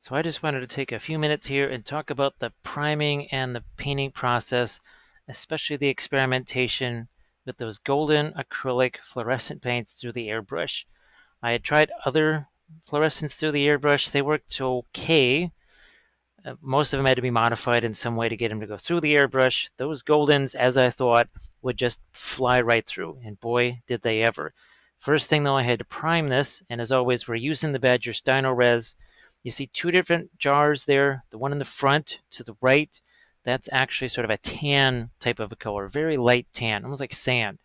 So I just wanted to take a few minutes here and talk about the priming and the painting process, especially the experimentation with those golden acrylic fluorescent paints through the airbrush. I had tried other fluorescents through the airbrush. They worked okay. Most of them had to be modified in some way to get them to go through the airbrush. Those goldens, as I thought, would just fly right through, and boy, did they ever. First thing though, I had to prime this, and as always, we're using the Badger Steino Res. You see two different jars there. The one in the front to the right, that's actually sort of a tan type of a color, very light tan, almost like sand.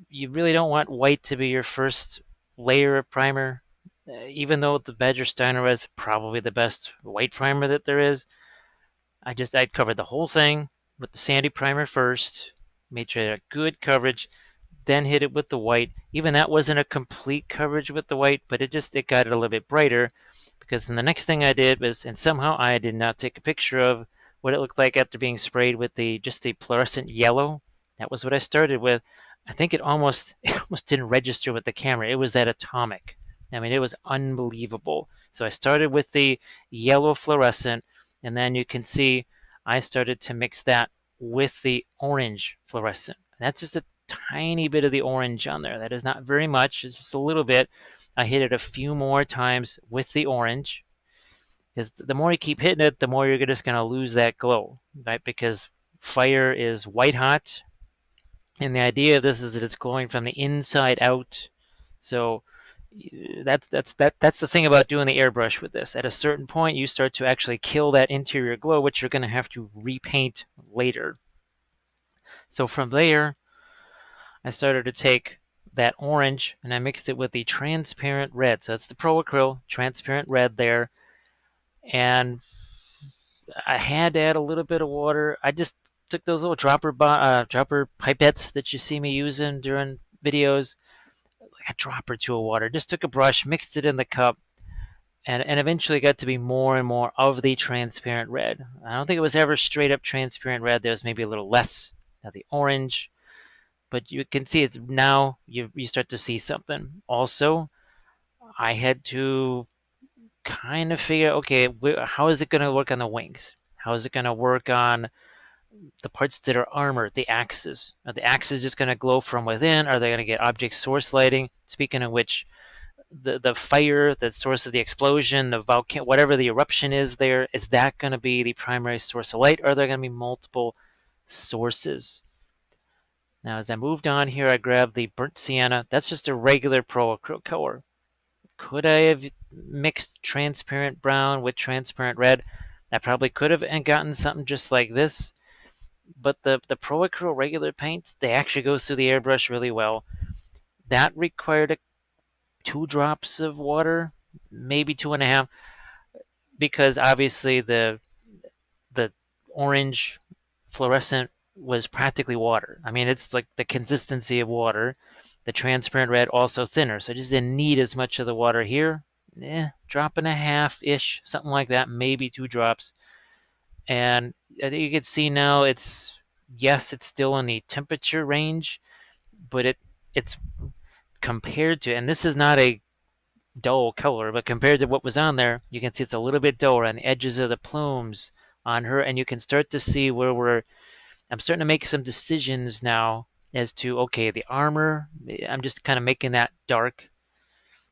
You really don't want white to be your first layer of primer. Even though the Badger Steiner is probably the best white primer that there is, I'd covered the whole thing with the sandy primer first, made sure it had good coverage, then hit it with the white. Even that wasn't a complete coverage with the white, but it got it a little bit brighter, because then the next thing I did was, and somehow I did not take a picture of what it looked like after being sprayed with just the fluorescent yellow. That was what I started with. I think it almost it almost didn't register with the camera. It was that atomic. I mean, it was unbelievable. So I started with the yellow fluorescent, and then you can see I started to mix that with the orange fluorescent. That's just a tiny bit of the orange on there. That is not very much. It's just a little bit. I hit it a few more times with the orange, because the more you keep hitting it, the more you're just going to lose that glow, right? Because fire is white hot, and the idea of this is that it's glowing from the inside out. So that's the thing about doing the airbrush with this. At a certain point, you start to actually kill that interior glow, which you're going to have to repaint later. So from there, I started to take that orange and I mixed it with the transparent red. So that's the Pro Acryl transparent red there. And I had to add a little bit of water. I just took those little dropper pipettes that you see me using during videos, like a drop or two of water. Just took a brush, mixed it in the cup, and eventually got to be more and more of the transparent red. I don't think it was ever straight up transparent red. There was maybe a little less of the orange, but you can see it's now you start to see something. Also, I had to kind of figure, okay, how is it going to work on the wings? How is it going to work on the parts that are armored, the axes? Are the axes just going to glow from within? Are they going to get object source lighting? Speaking of which, the fire, the source of the explosion, the volcano, whatever the eruption is there, is that going to be the primary source of light, or are there going to be multiple sources? Now, as I moved on here, I grabbed the burnt sienna. That's just a regular Pro Acrylic color. Could I have mixed transparent brown with transparent red? I probably could have and gotten something just like this. But the Pro Acrylic regular paints, they actually go through the airbrush really well. That required 2 drops of water, maybe 2.5, because obviously the orange fluorescent was practically water. I mean, it's like the consistency of water. The transparent red also thinner, so I just didn't need as much of the water here. Drop and a half-ish, something like that, maybe 2 drops. And I think you can see now yes, it's still in the temperature range, but it's compared to, and this is not a dull color, but compared to what was on there, you can see it's a little bit duller on the edges of the plumes on her, and you can start to see where I'm starting to make some decisions now as to, okay, the armor, I'm just kind of making that dark.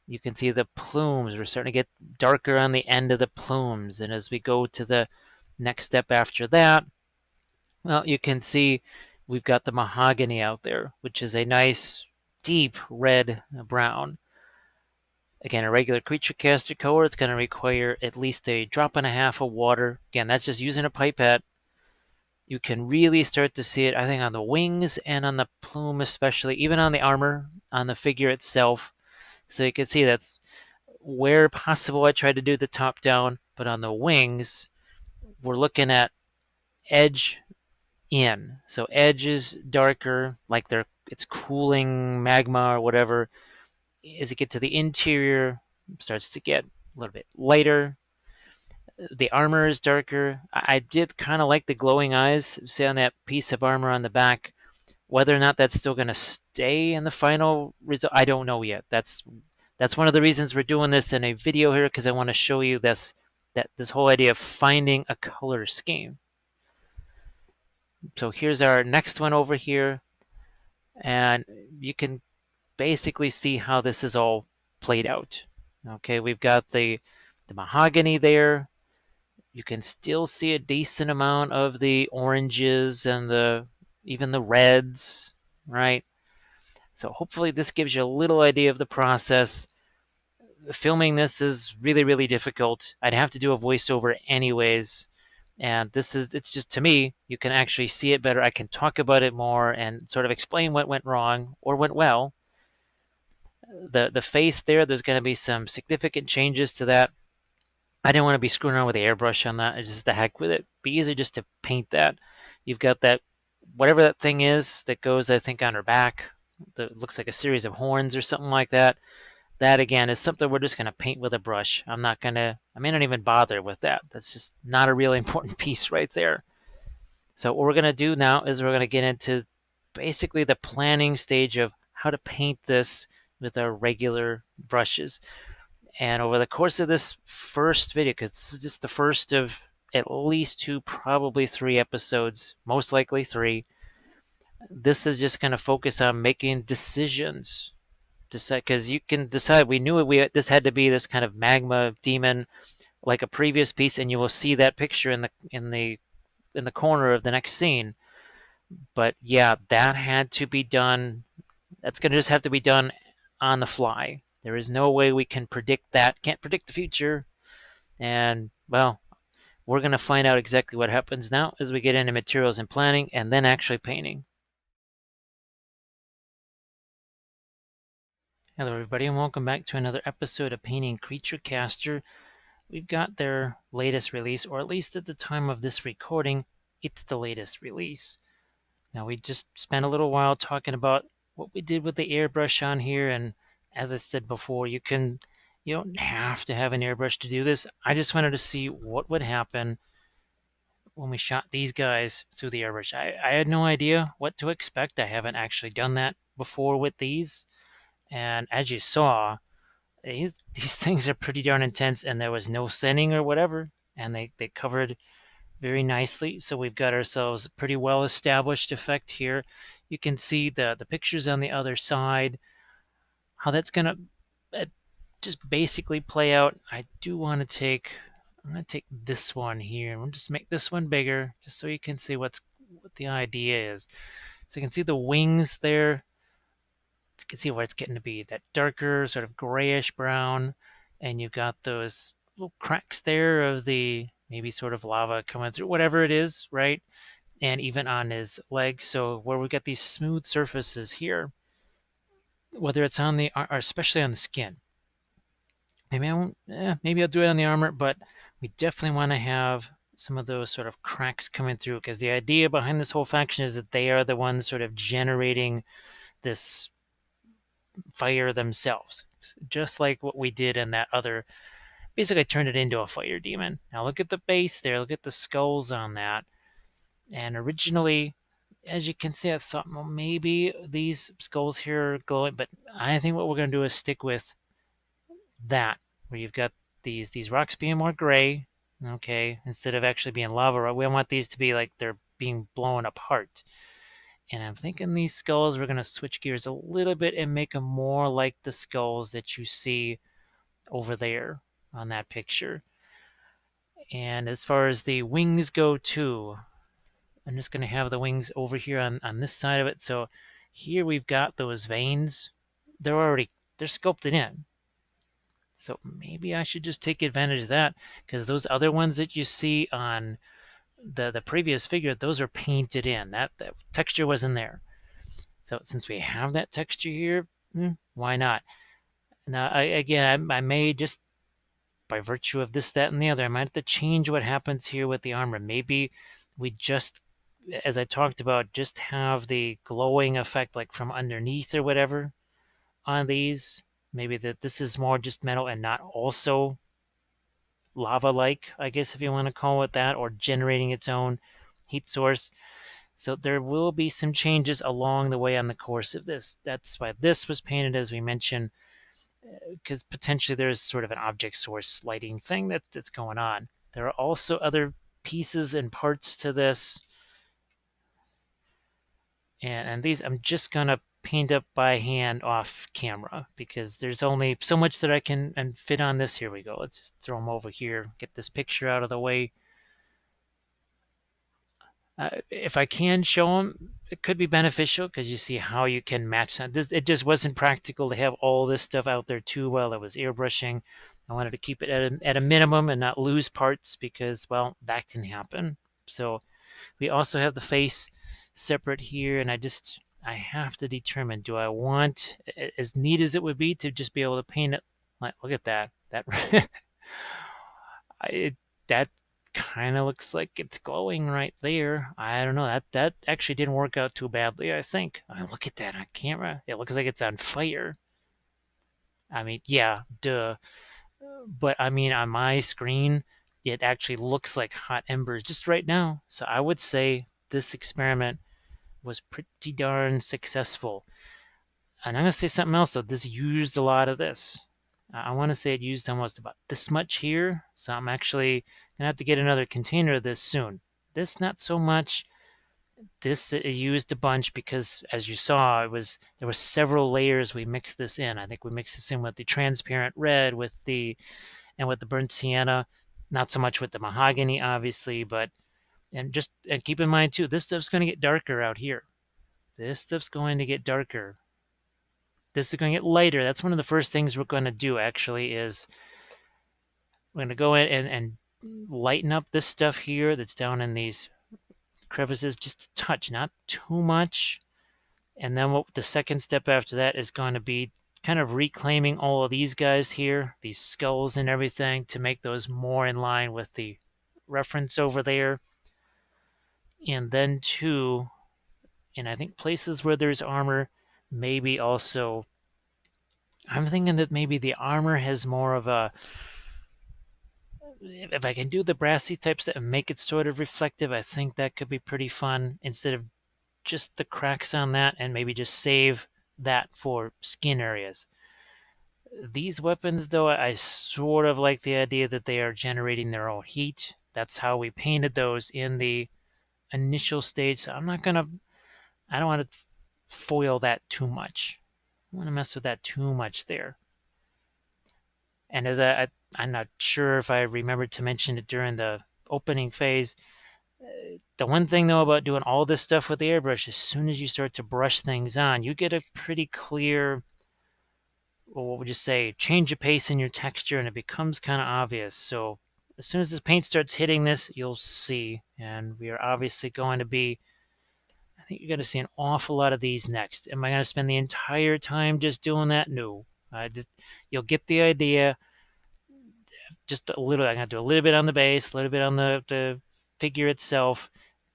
You can see the plumes, we're starting to get darker on the end of the plumes, and as we go to the next step after that, well, you can see we've got the mahogany out there, which is a nice deep red brown. Again, a regular creature caster color, it's going to require at least a drop and a half of water. Again, that's just using a pipette. You can really start to see it, I think, on the wings and on the plume especially, even on the armor, on the figure itself. So you can see that's where possible I tried to do the top down, but on the wings, we're looking at edge in. So edge is darker, like it's cooling magma or whatever. As you get to the interior, it starts to get a little bit lighter. The armor is darker. I did kind of like the glowing eyes, say, on that piece of armor on the back. Whether or not that's still going to stay in the final result, I don't know yet. That's That's one of the reasons we're doing this in a video here, because I want to show you this whole idea of finding a color scheme. So here's our next one over here, and you can basically see how this is all played out. Okay, we've got the mahogany there. You can still see a decent amount of the oranges and even the reds, right? So hopefully this gives you a little idea of the process. Filming this is really, really difficult. I'd have to do a voiceover anyways. And it's just, to me, you can actually see it better. I can talk about it more and sort of explain what went wrong or went well. The face there's going to be some significant changes to that. I didn't want to be screwing around with the airbrush on that. It's just the heck with it. Be easy just to paint that. You've got that, whatever that thing is that goes, I think, on her back. That looks like a series of horns or something like that. That, again, is something we're just going to paint with a brush. I may not even bother with that. That's just not a really important piece right there. So what we're going to do now is we're going to get into basically the planning stage of how to paint this with our regular brushes. And over the course of this first video, because this is just the first of at least 2, probably 3 episodes, most likely 3, this is just going to focus on making decisions. Because you can decide, we knew this had to be this kind of magma demon, like a previous piece, and you will see that picture in the corner of the next scene. But yeah, that had to be done. That's going to just have to be done on the fly. There is no way we can predict that. Can't predict the future. And, well, we're going to find out exactly what happens now as we get into materials and planning and then actually painting. Hello everybody, and welcome back to another episode of Painting Creature Caster. We've got their latest release, or at least at the time of this recording, it's the latest release. Now, we just spent a little while talking about what we did with the airbrush on here, and as I said before, you don't have to have an airbrush to do this. I just wanted to see what would happen when we shot these guys through the airbrush. I had no idea what to expect. I haven't actually done that before with these, and as you saw, these things are pretty darn intense, and there was no thinning or whatever, and they covered very nicely. So we've got ourselves a pretty well established effect here. You can see the pictures on the other side, how that's going to just basically play out. I'm going to take this one here, and we'll just make this one bigger just so you can see what the idea is. So you can see the wings there. You can see where it's getting to be that darker sort of grayish brown, and you've got those little cracks there of the maybe sort of lava coming through, whatever it is, right? And even on his legs. So where we've got these smooth surfaces here, whether it's on or especially on the skin. Maybe I won't, maybe I'll do it on the armor, but we definitely want to have some of those sort of cracks coming through, because the idea behind this whole faction is that they are the ones sort of generating this fire themselves, just like what we did in that other. Basically, I turned it into a fire demon. Now look at the base there. Look at the skulls on that. And originally, as you can see, I thought, well, maybe these skulls here are glowing, but I think what we're going to do is stick with that, where you've got these rocks being more gray, okay, instead of actually being lava. We want these to be like they're being blown apart. And I'm thinking these skulls, we're going to switch gears a little bit and make them more like the skulls that you see over there on that picture. And as far as the wings go too, I'm just going to have the wings over here on this side of it. So here we've got those veins. They're sculpted in. So maybe I should just take advantage of that, because those other ones that you see on the previous figure, those are painted in. That texture wasn't there. So since we have that texture here, why not? Now, I may just, by virtue of this, that, and the other, I might have to change what happens here with the armor. Maybe we just, as I talked about, just have the glowing effect like from underneath or whatever on these. Maybe that this is more just metal and not also lava-like, I guess, if you want to call it that, or generating its own heat source. So there will be some changes along the way on the course of this. That's why this was painted, as we mentioned, because potentially there's sort of an object source lighting thing that's going on. There are also other pieces and parts to this, and these I'm just gonna paint up by hand off camera because there's only so much that I can and fit on this. Here we go. Let's just throw them over here, get this picture out of the way. If I can show them, it could be beneficial because you see how you can match that. It just wasn't practical to have all this stuff out there too while I was airbrushing. I wanted to keep it at a minimum and not lose parts because, well, that can happen. So we also have the face separate here, and I have to determine, do I want, as neat as it would be to just be able to paint it, like, look at that. It, that kind of looks like it's glowing right there. I don't know. That actually didn't work out too badly, I think. Look at that on camera. It looks like it's on fire. I mean, yeah, duh. But I mean, on my screen, it actually looks like hot embers just right now. So I would say this experiment was pretty darn successful. And I'm going to say something else, though. This used a lot of this. I want to say it used almost about this much here. So I'm actually going to have to get another container of this soon. This, not so much. This it used a bunch because, as you saw, there were several layers we mixed this in. I think we mixed this in with the transparent red, with the burnt sienna. Not so much with the mahogany, obviously, but and keep in mind too, this stuff's going to get darker out here. This stuff's going to get darker. This is going to get lighter. That's one of the first things we're going to do, actually, is we're going to go in and lighten up this stuff here that's down in these crevices, just a touch, not too much. And then the second step after that is going to be kind of reclaiming all of these guys here, these skulls and everything, to make those more in line with the reference over there. And then too, and I think places where there's armor, maybe also, I'm thinking that maybe the armor has more of a, if I can do the brassy type stuff and make it sort of reflective, I think that could be pretty fun instead of just the cracks on that, and maybe just save that for skin areas. These weapons, though, I sort of like the idea that they are generating their own heat. That's how we painted those in the initial stage. So I don't want to foil that too much. I don't want to mess with that too much there. And as I'm not sure if I remembered to mention it during the opening phase, the one thing though about doing all this stuff with the airbrush, as soon as you start to brush things on, you get a pretty clear, well, what would you say, change of pace in your texture, and it becomes kind of obvious. So as soon as this paint starts hitting this, you'll see. And we are obviously going to be, I think you're going to see an awful lot of these next. Am I going to spend the entire time just doing that? No. You'll get the idea. Just a little, I'm going to do a little bit on the base, a little bit on the figure itself.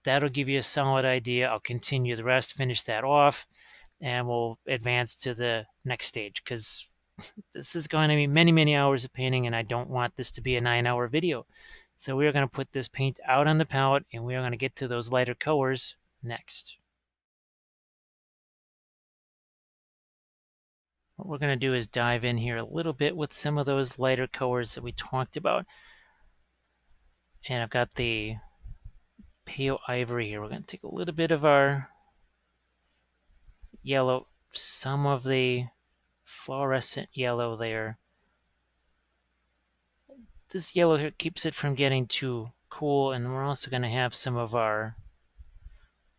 That'll give you a solid idea. I'll continue the rest, finish that off, and we'll advance to the next stage, because this is going to be many, many hours of painting, and I don't want this to be a 9-hour video. So we are going to put this paint out on the palette, and we are going to get to those lighter colors next. What we're going to do is dive in here a little bit with some of those lighter colors that we talked about. And I've got the pale ivory here. We're going to take a little bit of our yellow, some of the fluorescent yellow there. This yellow here keeps it from getting too cool, and we're also going to have some of our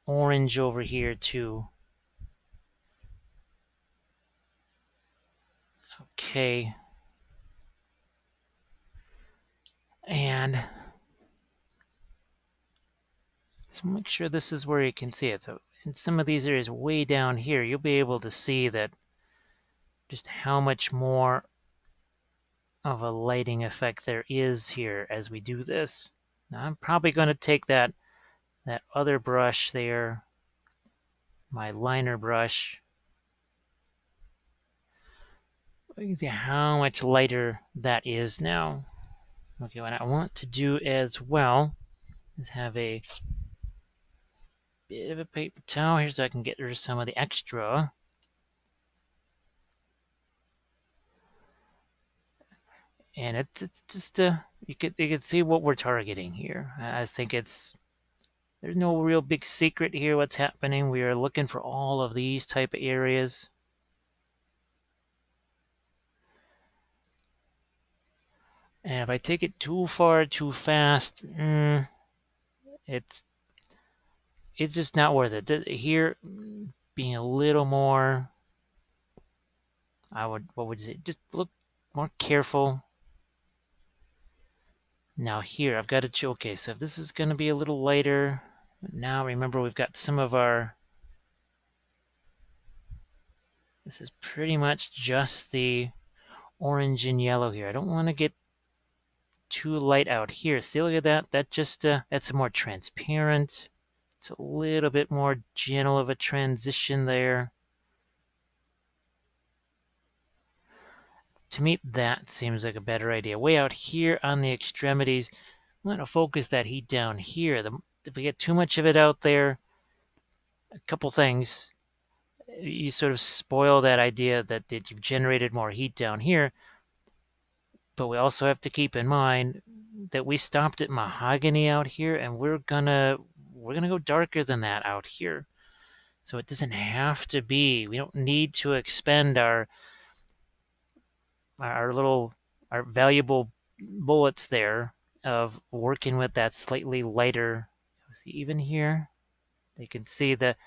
orange over here too. Okay. And so make sure this is where you can see it. So in some of these areas way down here, you'll be able to see that just how much more of a lighting effect there is here as we do this. Now I'm probably going to take that other brush there, my liner brush. You can see how much lighter that is now. Okay, what I want to do as well is have a bit of a paper towel here so I can get rid of some of the extra. And it's just you could see what we're targeting here. I think there's no real big secret here what's happening. We are looking for all of these type of areas. And if I take it too far too fast, it's it's just not worth it. Here, being a little more, what would you say? Just look more careful. Now here, I've got to choke. Okay, so if this is going to be a little lighter, now remember we've got some of our, this is pretty much just the orange and yellow here. I don't want to get too light out here. See, look at that. That's more transparent. It's a little bit more gentle of a transition there. To me, that seems like a better idea. Way out here on the extremities, I'm going to focus that heat down here. If we get too much of it out there, a couple things. You sort of spoil that idea that you've generated more heat down here. But we also have to keep in mind that we stopped at mahogany out here, and we're gonna go darker than that out here. So it doesn't have to be. We don't need to expend our valuable bullets there of working with that slightly lighter. See, even here, you can see that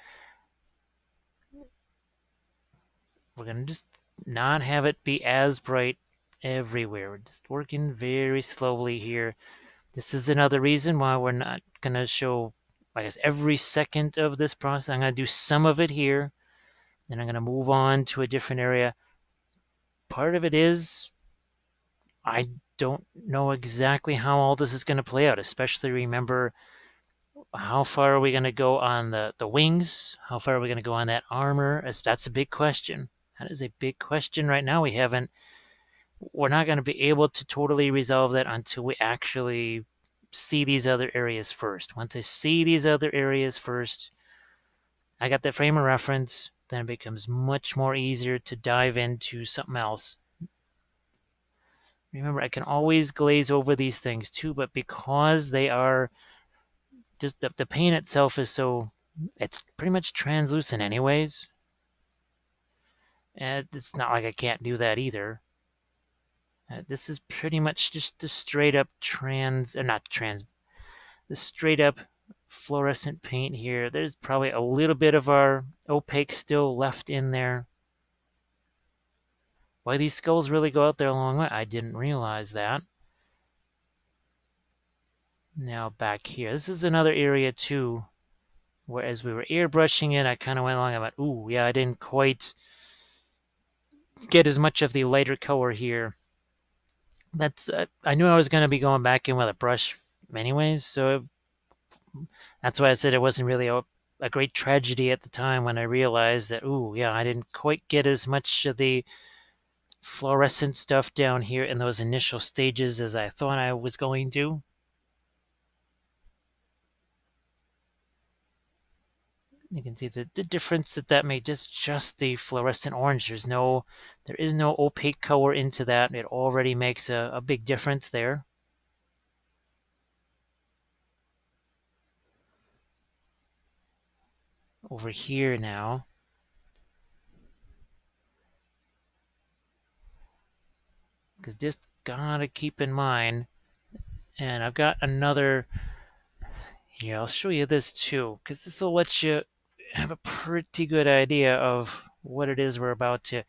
we're going to just not have it be as bright everywhere. We're just working very slowly here. This is another reason why we're not going to show, I guess, every second of this process. I'm going to do some of it here, then I'm going to move on to a different area. Part of it is I don't know exactly how all this is going to play out, especially remember how far are we going to go on the wings? How far are we going to go on that armor? That's a big question. That is a big question right now. We're not going to be able to totally resolve that until we actually see these other areas first. Once I see these other areas first, I got that frame of reference, then it becomes much more easier to dive into something else. Remember, I can always glaze over these things too, but because they are just the paint itself is it's pretty much translucent anyways. And it's not like I can't do that either. This is pretty much just the straight up the straight up fluorescent paint here. There's probably a little bit of our opaque still left in there. Why these skulls really go out there a long way, I didn't realize that. Now back here, this is another area too, where as we were airbrushing it, I kind of went along and went, ooh, yeah, I didn't quite get as much of the lighter color here. I knew I was going to be going back in with a brush anyways, so that's why I said it wasn't really a great tragedy at the time when I realized that, ooh, yeah, I didn't quite get as much of the fluorescent stuff down here in those initial stages as I thought I was going to. You can see the difference that made, just the fluorescent orange. There is no opaque color into that. It already makes a big difference there. Over here now, because just gotta keep in mind, and I've got another here. I'll show you this too, because this will let you have a pretty good idea of what it is we're about to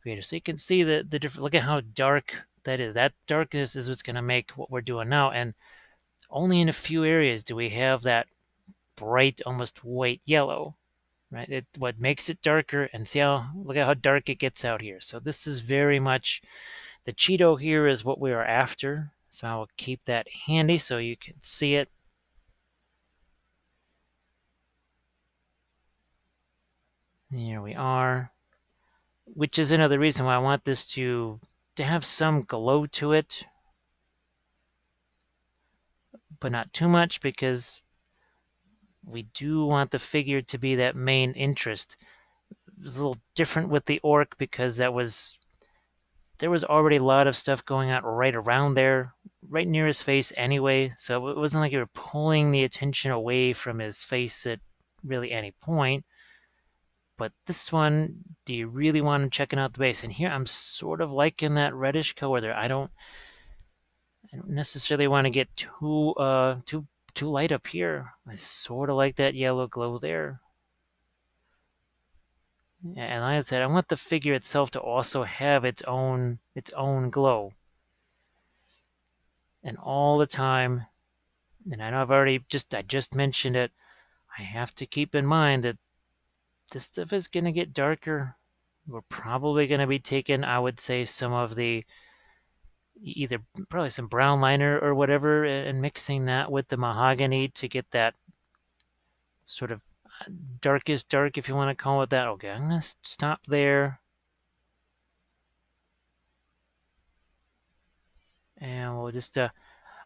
create. So you can see the different. Look at how dark that is. That darkness is what's going to make what we're doing now, and only in a few areas do we have that bright, almost white yellow. Right? What makes it darker, and look at how dark it gets out here. So this is very much the Cheeto here is what we are after. So I will keep that handy so you can see it. Here we are, which is another reason why I want this to have some glow to it, but not too much, because we do want the figure to be that main interest. It was a little different with the orc because that was there was already a lot of stuff going on right around there, right near his face anyway, so it wasn't like you were pulling the attention away from his face at really any point. But this one, do you really want to check out the base? And here I'm sort of liking that reddish color there. I don't necessarily want to get too light up here. I sort of like that yellow glow there. And like I said, I want the figure itself to also have its own glow. And all the time, and I know I just mentioned it, I have to keep in mind that this stuff is going to get darker. We're probably going to be taking, I would say, some of the either probably some brown liner or whatever, and mixing that with the mahogany to get that sort of darkest dark, if you want to call it that. Okay, I'm going to stop there. And we'll just,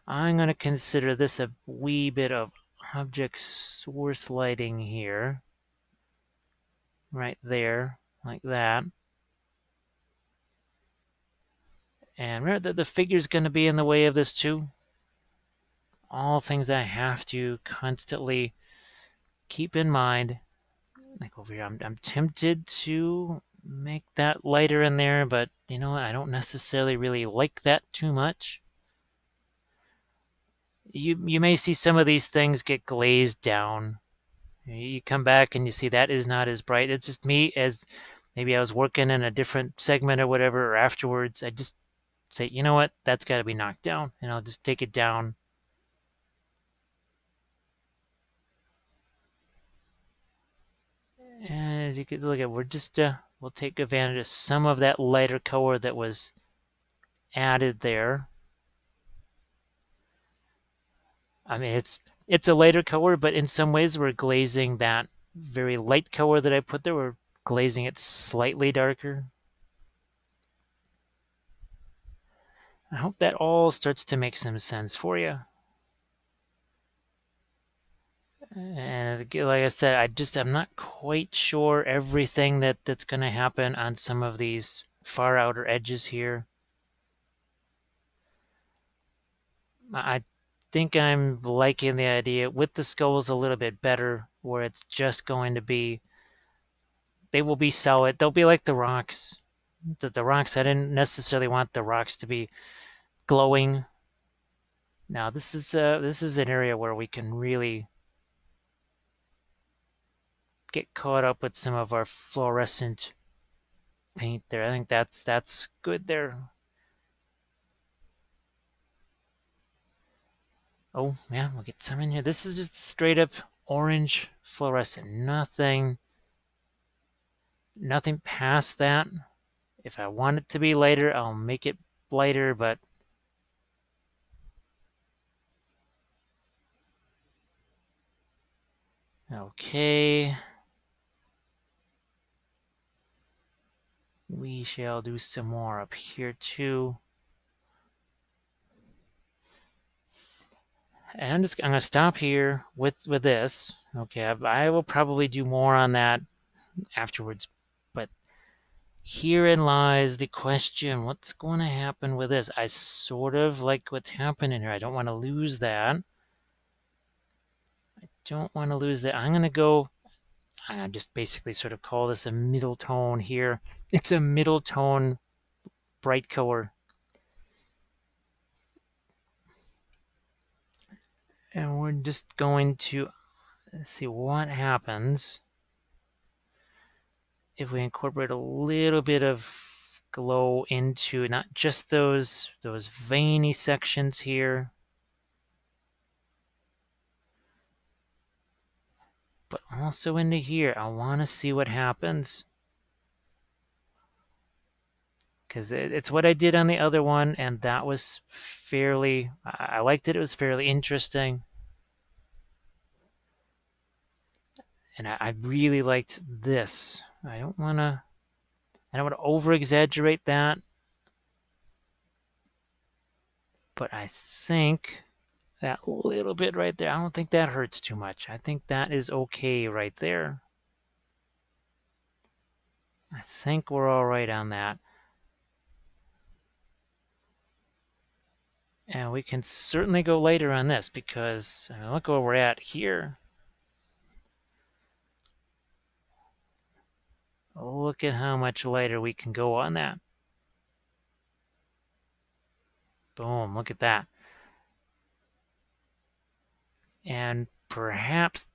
I'm going to consider this a wee bit of object source lighting here. Right there, like that. And remember, the figure's going to be in the way of this too. All things I have to constantly keep in mind. Like over here, I'm tempted to make that lighter in there, but you know, I don't necessarily really like that too much. You may see some of these things get glazed down. You come back and you see that is not as bright. It's just me, as maybe I was working in a different segment or whatever, or afterwards. I just say, you know what, that's got to be knocked down, and I'll just take it down. And as you can look at, we're just we'll take advantage of some of that lighter color that was added there. I mean, it's a lighter color, but in some ways we're glazing that very light color that I put there. We're glazing it slightly darker. I hope that all starts to make some sense for you. And like I said, I'm not quite sure everything that's going to happen on some of these far outer edges here. I think I'm liking the idea with the skulls a little bit better, where it's just going to be, they will be solid. They'll be like the rocks. The rocks, I didn't necessarily want the rocks to be glowing. Now this is an area where we can really get caught up with some of our fluorescent paint there. I think that's good there. Oh yeah, we'll get some in here. This is just straight up orange fluorescent. Nothing past that. If I want it to be lighter, I'll make it lighter, but okay. We shall do some more up here too. And I'm gonna stop here with this. Okay, I will probably do more on that afterwards, but herein lies the question: what's going to happen with this? I sort of like what's happening here. I don't want to lose that. I'm gonna go. I just basically sort of call this a middle tone here. It's a middle tone bright color. And we're just going to see what happens if we incorporate a little bit of glow into not just those veiny sections here, but also into here. I want to see what happens, because it's what I did on the other one, and that was fairly, I liked it. It was fairly interesting. And I really liked this. I don't want to over exaggerate that, but I think that little bit right there, I don't think that hurts too much. I think that is okay right there. I think we're all right on that. And we can certainly go lighter on this because look where we're at here. Look at how much lighter we can go on that. Boom, look at that. And perhaps,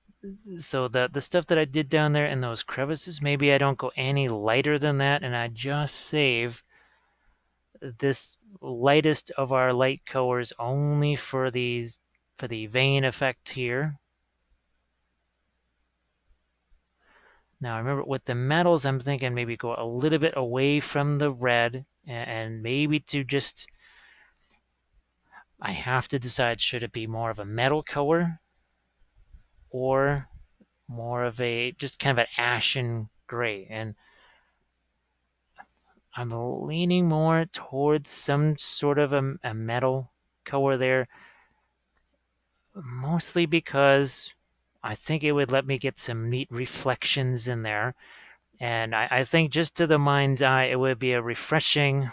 so the stuff that I did down there in those crevices, maybe I don't go any lighter than that, and I just save this lightest of our light colors only for the vein effect here. Now remember, with the metals, I'm thinking maybe go a little bit away from the red, and maybe to just, I have to decide, should it be more of a metal color or more of a just kind of an ashen gray. And I'm leaning more towards some sort of a metal color there, mostly because I think it would let me get some neat reflections in there. And I think just to the mind's eye, it would be a refreshing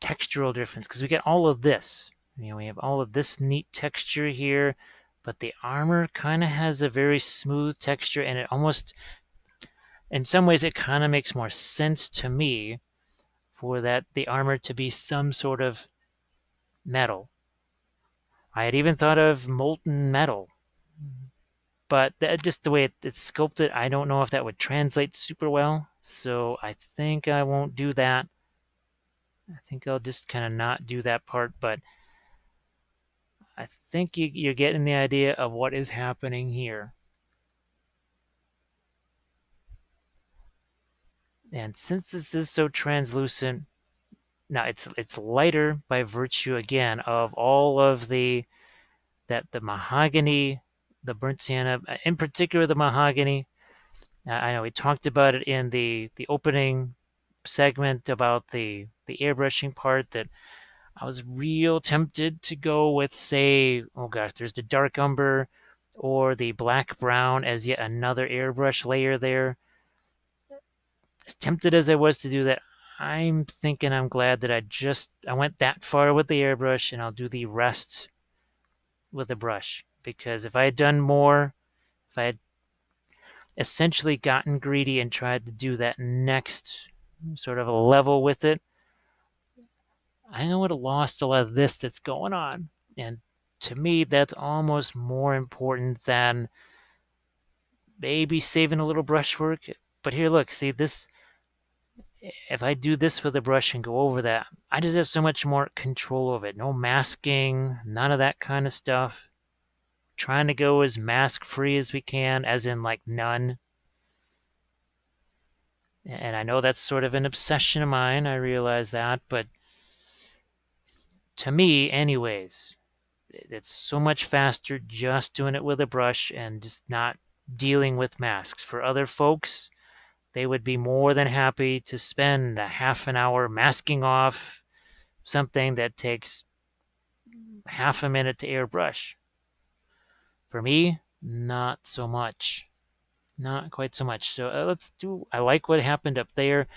textural difference because we get all of this. We have all of this neat texture here, but the armor kind of has a very smooth texture, and it almost, in some ways, it kind of makes more sense to me for that the armor to be some sort of metal. I had even thought of molten metal, but just the way it's sculpted, I don't know if that would translate super well. So I think I won't do that. I think I'll just kind of not do that part, but I think you're getting the idea of what is happening here. And since this is so translucent, now it's lighter by virtue again of all of the mahogany, the burnt sienna, in particular the mahogany. I know we talked about it in the opening segment about the airbrushing part, that I was real tempted to go with, say, oh gosh, there's the dark umber or the black brown as yet another airbrush layer there. As tempted as I was to do that, I'm thinking I'm glad that I went that far with the airbrush, and I'll do the rest with the brush. Because if I had done more, if I had essentially gotten greedy and tried to do that next sort of a level with it, I would have lost a lot of this that's going on. And to me, that's almost more important than maybe saving a little brushwork. But here, look, see this. If I do this with a brush and go over that, I just have so much more control of it. No masking, none of that kind of stuff. Trying to go as mask free as we can, as in like none. And I know that's sort of an obsession of mine, I realize that, but to me, anyways, it's so much faster just doing it with a brush and just not dealing with masks. For other folks, they would be more than happy to spend a half an hour masking off something that takes half a minute to airbrush. For me, not so much. Not quite so much. So let's do, I like what happened up there.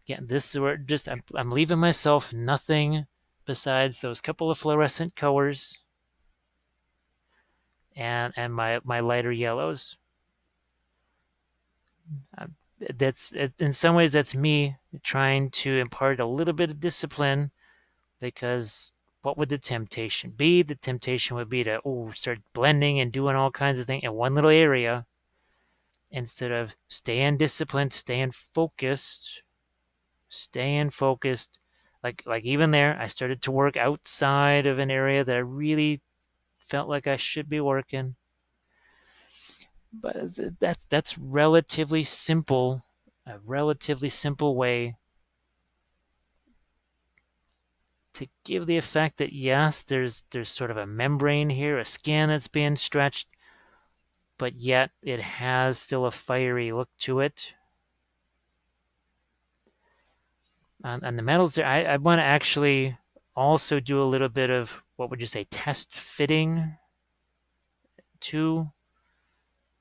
Yeah, this is where just, I'm leaving myself nothing besides those couple of fluorescent colors and my lighter yellows. That's, in some ways, that's me trying to impart a little bit of discipline, because what would the temptation be? The temptation would be to start blending and doing all kinds of things in one little area instead of staying disciplined, staying focused, staying focused. Like even there, I started to work outside of an area that I really felt like I should be working. But that's relatively simple, a relatively simple way to give the effect that yes, there's sort of a membrane here, a skin that's being stretched, but yet it has still a fiery look to it. And the metals there, I want to actually also do a little bit of, what would you say, test fitting too.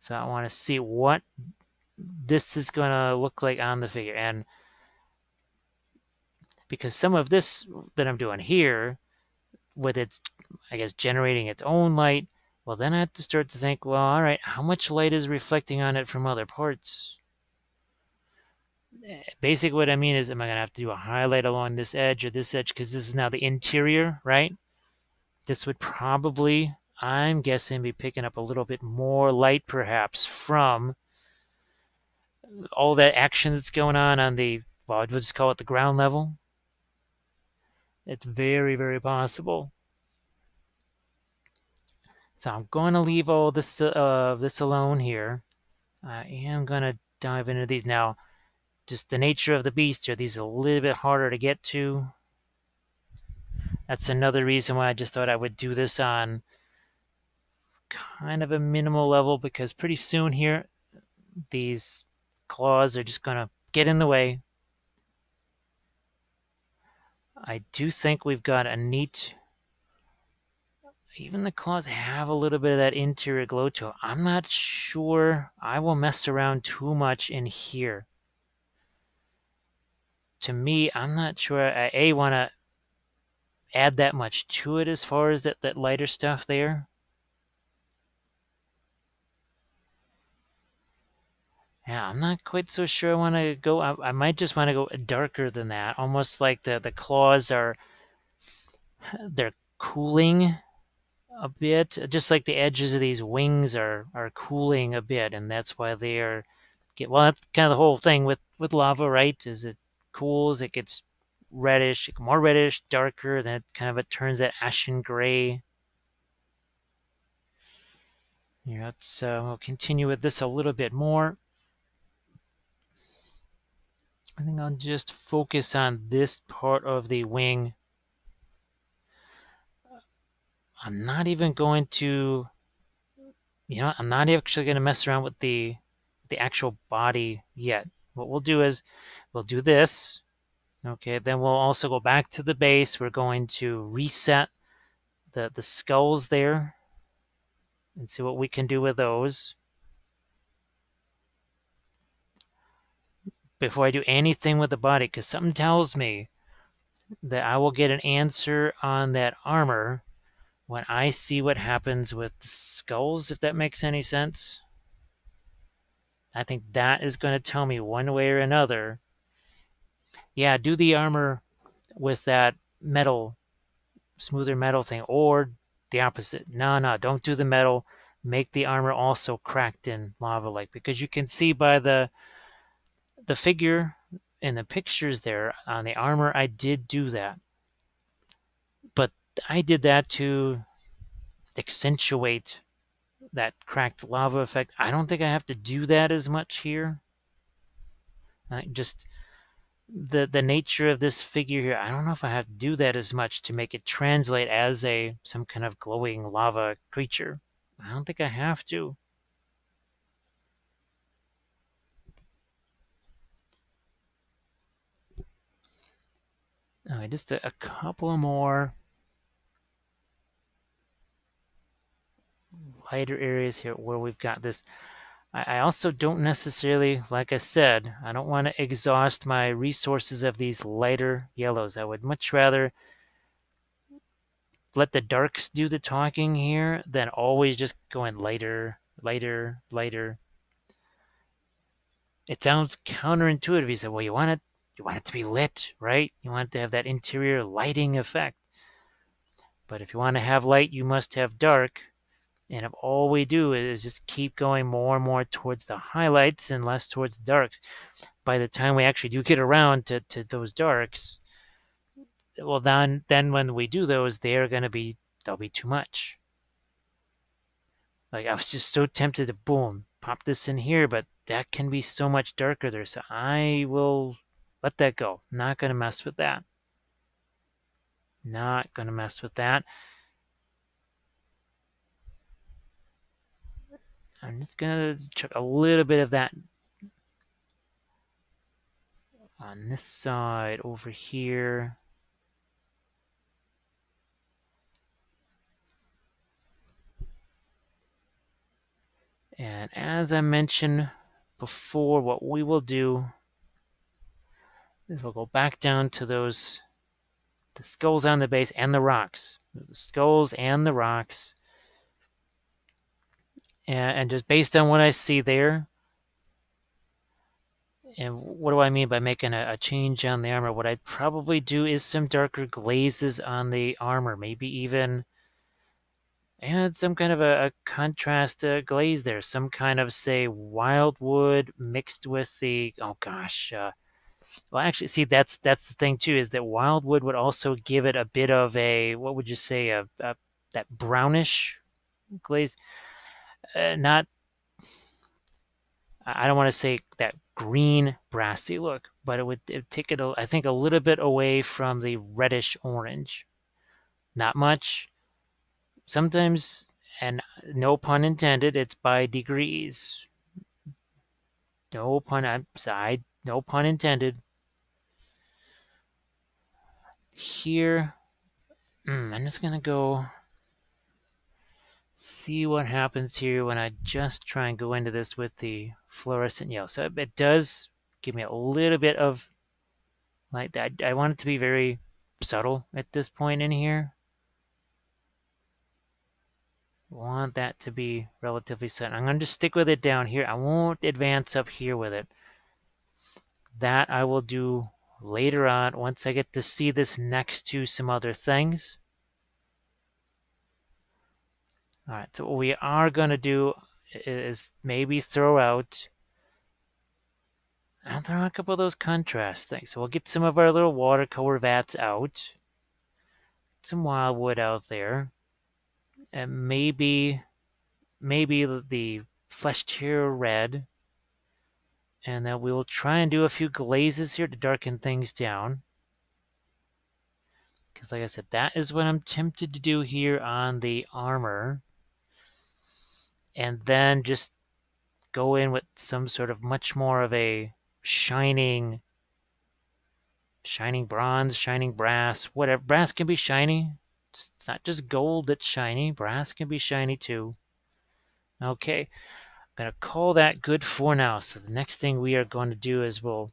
So I want to see what this is going to look like on the figure. And because some of this that I'm doing here, with its, I guess, generating its own light, well, then I have to start to think, well, all right, how much light is reflecting on it from other parts? Basically, what I mean is, am I going to have to do a highlight along this edge or this edge because this is now the interior, right? This would probably, I'm guessing, be picking up a little bit more light perhaps from all that action that's going on the, well, I'd just call it the ground level. It's very, very possible. So I'm going to leave all this this alone here. I am going to dive into these now. Just the nature of the beast here, these are a little bit harder to get to. That's another reason why I just thought I would do this on kind of a minimal level, because pretty soon here, these claws are just going to get in the way. I do think we've got a neat, even the claws have a little bit of that interior glow to it. I'm not sure I will mess around too much in here. To me, I'm not sure I want to add that much to it as far as that lighter stuff there. Yeah, I'm not quite so sure I want to go. I might just want to go darker than that, almost like the claws are, they're cooling a bit, just like the edges of these wings are cooling a bit, and that's why they are get. Well, that's kind of the whole thing with lava, right? Is it cools, it gets reddish, more reddish, darker, then it turns that ashen gray. Yeah, let's we'll continue with this a little bit more. I think I'll just focus on this part of the wing. I'm not even going to, I'm not actually going to mess around with the actual body yet. What we'll do is we'll do this. Okay, then we'll also go back to the base. We're going to reset the skulls there and see what we can do with those before I do anything with the body, because something tells me that I will get an answer on that armor when I see what happens with the skulls, if that makes any sense. I think that is going to tell me one way or another. Yeah, do the armor with that metal, smoother metal thing, or the opposite. No, no, don't do the metal. Make the armor also cracked in lava-like, because you can see by the figure in the pictures there on the armor, I did do that. But I did that to accentuate that cracked lava effect. I don't think I have to do that as much here. Just the nature of this figure here, I don't know if I have to do that as much to make it translate as some kind of glowing lava creature. I don't think I have to. Just a couple more lighter areas here where we've got this. I also don't necessarily, like I said, I don't want to exhaust my resources of these lighter yellows. I would much rather let the darks do the talking here than always just going lighter, lighter, lighter. It sounds counterintuitive. You say, well, you want it to be lit, right? You want it to have that interior lighting effect. But if you want to have light, you must have dark. And if all we do is just keep going more and more towards the highlights and less towards the darks, by the time we actually do get around to those darks, well, then when we do those, they'll be too much. Like, I was just so tempted to boom, pop this in here, but that can be so much darker there. So I will let that go. Not going to mess with that. Not going to mess with that. I'm just going to check a little bit of that on this side over here. And as I mentioned before, what we will do is we'll go back down to the skulls on the base and the rocks. The skulls and the rocks. And just based on what I see there, and what do I mean by making a change on the armor? What I'd probably do is some darker glazes on the armor, maybe even add some kind of a contrast glaze there, some kind of, say, wildwood mixed with the, oh gosh, well, actually, see, that's the thing too, is that wildwood would also give it a bit of a, what would you say, that brownish glaze, not, I don't want to say that green brassy look, but it would take it, I think, a little bit away from the reddish orange. Not much. Sometimes, and no pun intended, it's by degrees. No pun. No pun intended. Here, I'm just gonna go see what happens here when I just try and go into this with the fluorescent yellow. So it does give me a little bit of like that. I want it to be very subtle at this point in here. Want that to be relatively subtle. I'm going to just stick with it down here. I won't advance up here with it. That I will do later on once I get to see this next to some other things. All right, so what we are going to do is maybe I'll throw a couple of those contrast things. So we'll get some of our little watercolor vats out, some wildwood out there, and maybe the flesh tear red, and then we will try and do a few glazes here to darken things down. Because like I said, that is what I'm tempted to do here on the armor. And then just go in with some sort of much more of a shining bronze, shining brass, whatever. Brass can be shiny. It's not just gold that's shiny. Brass can be shiny too. Okay, I'm going to call that good for now. So the next thing we are going to do is we'll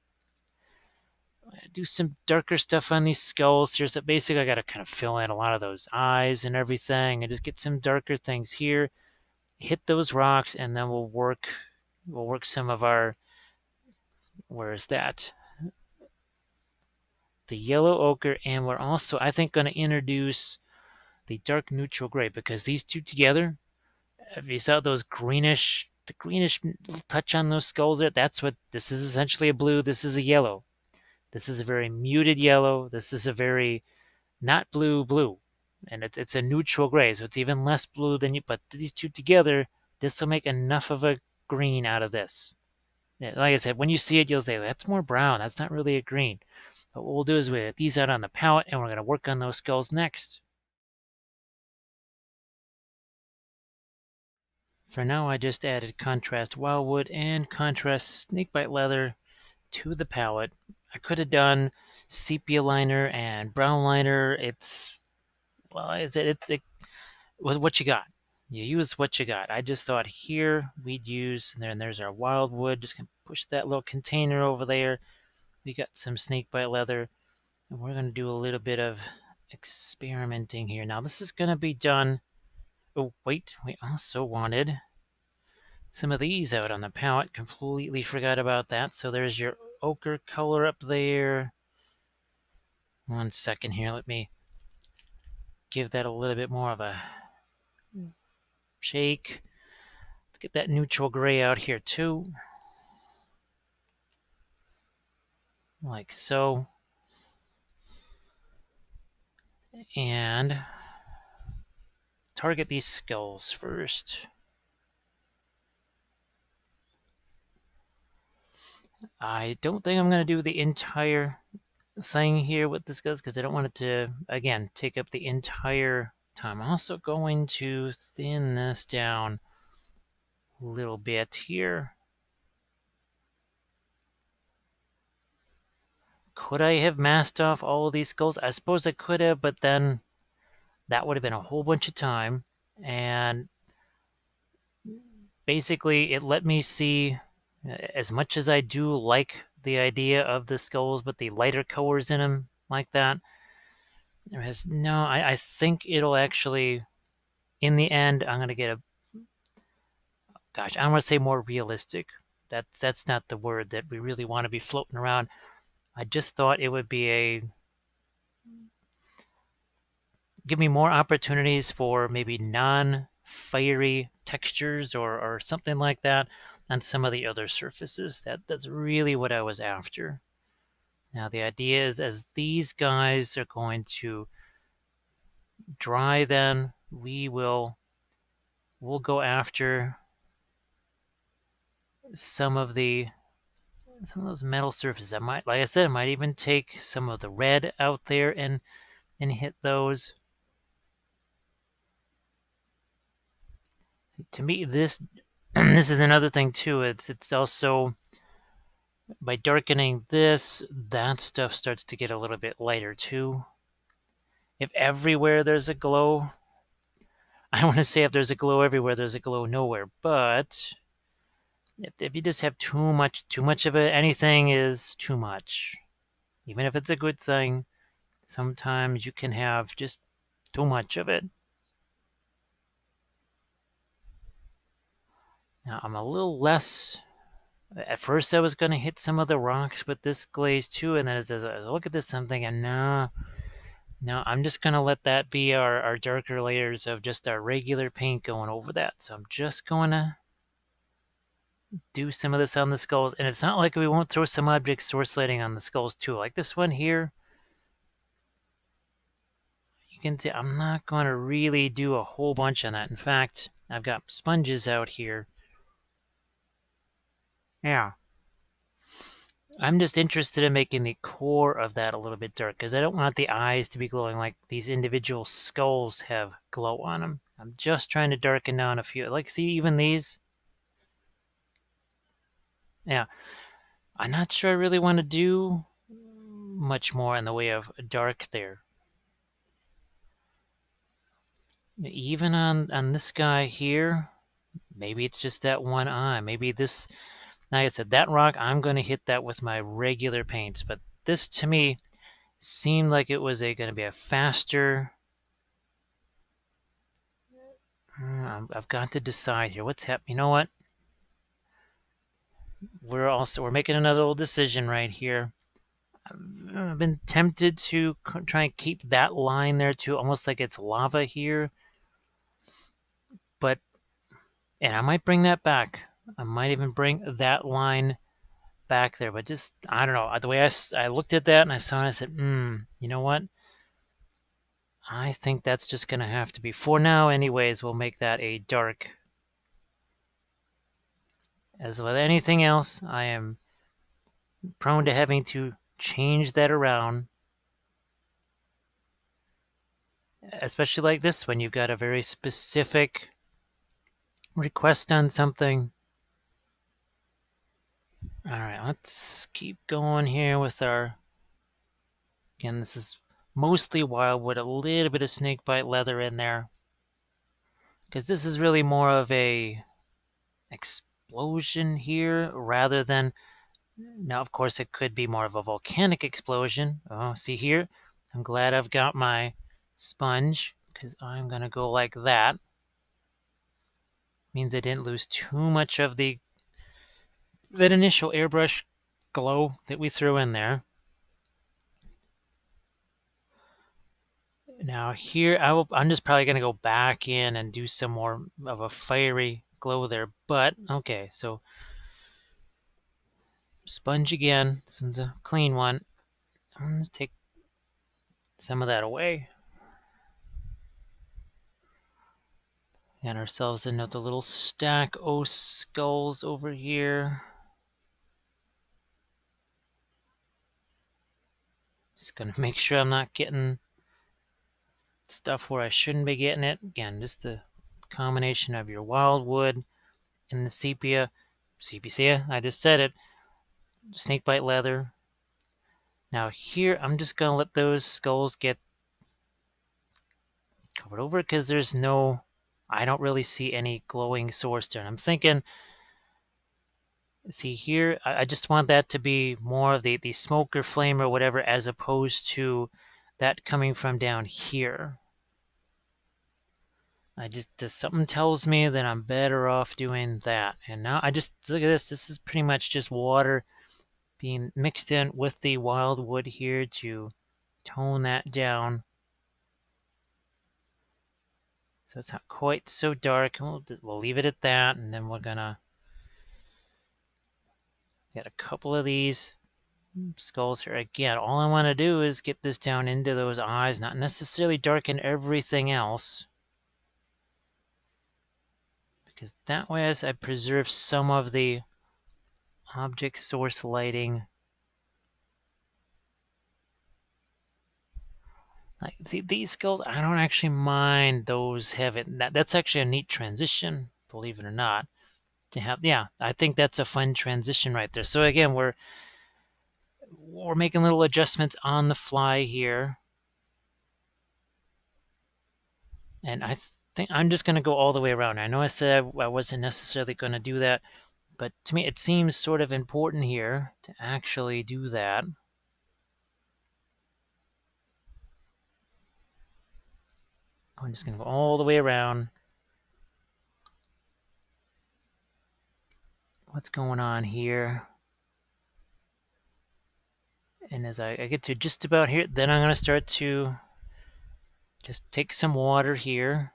do some darker stuff on these skulls here. So basically I got to kind of fill in a lot of those eyes and everything and just get some darker things here. Hit those rocks, and then we'll work some of our, where is that? The yellow ochre, and we're also, I think, going to introduce the dark neutral gray, because these two together, if you saw the greenish touch on those skulls there, that's what this is. Essentially a blue, this is a yellow. This is a very muted yellow. This is a very not blue, and it's a neutral gray, so it's even less blue than you. But these two together, this will make enough of a green out of this. Yeah, like I said, when you see it, you'll say that's more brown. That's not really a green. But what we'll do is we get these out on the palette, and we're going to work on those skulls next. For now, I just added contrast wildwood and contrast snakebite leather to the palette. I could have done sepia liner and brown liner. It's, well, it's what you got. You use what you got. I just thought here we'd use, and there's our wildwood. Just gonna push that little container over there. We got some snakebite leather, and we're gonna do a little bit of experimenting here. Now this is gonna be done. Oh wait, we also wanted some of these out on the palette. Completely forgot about that. So there's your ochre color up there. 1 second here. Let me give that a little bit more of a shake. Let's get that neutral gray out here too. Like so. And target these skulls first. I don't think I'm going to do the entire thing here with the skulls because I don't want it to, again, take up the entire time. I'm also going to thin this down a little bit here. Could I have masked off all of these skulls? I suppose I could have, but then that would have been a whole bunch of time. And basically, it let me see, as much as I do like the idea of the skulls with the lighter colors in them like that. No, I think it'll actually, in the end, I'm going to get a, gosh, I want to say more realistic. That's not the word that we really want to be floating around. I just thought it would be give me more opportunities for maybe non-fiery textures or something like that on some of the other surfaces. That's really what I was after. Now the idea is, as these guys are going to dry, then we'll go after some of those metal surfaces. I might, like I said, I might even take some of the red out there and hit those. To me, this this is another thing too. It's also, by darkening this, that stuff starts to get a little bit lighter too. If everywhere there's a glow, I don't want to say if there's a glow everywhere, there's a glow nowhere, but if you just have too much of it, anything is too much. Even if it's a good thing, sometimes you can have just too much of it. Now I'm a little less. At first, I was going to hit some of the rocks with this glaze too, and then as I look at this, I'm thinking, no, I'm just going to let that be our darker layers of just our regular paint going over that. So I'm just going to do some of this on the skulls, and it's not like we won't throw some object source lighting on the skulls too. Like this one here, you can see I'm not going to really do a whole bunch on that. In fact, I've got sponges out here. Yeah. I'm just interested in making the core of that a little bit dark because I don't want the eyes to be glowing like these individual skulls have glow on them. I'm just trying to darken down a few. Like, see, even these? Yeah. I'm not sure I really want to do much more in the way of dark there. Even on this guy here, maybe it's just that one eye. Maybe this, like I said, that rock, I'm going to hit that with my regular paints. But this, to me, seemed like it was going to be a faster. I've got to decide here. What's happening? You know what? We're making another little decision right here. I've been tempted to try and keep that line there too, almost like it's lava here. But, and I might bring that back. I might even bring that line back there. But just, I don't know. The way I looked at that and I saw it, and I said, you know what? I think that's just going to have to be, for now anyways, we'll make that a dark. As with anything else, I am prone to having to change that around. Especially like this, when you've got a very specific request on something. All right, let's keep going here with our, again, this is mostly wildwood, a little bit of snakebite leather in there. Because this is really more of a explosion here rather than, now of course it could be more of a volcanic explosion. Oh, see here? I'm glad I've got my sponge because I'm going to go like that. Means I didn't lose too much of that initial airbrush glow that we threw in there. Now here, I'm just probably going to go back in and do some more of a fiery glow there. But, okay, so sponge again. This one's a clean one. I'm going to take some of that away. And ourselves another little stack of skulls over here. Just going to make sure I'm not getting stuff where I shouldn't be getting it. Again, just the combination of your wildwood and the sepia. Sepia, I just said it. Snakebite leather. Now here, I'm just going to let those skulls get covered over because there's no, I don't really see any glowing source there. And I'm thinking See here, I just want that to be more of the smoke or flame or whatever, as opposed to that coming from down here. Something tells me that I'm better off doing that. And now I just, look at this. This is pretty much just water being mixed in with the wildwood here to tone that down. So it's not quite so dark. We'll leave it at that. And then we're gonna get a couple of these skulls here. Again, all I want to do is get this down into those eyes, not necessarily darken everything else. Because that way, as I preserve some of the object source lighting. Like, see, these skulls, I don't actually mind those having that's actually a neat transition, believe it or not. To have, yeah, I think that's a fun transition right there. So again, we're making little adjustments on the fly here. And I think I'm just going to go all the way around. I know I said I wasn't necessarily going to do that, but to me it seems sort of important here to actually do that. I'm just going to go all the way around. What's going on here? And as I get to just about here, then I'm going to start to just take some water here.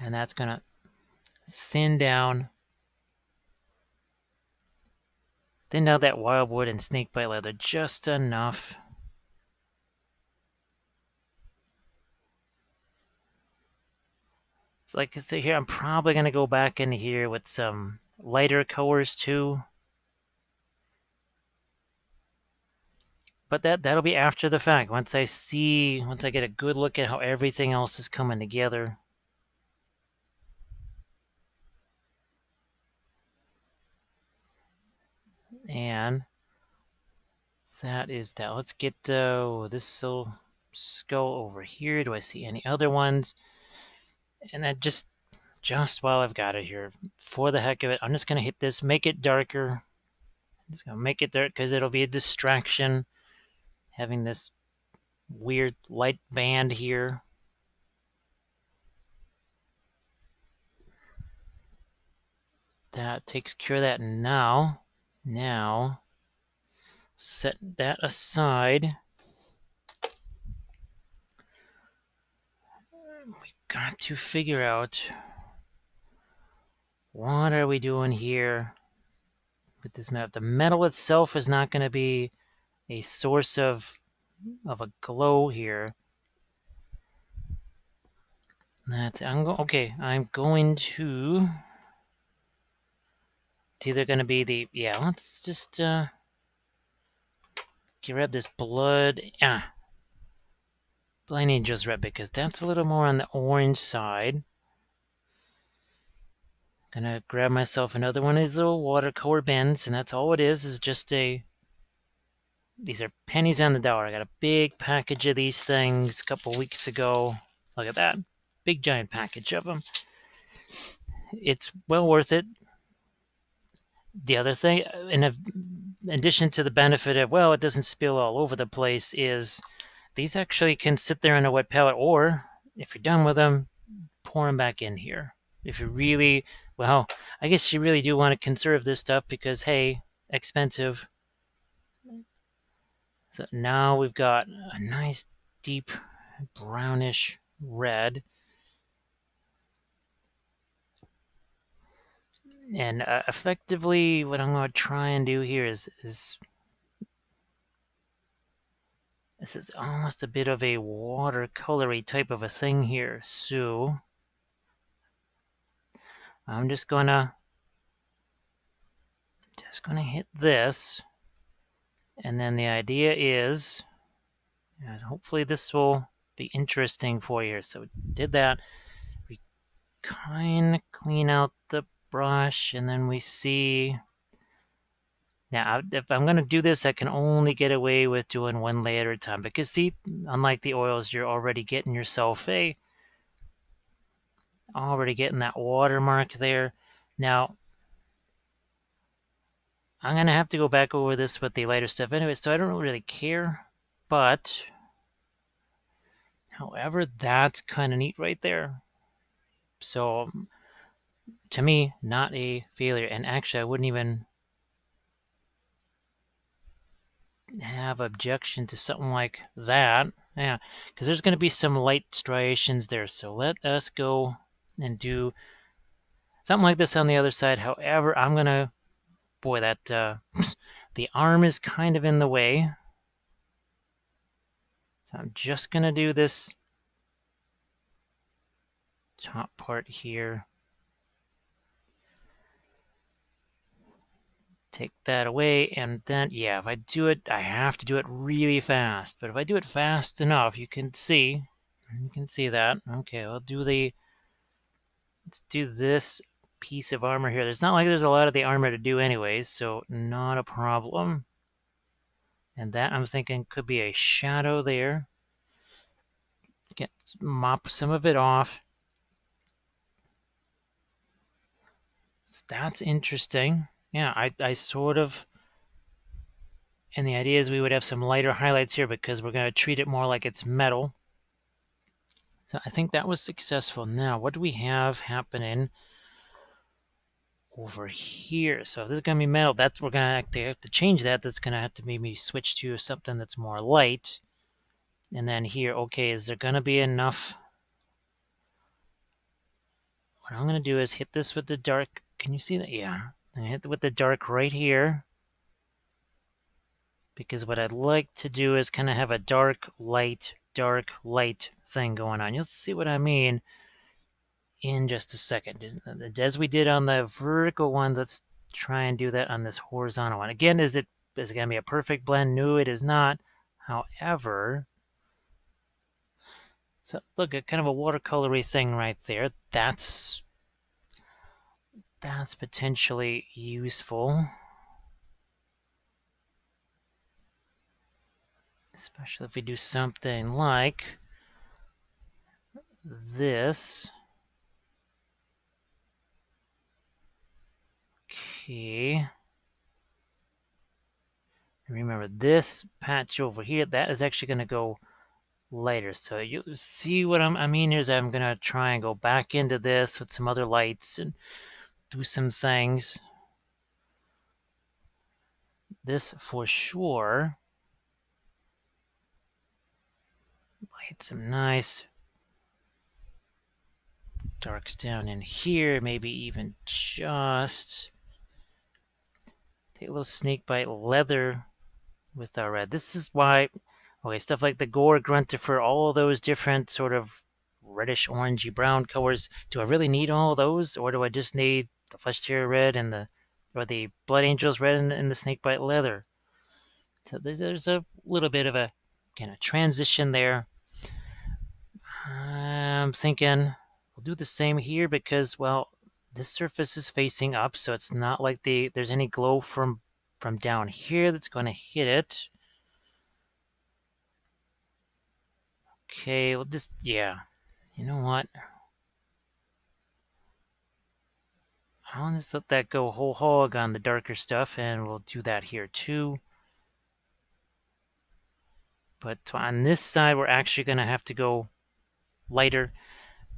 And that's going to thin down that wildwood and snakebite leather just enough. So like I say here, I'm probably going to go back in here with some lighter colors too. But that'll be after the fact. Once I get a good look at how everything else is coming together. And that is that. Let's get this skull over here. Do I see any other ones? And then just while I've got it here, for the heck of it, I'm just going to hit this, make it darker. I'm just going to make it dark because it'll be a distraction having this weird light band here. That takes care of that. Now, set that aside. We got to figure out what are we doing here with this metal. The metal itself is not going to be a source of a glow here. Okay, I'm going to. It's either going to be the, yeah, let's just get rid of this blood. Blind Angel's red, because that's a little more on the orange side. Gonna grab myself another one of these little watercolor bins, and that's all it is just these are pennies on the dollar. I got a big package of these things a couple weeks ago. Look at that. Big giant package of them. It's well worth it. The other thing, in addition to the benefit of, well, it doesn't spill all over the place, is these actually can sit there in a wet palette, or if you're done with them, pour them back in here. If you really, well, I guess you really do want to conserve this stuff because, hey, expensive. So now we've got a nice deep brownish red. And effectively, what I'm going to try and do here is this is almost a bit of a watercolory type of a thing here. So I'm just gonna hit this, and then the idea is, hopefully this will be interesting for you. So we did that. We kind of clean out the brush, and then we see. Now, if I'm going to do this, I can only get away with doing one layer at a time. Because see, unlike the oils, you're already getting yourself already getting that watermark there. Now, I'm going to have to go back over this with the lighter stuff anyway, so I don't really care. But, however, that's kind of neat right there. So, to me, not a failure. And actually, I wouldn't even have objection to something like that. Yeah, because there's going to be some light striations there. So let us go and do something like this on the other side. However, I'm going to, boy, that the arm is kind of in the way. So I'm just going to do this top part here. Take that away, and then, yeah, if I do it, I have to do it really fast. But if I do it fast enough, you can see that. Okay, let's do this piece of armor here. It's not like there's a lot of the armor to do anyways, so not a problem. And that, I'm thinking, could be a shadow there. Mop some of it off. So that's interesting. Yeah, I sort of... And the idea is we would have some lighter highlights here because we're going to treat it more like it's metal. So I think that was successful. Now, what do we have happening over here? So if this is going to be metal, we're going to have to change that. That's going to have to maybe switch to something that's more light. And then here, okay, is there going to be enough? What I'm going to do is hit this with the dark. Can you see that? Yeah. I hit it with the dark right here. Because what I'd like to do is kind of have a dark, light thing going on. You'll see what I mean in just a second. As we did on the vertical one, let's try and do that on this horizontal one. Again, is it going to be a perfect blend? No, it is not. However, so look at kind of a watercolory thing right there. That's potentially useful. Especially if we do something like this. Okay. Remember this patch over here, that is actually going to go lighter. So you see what I mean is I'm going to try and go back into this with some other lights and do some things. This for sure. Light some nice darks down in here, maybe even just take a little snakebite leather with our red. This is why, okay, stuff like the gore gruntifer, all those different sort of reddish orangey brown colors. Do I really need all those, or do I just need the flesh tear red and the blood angels red and the snakebite leather? So there's a little bit of a kind of transition there. I'm thinking we'll do the same here because, well, this surface is facing up, so it's not like there's any glow from down here that's going to hit it. Okay, well, yeah. You know what? I'll just let that go whole hog on the darker stuff, and we'll do that here too. But on this side, we're actually going to have to go lighter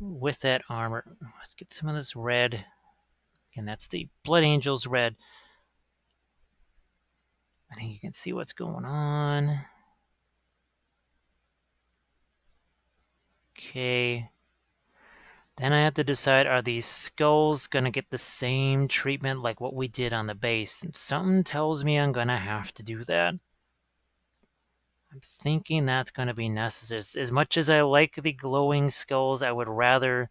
with that armor. Let's get some of this red. And that's the Blood Angels red. I think you can see what's going on. Okay. Then I have to decide, are these skulls going to get the same treatment like what we did on the base? Something tells me I'm going to have to do that. I'm thinking that's going to be necessary. As much as I like the glowing skulls, I would rather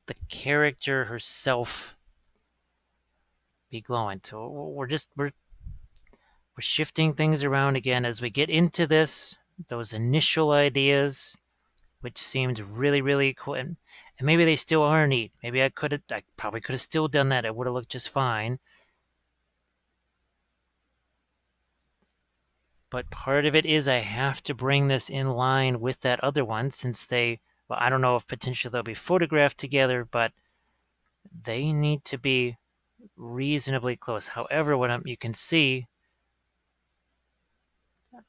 the character herself be glowing. So we're shifting things around again as we get into this. Those initial ideas, which seemed really, really cool, and maybe they still are neat. Maybe I probably could have still done that. It would have looked just fine. But part of it is I have to bring this in line with that other one since well, I don't know if potentially they'll be photographed together, but they need to be reasonably close. However, you can see,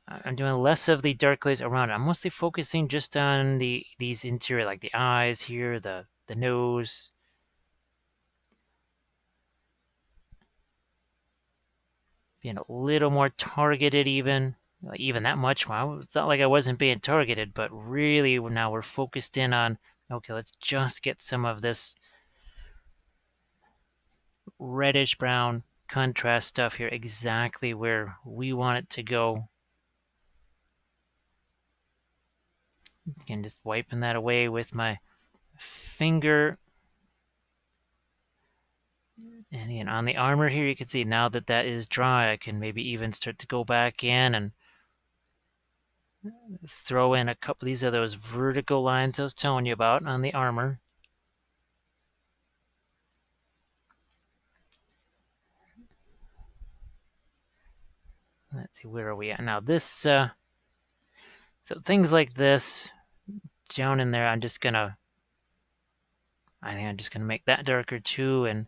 I'm doing less of the dark glaze around it. I'm mostly focusing just on these interior, like the eyes here, the nose. Being a little more targeted even that much. Well, it's not like I wasn't being targeted, but really now we're focused in on, okay, let's just get some of this reddish brown contrast stuff here exactly where we want it to go. Again, just wiping that away with my finger. And again, on the armor here, you can see now that that is dry, I can maybe even start to go back in and throw in a couple. These are those vertical lines I was telling you about on the armor. Let's see, where are we at now? This, so things like this down in there, I think I'm just gonna make that darker too, and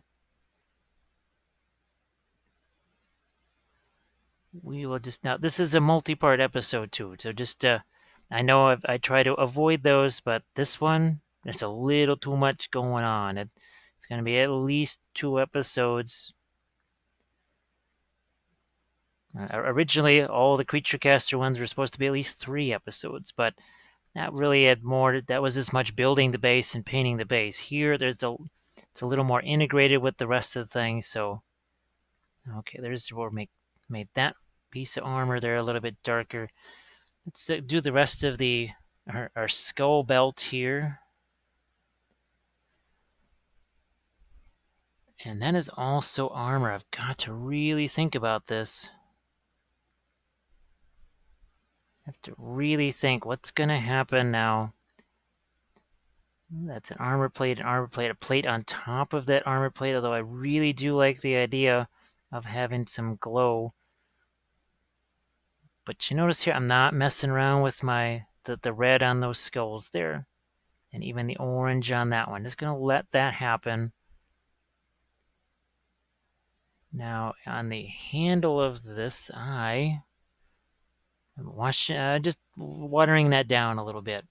we will just, now this is a multi-part episode too, so just, I know I try to avoid those, but this one, there's a little too much going on. It's gonna be at least 2 episodes. Originally, all the Creature Caster ones were supposed to be at least 3 episodes, but that really had more. That was as much building the base and painting the base. Here, it's a little more integrated with the rest of the thing. So, okay, we'll made that piece of armor there a little bit darker. Let's do the rest of our skull belt here, and that is also armor. I've got to really think about this. I have to really think what's going to happen now. That's an armor plate, a plate on top of that armor plate, although I really do like the idea of having some glow. But you notice here, I'm not messing around with the red on those skulls there, and even the orange on that one. Just going to let that happen. Now, on the handle of this eye, I'm just watering that down a little bit.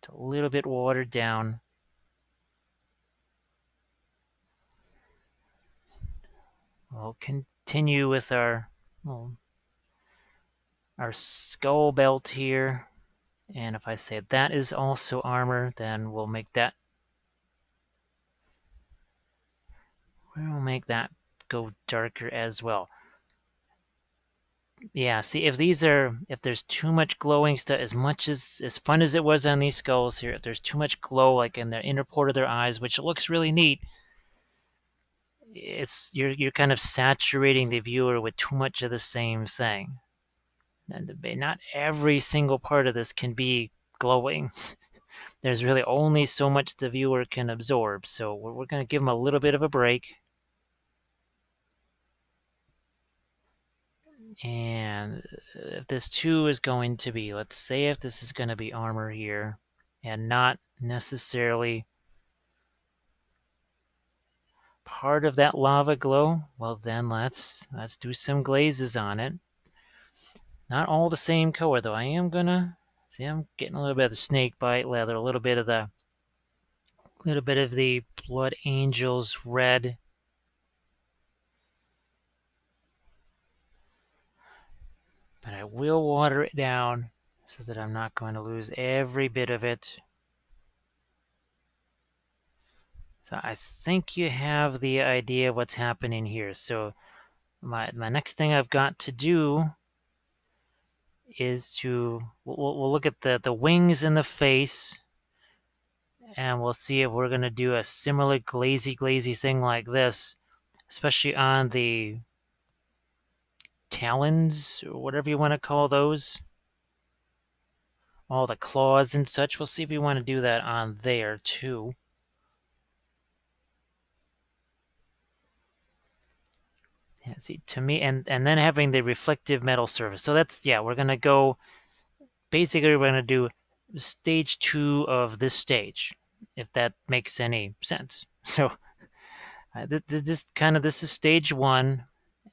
It's a little bit watered down. We'll continue with our skull belt here. And if I say that is also armor, then we'll make that go darker as well. Yeah, see, if there's too much glowing stuff, as fun as it was on these skulls here, if there's too much glow, like in the inner port of their eyes, which looks really neat, you're kind of saturating the viewer with too much of the same thing. And not every single part of this can be glowing. There's really only so much the viewer can absorb, so we're going to give them a little bit of a break. And if this too is going to be, let's say if this is going to be armor here, and not necessarily part of that lava glow, well then let's do some glazes on it. Not all the same color though. I am gonna see, I'm getting a little bit of the snake bite leather, a little bit of the Blood Angels red. But I will water it down so that I'm not going to lose every bit of it. So I think you have the idea of what's happening here. So my next thing I've got to do is we'll look at the wings and the face, and we'll see if we're going to do a similar glazy thing like this, especially on the talons, or whatever you want to call those. All the claws and such. We'll see if we want to do that on there too. Yeah, see, to me, and then having the reflective metal surface. So that's, yeah, we're going to go, basically we're going to do stage 2 of this stage, if that makes any sense. So This is stage one,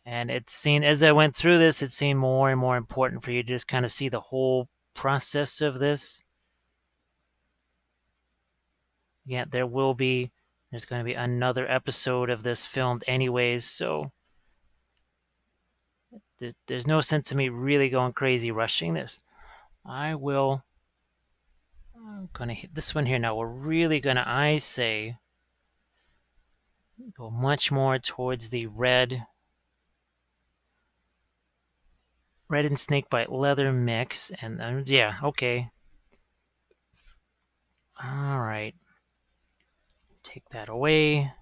and it's seen as I went through this, it seemed more and more important for you to just kind of see the whole process of this. Yeah, there's going to be another episode of this filmed anyways, so there's no sense of me really going crazy rushing this. I'm gonna hit this one here now. We're really gonna, I say, go much more towards the red and snakebite leather mix, and yeah, okay. All right, take that away,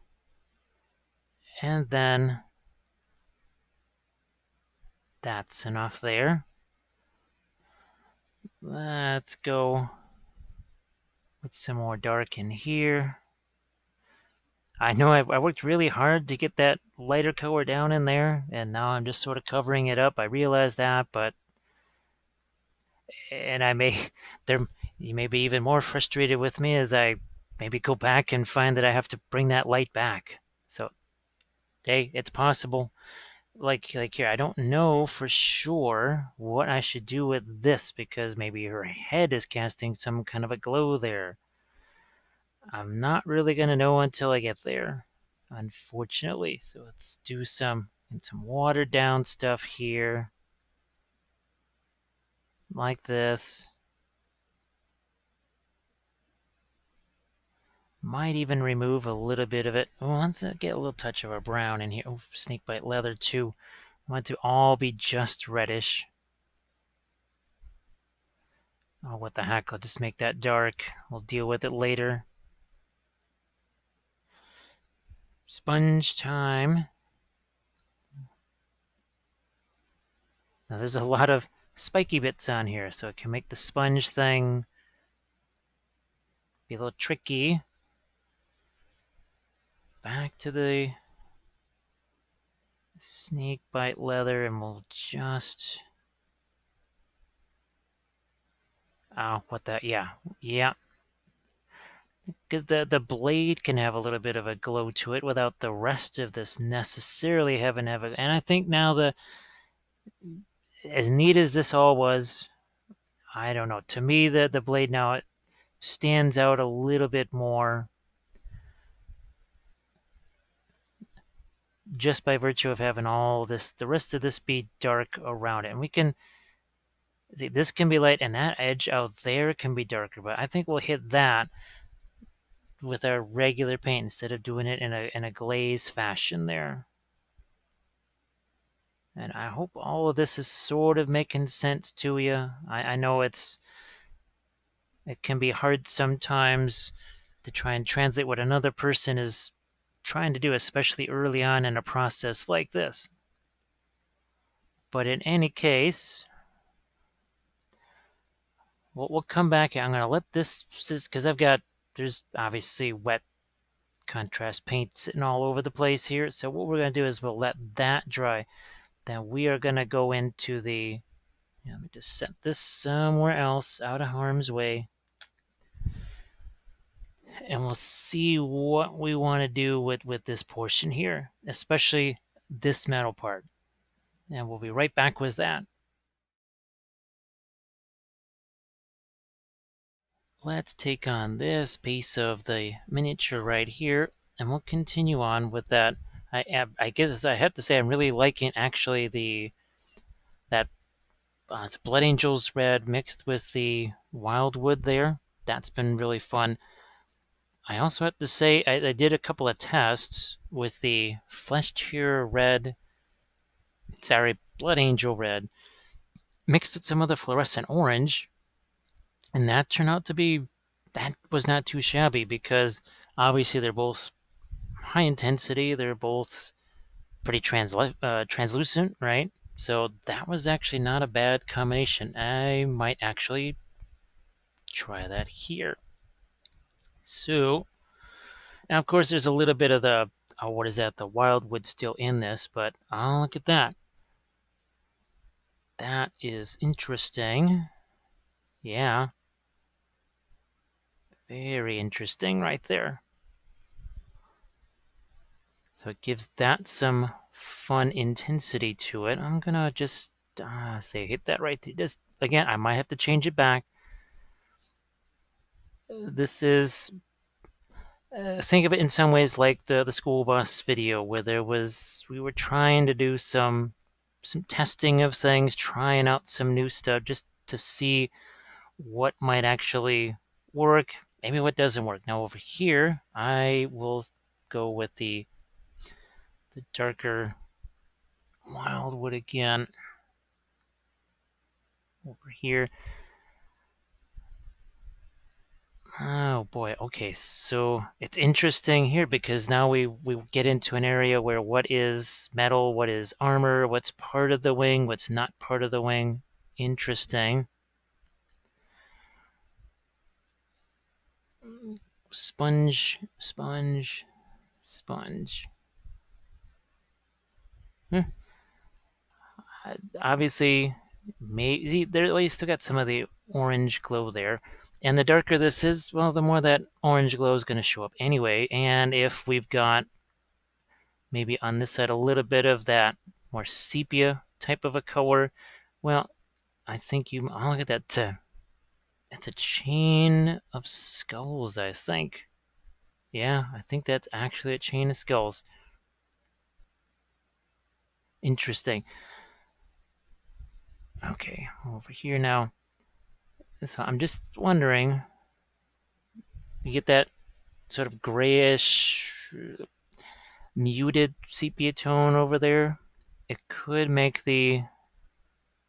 and then that's enough there. Let's go with some more dark in here. I know I worked really hard to get that lighter color down in there, and now I'm just sort of covering it up. I realize that, but and I may there you may be even more frustrated with me as I maybe go back and find that I have to bring that light back. So, hey, it's possible. Like here, I don't know for sure what I should do with this because maybe her head is casting some kind of a glow there. I'm not really gonna know until I get there, unfortunately. So let's do some watered down stuff here, like this. Might even remove a little bit of it. Oh, let's get a little touch of a brown in here. Oh, snakebite leather too. I want it to all be just reddish. Oh, what the heck? I'll just make that dark. We'll deal with it later. Sponge time. Now there's a lot of spiky bits on here, so it can make the sponge thing be a little tricky. Back to the snakebite leather, and we'll just... Oh, what the... Yeah. Because the blade can have a little bit of a glow to it without the rest of this necessarily having a... And I think now as neat as this all was, I don't know. To me, the blade now it stands out a little bit more just by virtue of having all this, the rest of this be dark around it. And we can see this can be light and that edge out there can be darker, but I think we'll hit that with our regular paint instead of doing it in a glaze fashion there. And I hope all of this is sort of making sense to you. I know it can be hard sometimes to try and translate what another person is trying to do, especially early on in a process like this. But in any case, we'll come back. I'm going to let this, because there's obviously wet contrast paint sitting all over the place here. So what we're going to do is we'll let that dry. Then we are going to go into the, let me just set this somewhere else out of harm's way. And we'll see what we want to do with this portion here, especially this metal part. And we'll be right back with that. Let's take on this piece of the miniature right here, and we'll continue on with that. I guess I have to say I'm really liking actually that it's Blood Angels red mixed with the Wildwood there. That's been really fun. I also have to say I did a couple of tests with the Flesh Tear red, Blood Angel red, mixed with some of the fluorescent orange, and that turned out to be, that was not too shabby because obviously they're both high intensity, they're both pretty translucent, right? So that was actually not a bad combination. I might actually try that here. So, now of course there's a little bit of the, what is that, the Wildwood still in this, but oh, look at that. That is interesting. Yeah. Very interesting right there. So it gives that some fun intensity to it. I'm gonna just say hit that right there. Just again, I might have to change it back. This is think of it in some ways like the school bus video where we were trying to do some testing of things, trying out some new stuff just to see what might actually work, maybe what doesn't work. Now over here, I will go with the darker wildwood again. Over here. Oh boy, okay, so it's interesting here because now we get into an area where what is metal, what is armor, what's part of the wing, what's not part of the wing. Interesting. Sponge, sponge, sponge. Obviously, maybe there, well, you still got some of the orange glow there. And the darker this is, well, the more that orange glow is going to show up anyway. And if we've got maybe on this side a little bit of that more sepia type of a color, well, I think you. Oh, look at that. It's a chain of skulls, I think. Yeah, I think that's actually a chain of skulls. Interesting. Okay, over here now. So I'm just wondering, you get that sort of grayish, muted sepia tone over there. It could make the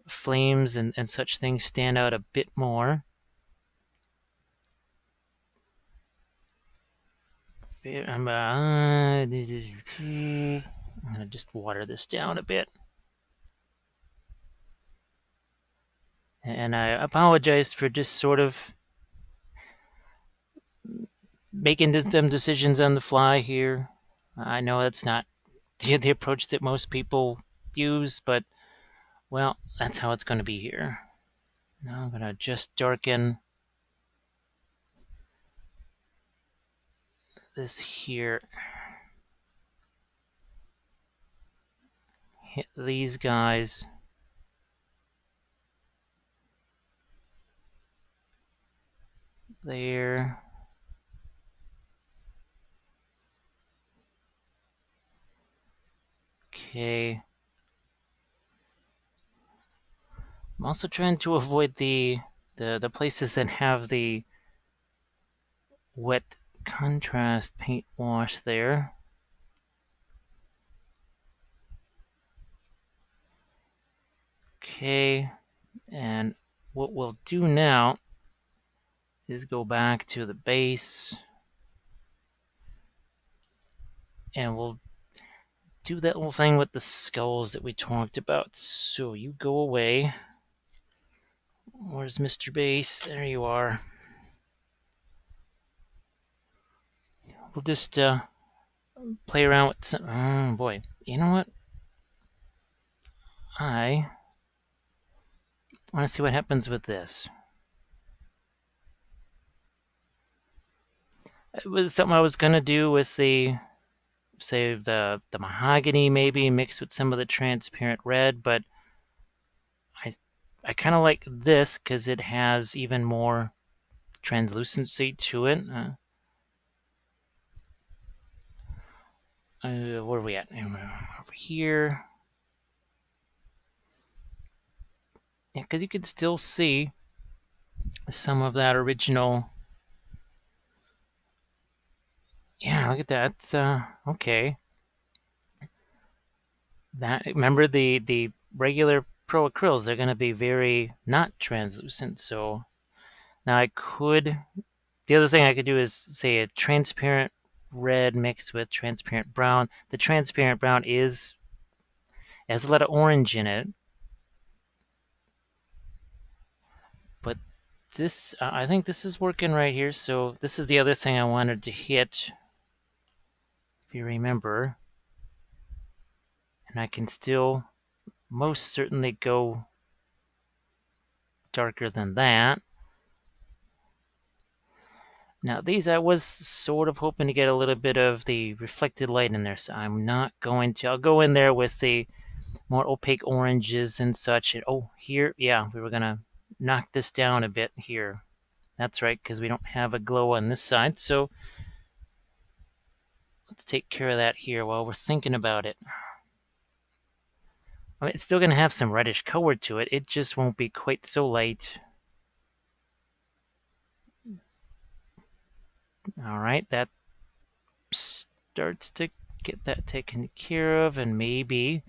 flames and such things stand out a bit more. I'm gonna just water this down a bit. And I apologize for just sort of making some decisions on the fly here. I know that's not the approach that most people use, but, well, that's how it's going to be here. Now I'm going to just darken this here. Hit these guys. There. Okay. I'm also trying to avoid the places that have the wet contrast paint wash there. Okay, and what we'll do now is go back to the base and we'll do that little thing with the skulls that we talked about. So you go away. Where's Mr. Base? There you are. We'll just play around with some. Oh boy, you know what? I want to see what happens with this. It was something I was gonna do with the, say, the mahogany maybe mixed with some of the transparent red, but I kind of like this because it has even more translucency to it. Where are we at? Over here. Yeah, because you can still see some of that original. Yeah, look at that. It's, okay. That, remember the regular pro acryls, they're going to be very not translucent. So now I could. The other thing I could do is say a transparent red mixed with transparent brown. The transparent brown has a lot of orange in it, but this, I think this is working right here. So this is the other thing I wanted to hit, if you remember. And I can still most certainly go darker than that. Now these I was sort of hoping to get a little bit of the reflected light in there, so I'm not going to. I'll go in there with the more opaque oranges and such. And oh, here, yeah, we were gonna knock this down a bit here. That's right, because we don't have a glow on this side, so let's take care of that here while we're thinking about it. I mean, it's still going to have some reddish color to it. It just won't be quite so light. All right, that starts to get that taken care of, and maybe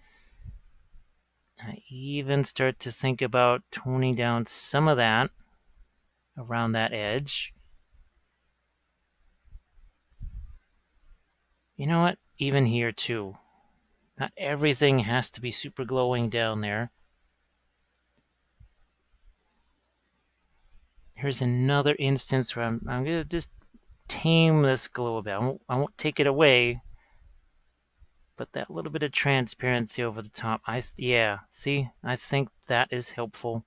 I even start to think about toning down some of that around that edge. You know what? Even here too. Not everything has to be super glowing down there. Here's another instance where I'm going to just tame this glow a bit. I won't take it away, but that little bit of transparency over the top, yeah, see, I think that is helpful.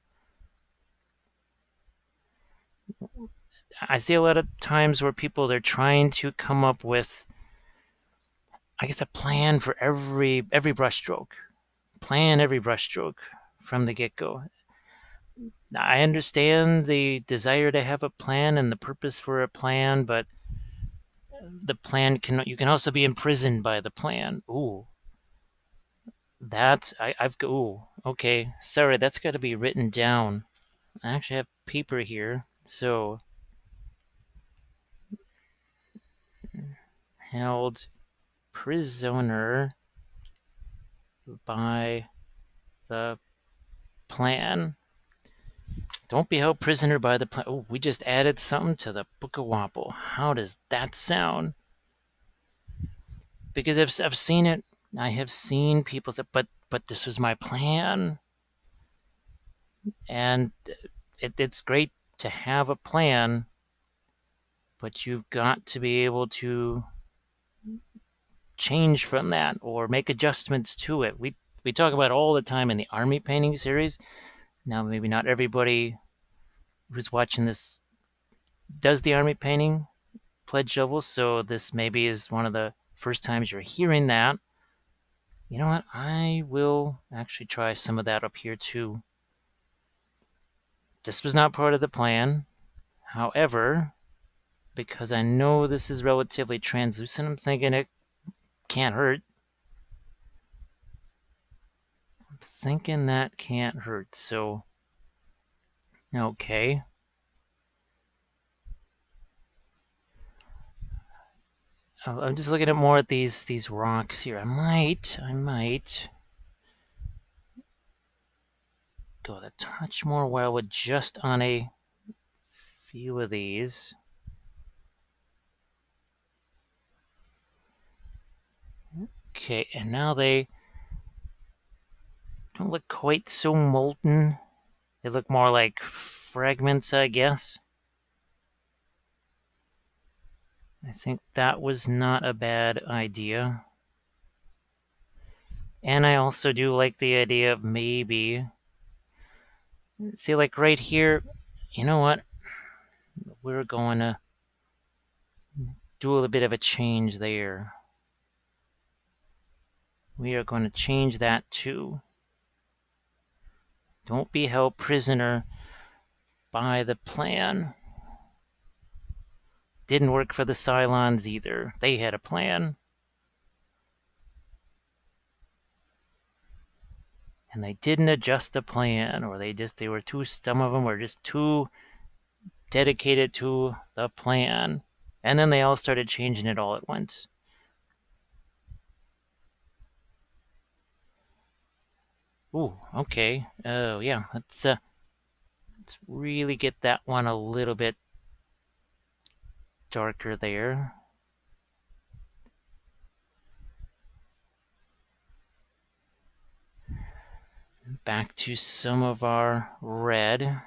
I see a lot of times where people, they're trying to come up with, I guess, a plan for every brush stroke. Plan every brush stroke from the get-go. I understand the desire to have a plan and the purpose for a plan, but the plan you can also be imprisoned by the plan. Ooh. Ooh, okay. Sorry, that's got to be written down. I actually have paper here. So, held prisoner by the plan. Don't be held prisoner by the plan. Oh, we just added something to the Book of Wapple. How does that sound? Because I've seen it. I have seen people say, but this was my plan. And it's great to have a plan, but you've got to be able to change from that or make adjustments to it. We talk about it all the time in the army painting series. Now, maybe not everybody who's watching this does the army painting pledge levels, so this maybe is one of the first times you're hearing that. You know what? I will actually try some of that up here too. This was not part of the plan. However, because I know this is relatively translucent, I'm thinking it can't hurt. I'm thinking that can't hurt, so okay. I'm just looking at more at these rocks here. I might go a touch more wildwood just on a few of these. Okay, and now they don't look quite so molten. They look more like fragments, I guess. I think that was not a bad idea. And I also do like the idea of maybe, see, like right here, you know what? We're going to do a little bit of a change there. We are going to change that too. Don't be held prisoner by the plan. Didn't work for the Cylons either. They had a plan. And they didn't adjust the plan, or they were too, some of them were just too dedicated to the plan. And then they all started changing it all at once. Ooh, okay. Oh, yeah. Let's really get that one a little bit darker there. Back to some of our red.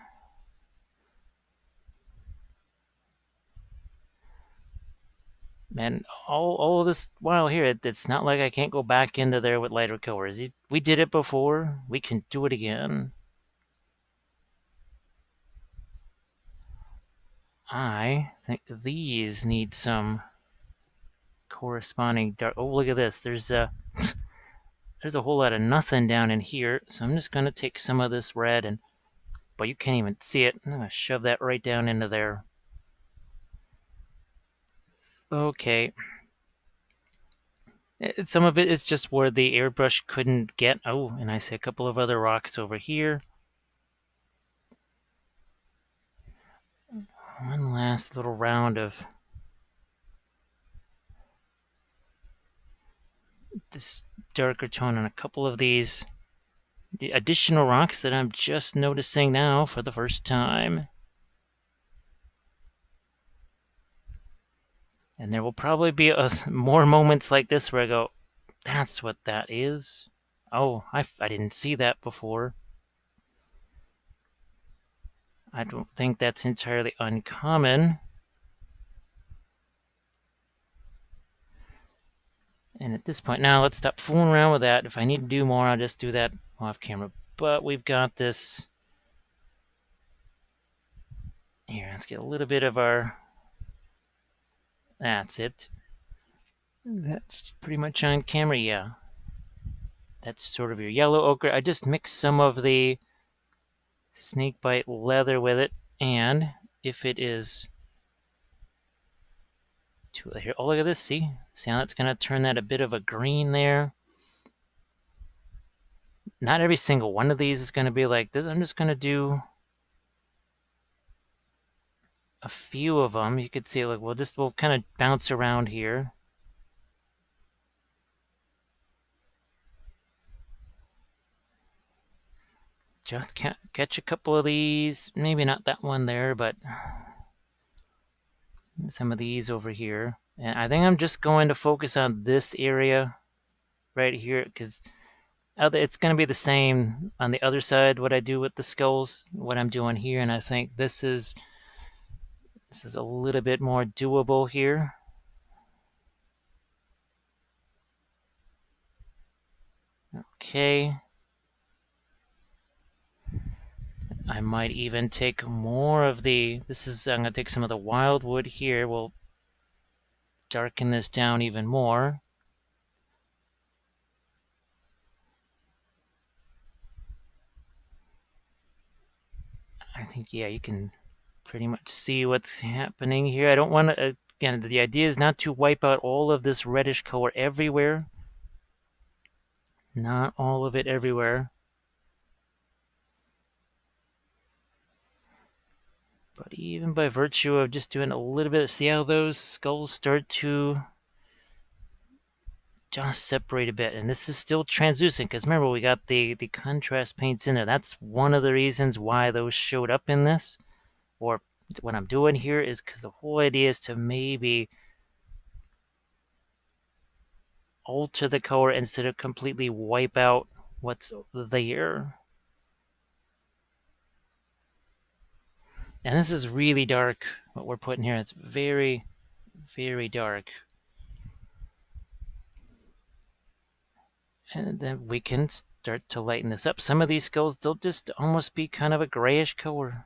And all of this while here, it's not like I can't go back into there with lighter colors. We did it before. We can do it again. I think these need some corresponding dark. Oh, look at this. There's a whole lot of nothing down in here. So I'm just going to take some of this red and, but you can't even see it. I'm going to shove that right down into there. Okay. Some of it is just where the airbrush couldn't get. Oh, and I see a couple of other rocks over here. One last little round of this darker tone on a couple of these additional rocks that I'm just noticing now for the first time. And there will probably be more moments like this where I go, that's what that is. Oh, I didn't see that before. I don't think that's entirely uncommon. And at this point, now let's stop fooling around with that. If I need to do more, I'll just do that off camera. But we've got this. Here, let's get a little bit of our. That's it. That's pretty much on camera, yeah. That's sort of your yellow ochre. I just mixed some of the snakebite leather with it, and if it is too here, oh look at this, see how that's going to turn that a bit of a green there. Not every single one of these is going to be like this. I'm just going to do a few of them. You could see like we'll kind of bounce around here. Just catch a couple of these, maybe not that one there, but some of these over here. And I think I'm just going to focus on this area right here because it's going to be the same on the other side, what I do with the skulls, what I'm doing here. And I think this is a little bit more doable here. Okay. I might even take more of the, I'm going to take some of the wildwood here. We'll darken this down even more. I think, yeah, you can pretty much see what's happening here. I don't want to, again, the idea is not to wipe out all of this reddish color everywhere. Not all of it everywhere. But even by virtue of just doing a little bit, see how those skulls start to just separate a bit. And this is still translucent, because remember, we got the contrast paints in there. That's one of the reasons why those showed up in this. Or what I'm doing here is because the whole idea is to maybe alter the color instead of completely wipe out what's there. And this is really dark, what we're putting here. It's very, very dark. And then we can start to lighten this up. Some of these skulls, they'll just almost be kind of a grayish color.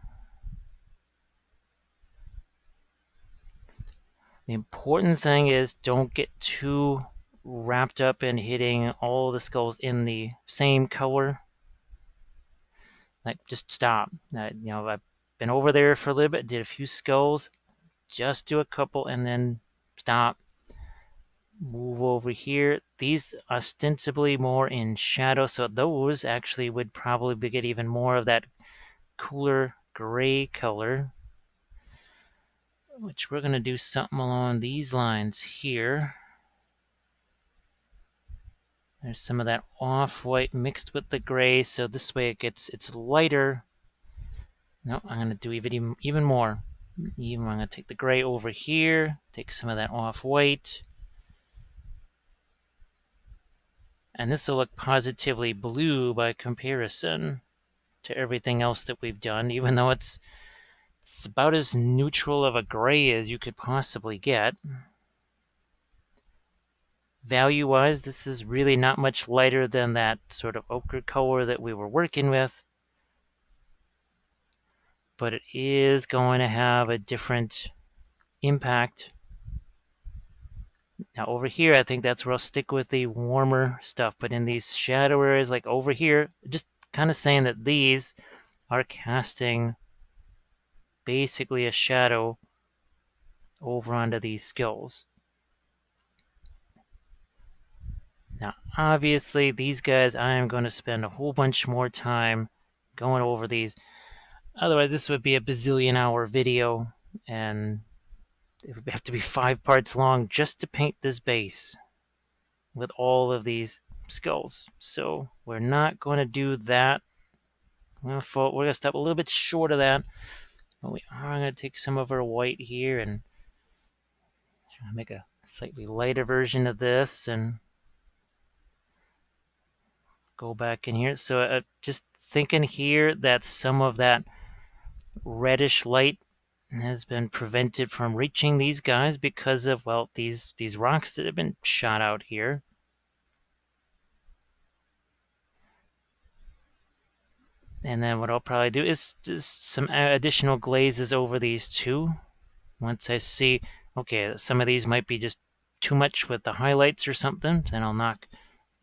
The important thing is don't get too wrapped up in hitting all the skulls in the same color. Like, just stop. I've been over there for a little bit, did a few skulls. Just do a couple and then stop. Move over here. These ostensibly more in shadow, so those actually would probably get even more of that cooler gray color, which we're going to do something along these lines here. There's some of that off-white mixed with the gray, so this way it's lighter. No, I'm going to do even more. I'm going to take the gray over here, take some of that off-white. And this will look positively blue by comparison to everything else that we've done, even though it's about as neutral of a gray as you could possibly get. Value-wise, this is really not much lighter than that sort of ochre color that we were working with. but it is going to have a different impact. Now over here, I think that's where I'll stick with the warmer stuff, but in these shadow areas, like over here, just kind of saying that these are casting basically a shadow over onto these skulls. Now, obviously, these guys, I am going to spend a whole bunch more time going over these. Otherwise, this would be a bazillion-hour video, and it would have to be 5 parts long just to paint this base with all of these skulls. So we're not going to do that. We're going to stop a little bit short of that. But we are going to take some of our white here and make a slightly lighter version of this and go back in here. So just thinking here that some of that reddish light has been prevented from reaching these guys because of, well, these rocks that have been shot out here. And then what I'll probably do is just some additional glazes over these too. Once I see, okay, some of these might be just too much with the highlights or something, then I'll knock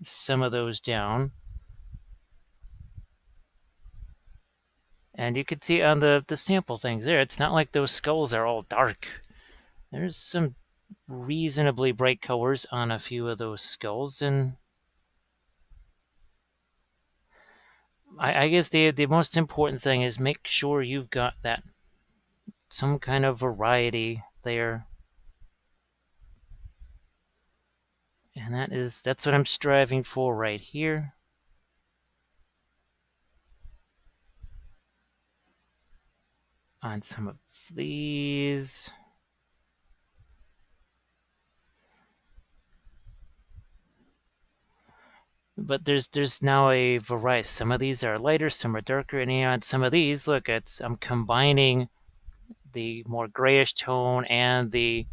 some of those down. And you can see on the sample things there, it's not like those skulls are all dark. There's some reasonably bright colors on a few of those skulls, and I guess the most important thing is make sure you've got that some kind of variety there. And that's what I'm striving for right here. On some of these. But there's now a variety. Some of these are lighter, some are darker, and on some of these, look, I'm combining the more grayish tone and the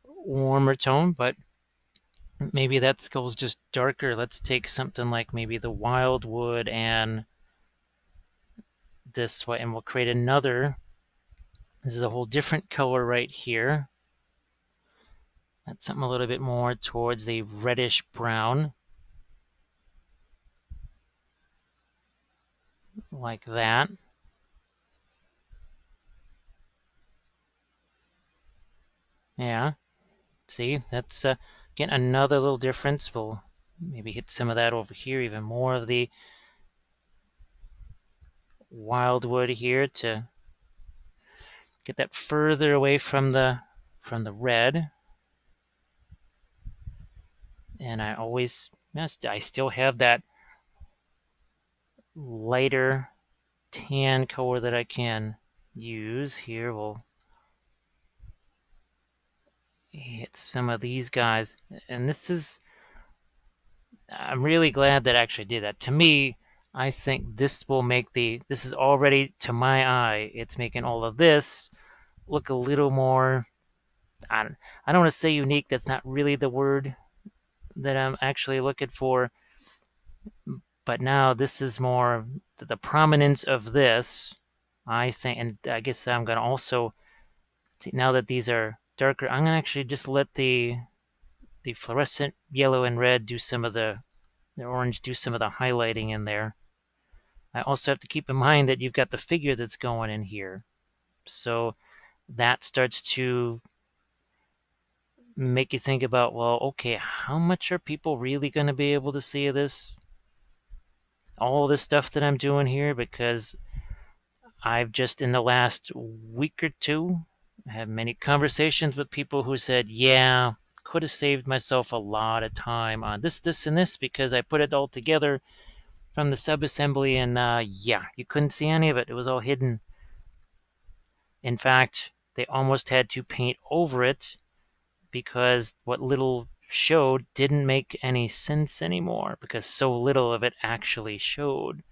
warmer tone, but maybe that skull's just darker. Let's take something like maybe the wildwood and this way, and we'll create another. This is a whole different color right here. That's something a little bit more towards the reddish brown. Like that. Yeah. See, that's again another little difference. We'll maybe hit some of that over here, even more of the wildwood here to get that further away from the red. And I still have that lighter tan color that I can use here. We'll hit some of these guys, and I'm really glad that I actually did that. To me, I think this will make this is already, to my eye, it's making all of this look a little more, I don't want to say unique. That's not really the word that I'm actually looking for. But now this is more the prominence of this, I think, and I guess I'm going to also, see, now that these are darker, I'm going to actually just let the fluorescent yellow and red do some of the orange, do some of the highlighting in there. I also have to keep in mind that you've got the figure that's going in here. So that starts to make you think about, well, okay, how much are people really going to be able to see this? All this stuff that I'm doing here, because I've just in the last week or two had many conversations with people who said, yeah, could have saved myself a lot of time on this, and this, because I put it all together from the subassembly, and yeah, you couldn't see any of it. It was all hidden. In fact, they almost had to paint over it because what little showed didn't make any sense anymore, because so little of it actually showed.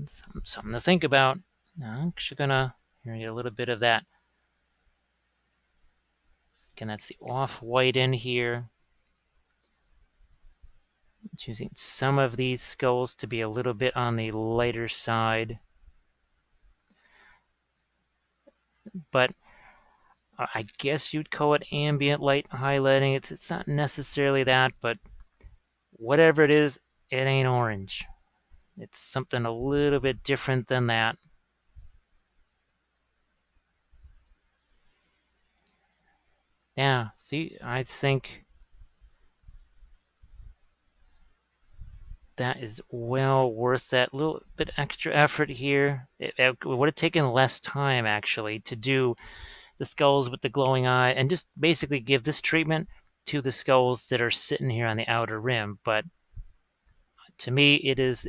Something to think about. I'm actually gonna get a little bit of that. Again, that's the off-white in here. Choosing some of these skulls to be a little bit on the lighter side. but I guess you'd call it ambient light highlighting. It's not necessarily that, but whatever it is, it ain't orange. It's something a little bit different than that. Yeah, see, I think that is well worth that little bit extra effort here. It would have taken less time, actually, to do the skulls with the glowing eye and just basically give this treatment to the skulls that are sitting here on the outer rim. But to me, this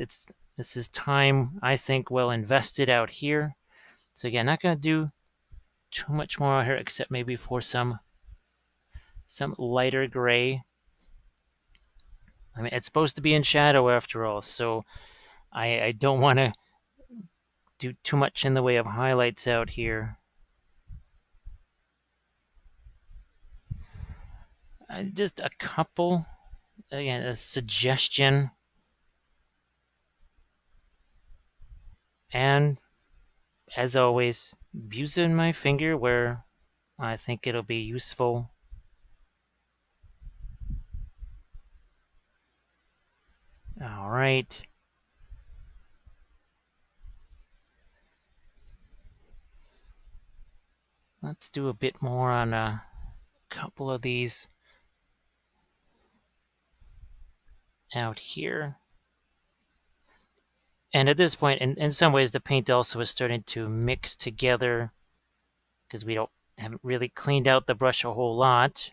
is time, I think, well invested out here. So again, not going to do too much more out here except maybe for some lighter gray. I mean, it's supposed to be in shadow after all, so I don't want to do too much in the way of highlights out here. Just a couple, again, a suggestion. And as always, using my finger where I think it'll be useful. All right. Let's do a bit more on a couple of these out here. And at this point, in some ways, the paint also is starting to mix together because we haven't really cleaned out the brush a whole lot.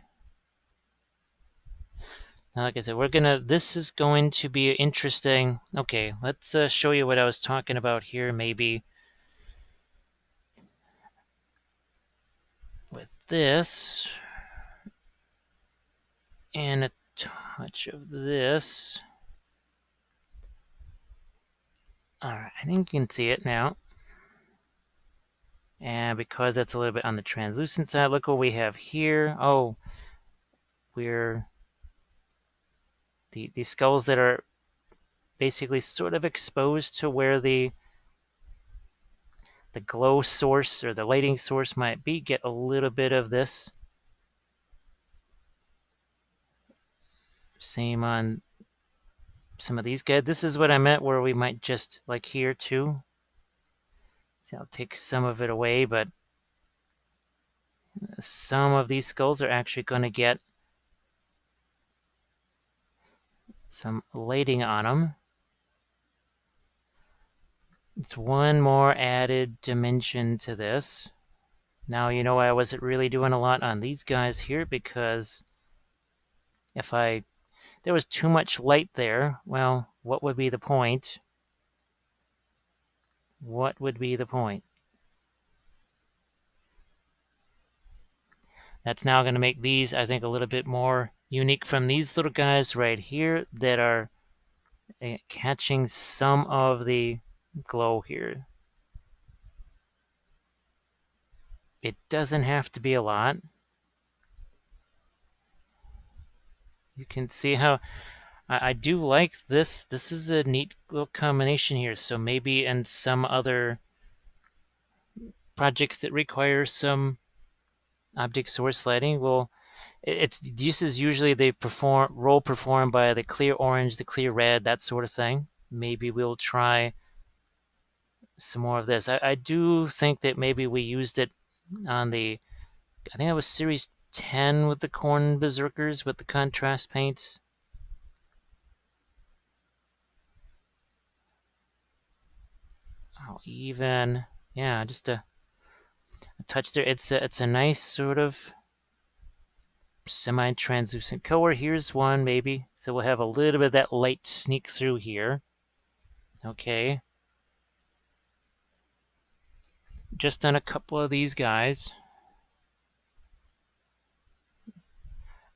Now, like I said, this is going to be interesting. Okay, let's show you what I was talking about here, maybe with this and a touch of this. All right, I think you can see it now. And because that's a little bit on the translucent side, look what we have here. Oh, we're the skulls that are basically sort of exposed to where the glow source or the lighting source might be, get a little bit of this. Same on some of these guys. This is what I meant where we might just, like here too. See, I'll take some of it away, but some of these skulls are actually going to get some lighting on them. It's one more added dimension to this. Now, you know, I wasn't really doing a lot on these guys here because if there was too much light there, well, what would be the point? What would be the point? That's now going to make these, I think, a little bit more unique from these little guys right here that are catching some of the glow here. It doesn't have to be a lot. You can see how I do like this. This is a neat little combination here. So maybe in some other projects that require some object source lighting, well, this is usually the role performed by the clear orange, the clear red, that sort of thing. Maybe we'll try some more of this. I do think that maybe we used it on I think it was series 10 with the Corn Berserkers with the contrast paints. Oh, even, yeah, just a touch there. It's a nice sort of semi-translucent color. Here's one maybe. So we'll have a little bit of that light sneak through here. Okay. Just on a couple of these guys.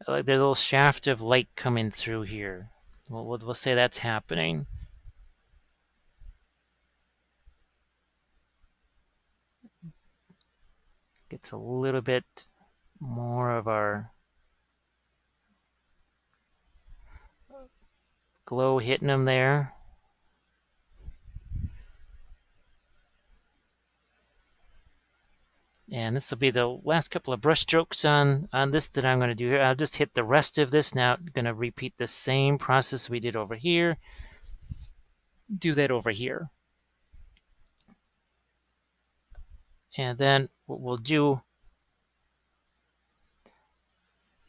Like there's a little shaft of light coming through here. We'll say that's happening. Gets a little bit more of our glow hitting them there. And this will be the last couple of brush strokes on this that I'm going to do here. I'll just hit the rest of this now. I'm going to repeat the same process we did over here. Do that over here. And then what we'll do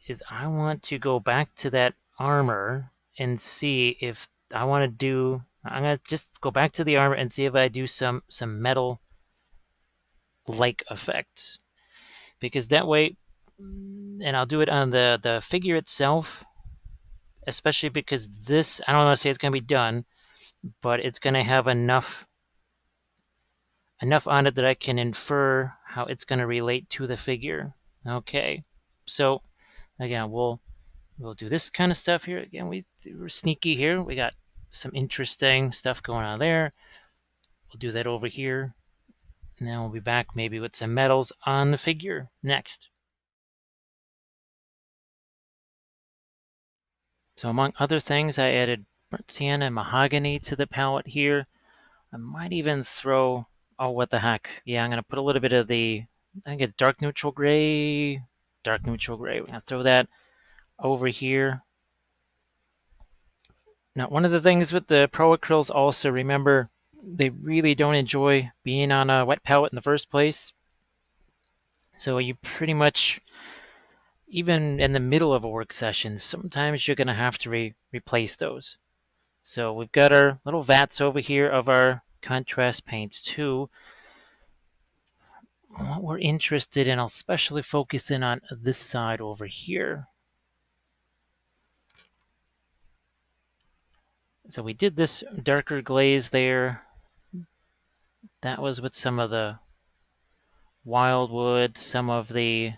is I want to go back to that armor and see if I want to do, I'm going to just go back to the armor and see if I do some metal like effects. Because that way, and I'll do it on the figure itself, especially because this, I don't want to say it's going to be done, but it's going to have enough on it that I can infer how it's going to relate to the figure. Okay, so again, we'll do this kind of stuff here. Again, we're sneaky here. We got some interesting stuff going on there. We'll do that over here. And then we'll be back maybe with some metals on the figure next. So among other things, I added burnt sienna and mahogany to the palette here. I might even throw, oh, what the heck. Yeah, I'm going to put a little bit of the, I think it's dark neutral gray. Dark neutral gray. We're going to throw that over here. Now, one of the things with the Pro Acryls also, remember, they really don't enjoy being on a wet palette in the first place. So you pretty much, even in the middle of a work session, sometimes you're going to have to replace those. So we've got our little vats over here of our contrast paints too. What we're interested in, I'll especially focus in on this side over here. So we did this darker glaze there. That was with some of the wildwood, some of the,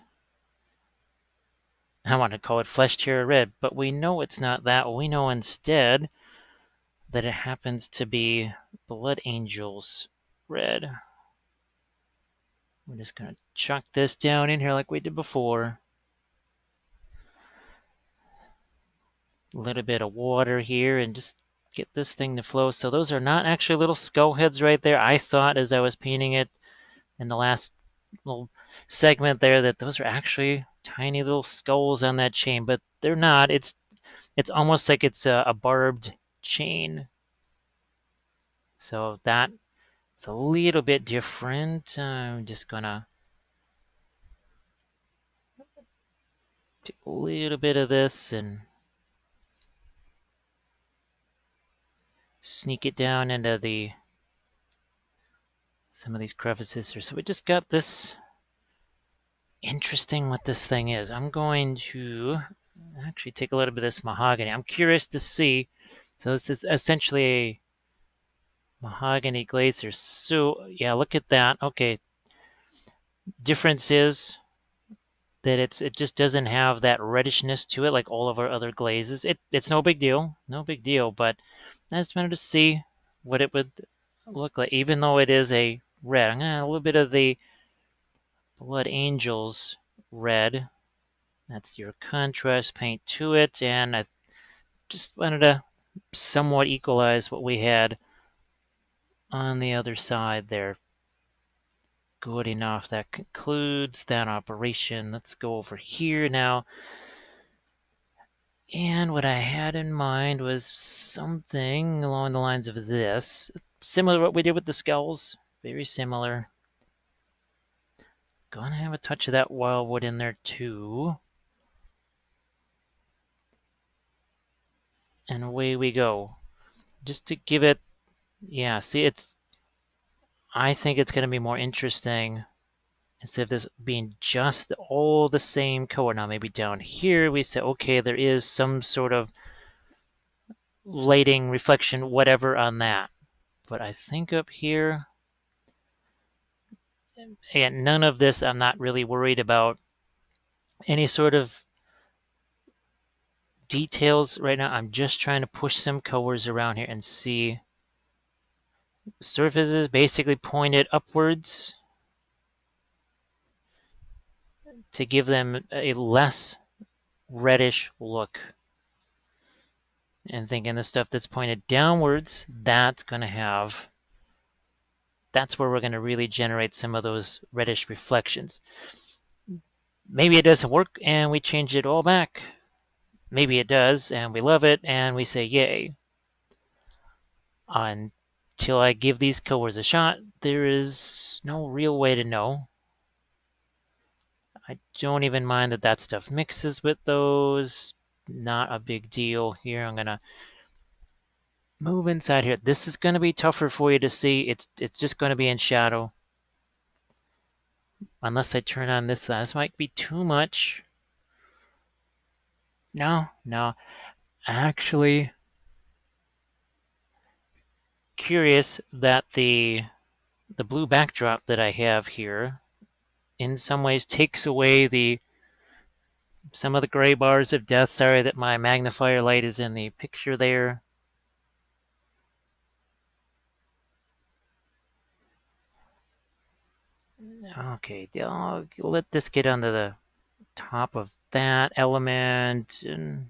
I want to call it flesh tear red, but we know it's not that. We know instead that it happens to be Blood Angels red. We're just going to chuck this down in here like we did before. A little bit of water here and just get this thing to flow. So those are not actually little skull heads right there. I thought as I was painting it in the last little segment there that those are actually tiny little skulls on that chain, but they're not. It's almost like it's a barbed chain. So that's a little bit different. I'm just gonna take a little bit of this and sneak it down into some of these crevices here. So we just got this. Interesting what this thing is. I'm going to actually take a little bit of this mahogany. I'm curious to see. So this is essentially a mahogany glazer. So yeah, look at that. Okay. Difference is that it just doesn't have that reddishness to it like all of our other glazes. It's no big deal. No big deal, but I just wanted to see what it would look like, even though it is a red. I'm gonna add a little bit of the Blood Angels red. That's your contrast paint to it, and I just wanted to somewhat equalize what we had on the other side there. Good enough. That concludes that operation. Let's go over here now. And what I had in mind was something along the lines of this. Similar to what we did with the skulls. Very similar. Gonna have a touch of that wildwood in there too. And away we go. Just to give it, yeah, see, I think it's going to be more interesting instead of this being just all the same color. Now, maybe down here we say, okay, there is some sort of lighting, reflection, whatever on that. But I think up here, and none of this, I'm not really worried about any sort of details right now. I'm just trying to push some colors around here and see surfaces basically pointed upwards to give them a less reddish look. And thinking the stuff that's pointed downwards, that's going to have that's where we're going to really generate some of those reddish reflections. Maybe it doesn't work and we change it all back. Maybe it does and we love it and we say yay. Until I give these colors a shot, there is no real way to know. I don't even mind that stuff mixes with those. Not a big deal here. I'm going to move inside here. This is going to be tougher for you to see. It's just going to be in shadow. Unless I turn on this. This might be too much. No. Actually, curious that the blue backdrop that I have here in some ways takes away some of the gray bars of death. Sorry that my magnifier light is in the picture there. Okay, I'll let this get onto the top of that element and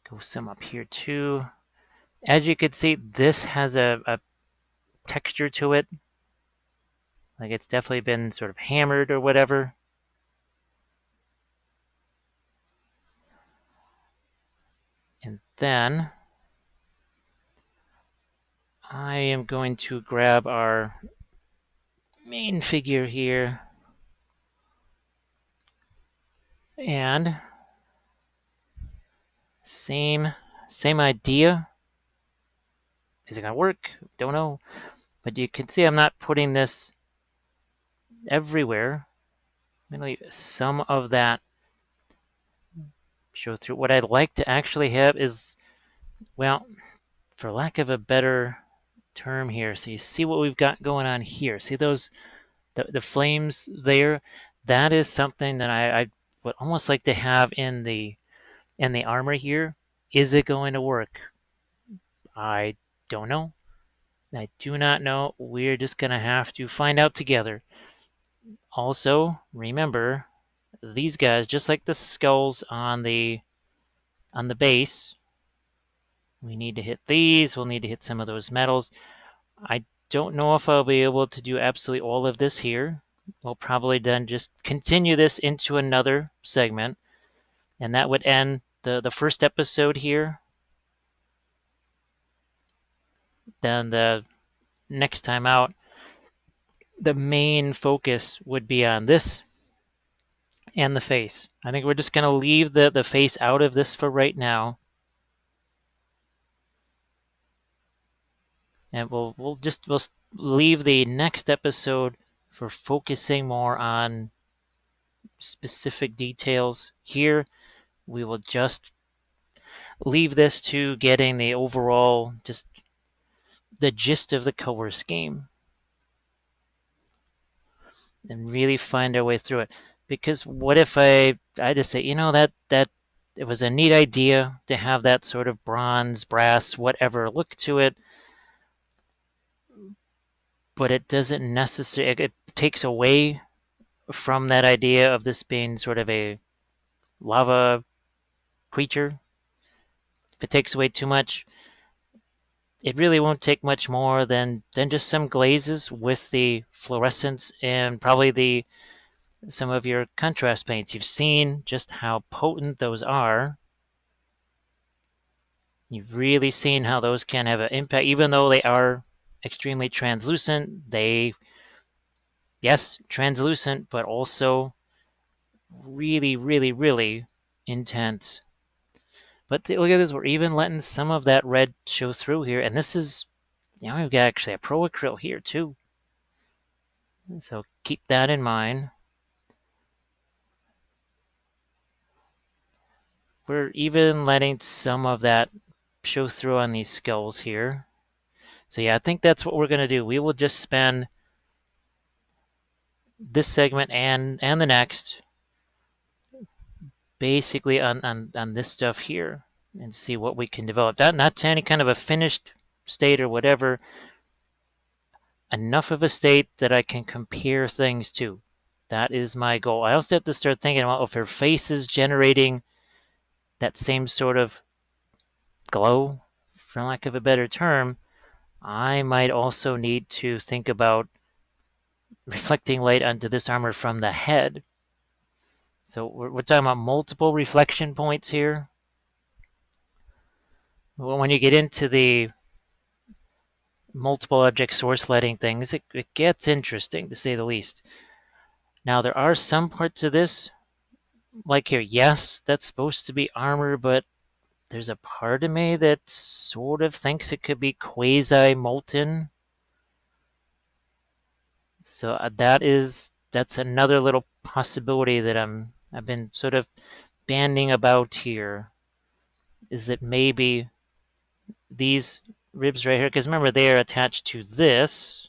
go some up here too. As you can see, this has a texture to it. Like it's definitely been sort of hammered or whatever. And then I am going to grab our main figure here and same idea. Is it gonna work? Don't know. But you can see I'm not putting this everywhere. I'm gonna leave some of that show through. What I'd like to actually have is, well, for lack of a better term here, so you see what we've got going on here. See those the flames there? That is something that I would almost like to have in the armor here. Is it going to work? I don't know. I do not know. We're just gonna have to find out together. Also, remember these guys, just like the skulls on the base, we need to hit these. We'll need to hit some of those metals. I don't know if I'll be able to do absolutely all of this here. We'll probably then just continue this into another segment, and that would end the first episode here. Then the next time out, the main focus would be on this and the face. I think we're just going to leave the face out of this for right now. And we'll leave the next episode for focusing more on specific details. Here, we will just leave this to getting the overall, just the gist of the color scheme and really find our way through it. Because what if I just say, that it was a neat idea to have that sort of bronze, brass, whatever look to it, but it doesn't necessarily, it takes away from that idea of this being sort of a lava creature. If it takes away too much, it really won't take much more than just some glazes with the fluorescence and probably some of your contrast paints. You've seen just how potent those are. You've really seen how those can have an impact, even though they are extremely translucent. Yes, translucent, but also really, really, really intense. But look at this, we're even letting some of that red show through here. And this is, we've got actually a pro acryl here too. So keep that in mind. We're even letting some of that show through on these skulls here. So yeah, I think that's what we're going to do. We will just spend this segment and the next basically on this stuff here and see what we can develop. Not to any kind of a finished state or whatever. Enough of a state that I can compare things to. That is my goal. I also have to start thinking about if her face is generating that same sort of glow, for lack of a better term, I might also need to think about reflecting light onto this armor from the head. So we're talking about multiple reflection points here. Well, when you get into the multiple object source lighting things, it gets interesting, to say the least. Now, there are some parts of this, like here, yes, that's supposed to be armor, but there's a part of me that sort of thinks it could be quasi-molten. So that's another little possibility that I've been sort of banding about here, is that maybe these ribs right here, because remember they are attached to this,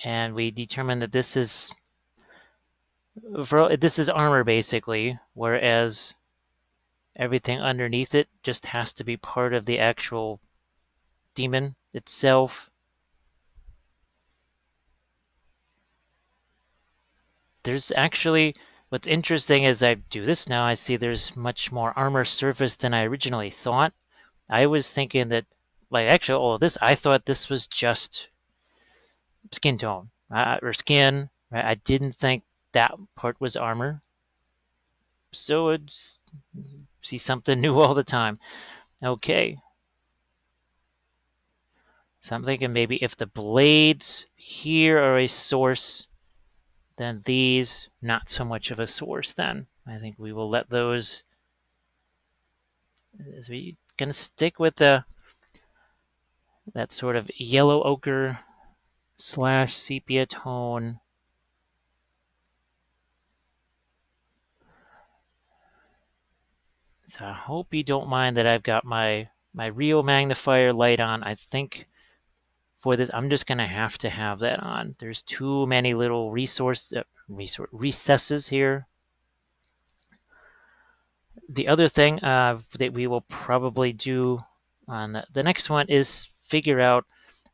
and we determined that this is armor basically, whereas everything underneath it just has to be part of the actual demon itself. There's actually, what's interesting as I do this now, I see there's much more armor surface than I originally thought. I was thinking that, like, actually, all of this, I thought this was just skin tone or skin. Right? I didn't think that part was armor. So it's see something new all the time. Okay. So I'm thinking maybe if the blades here are a source, then these not so much of a source. Then I think we will let those. As we gonna stick with that sort of yellow ochre / sepia tone. So I hope you don't mind that I've got my real magnifier light on. I think for this, I'm just gonna have to have that on. There's too many little recesses here. The other thing that we will probably do on the next one is figure out,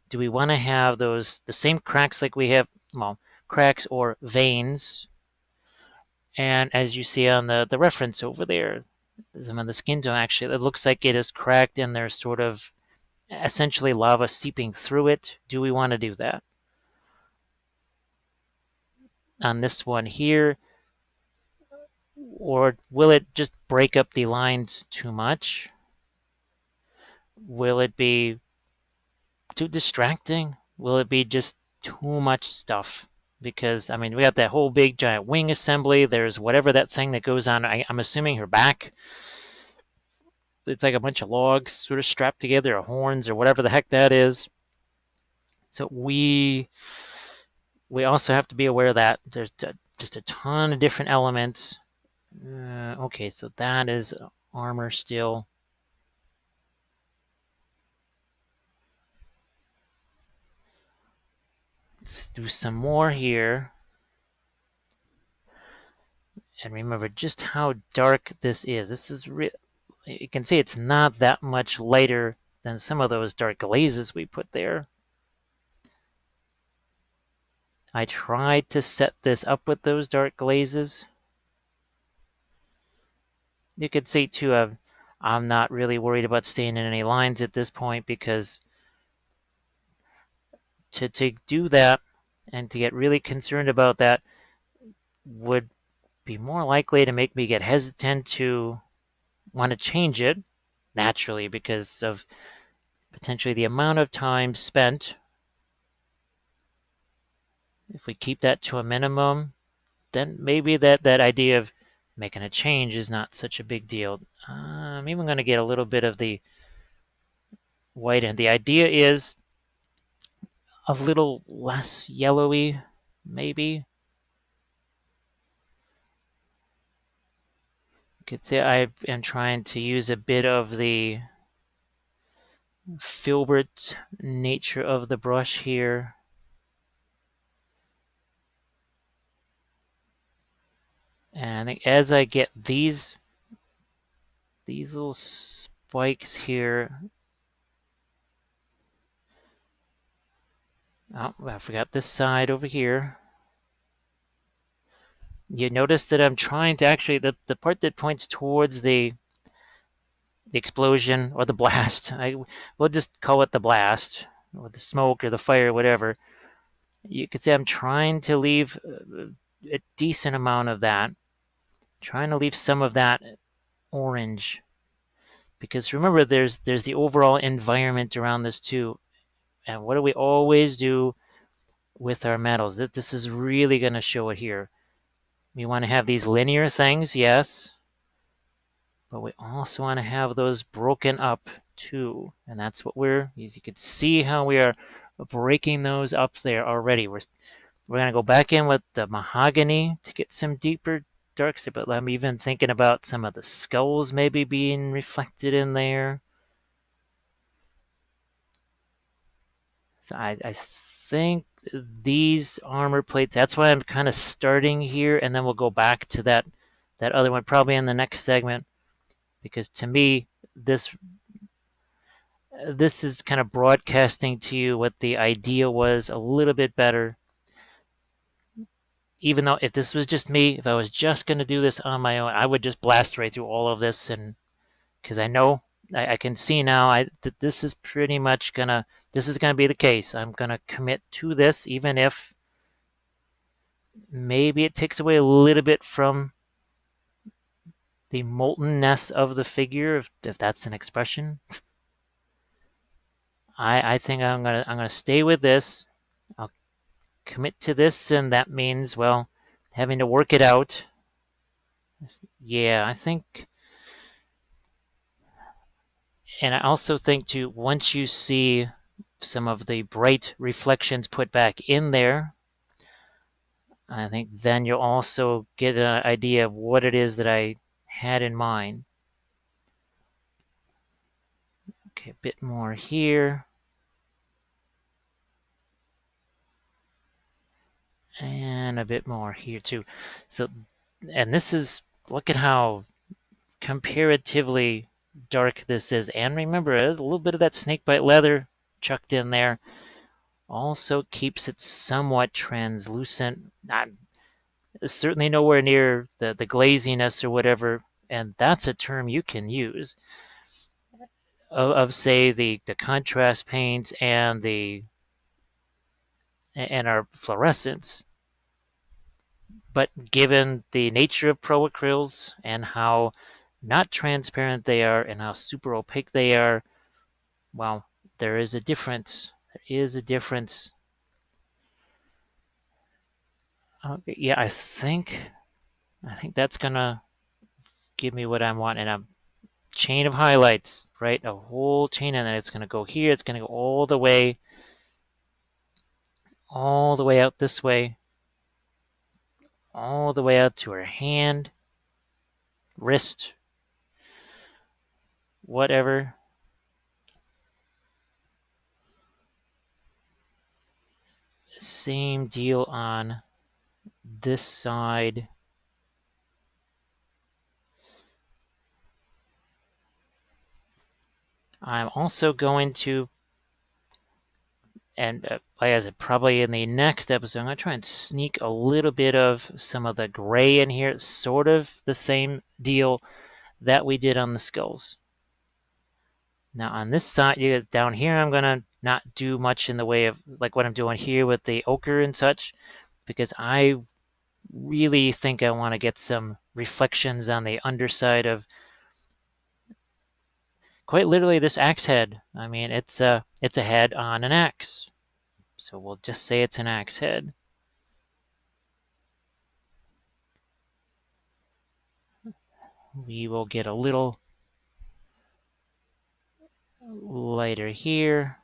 do we want to have the same cracks like we have, well, cracks or veins, and as you see on the reference over there, some of the skin tone, actually it looks like it is cracked and there's sort of essentially lava seeping through it. Do we want to do that? On this one here, or will it just break up the lines too much? Will it be too distracting? Will it be just too much stuff? Because, I mean, we got that whole big giant wing assembly. There's whatever that thing that goes on. I'm assuming her back. It's like a bunch of logs sort of strapped together, or horns, or whatever the heck that is. So we also have to be aware that there's just a ton of different elements. Okay, so that is armor still. Let's do some more here. And remember just how dark this is. This is you can see it's not that much lighter than some of those dark glazes we put there. I tried to set this up with those dark glazes. You could see too, I'm not really worried about staying in any lines at this point, because to do that and to get really concerned about that would be more likely to make me get hesitant to want to change it naturally, because of potentially the amount of time spent. If we keep that to a minimum, then maybe that idea of making a change is not such a big deal. I'm even going to get a little bit of the white in. The idea is a little less yellowy, maybe. You could say I am trying to use a bit of the filbert nature of the brush here. And as I get these little spikes here. Oh, I forgot this side over here. You notice that I'm trying to actually, the part that points towards the the explosion or the blast. We'll just call it the blast, or the smoke or the fire, whatever. You could say I'm trying to leave a decent amount of that, trying to leave some of that orange, because remember, there's the overall environment around this too. And what do we always do with our metals? This is really going to show it here. We want to have these linear things, yes, but we also want to have those broken up too. And that's what as you can see how we are breaking those up there already. We're going to go back in with the mahogany to get some deeper darks, but I'm even thinking about some of the skulls maybe being reflected in there. So I think these armor plates, that's why I'm kind of starting here, and then we'll go back to that other one probably in the next segment, because to me, this is kind of broadcasting to you what the idea was a little bit better. Even though if this was just me, if I was just going to do this on my own, I would just blast right through all of this, and because I know I can see now that this is pretty much gonna be the case. I'm gonna commit to this, even if maybe it takes away a little bit from the moltenness of the figure, if that's an expression. I think I'm gonna stay with this. I'll commit to this, and that means, well, having to work it out. Yeah, I think, and I also think too, once you see some of the bright reflections put back in there, I think then you'll also get an idea of what it is that I had in mind. Okay, a bit more here. And a bit more here too. So, and this is, look at how comparatively dark this is. And remember, a little bit of that snakebite leather chucked in there also keeps it somewhat translucent. Not certainly nowhere near the glaziness or whatever, and that's a term you can use of say the contrast paints and our fluorescents. But given the nature of pro acryls and how not transparent they are and how super opaque they are, well, there is a difference. There is a difference. Okay, yeah, I think that's gonna give me what I want. And a chain of highlights, right? A whole chain, and then it's gonna go here. It's gonna go all the way out this way, all the way out to her hand, wrist, whatever. Same deal on this side. I'm also going to, and like I said, probably in the next episode, I'm going to try and sneak a little bit of some of the gray in here. It's sort of the same deal that we did on the skulls. Now on this side, down here, I'm going to not do much in the way of like what I'm doing here with the ochre and such, because I really think I want to get some reflections on the underside of quite literally this axe head. I mean, it's a head on an axe. So we'll just say it's an axe head. We will get a little lighter here.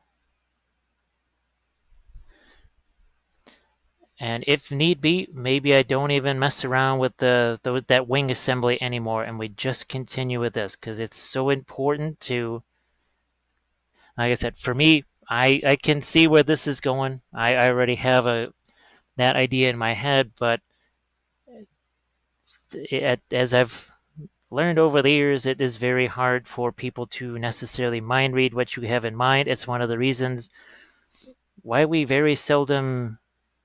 And if need be, maybe I don't even mess around with that wing assembly anymore, and we just continue with this, because it's so important to, like I said, for me, I can see where this is going. I already have that idea in my head, but as I've learned over the years, it is very hard for people to necessarily mind read what you have in mind. It's one of the reasons why we very seldom,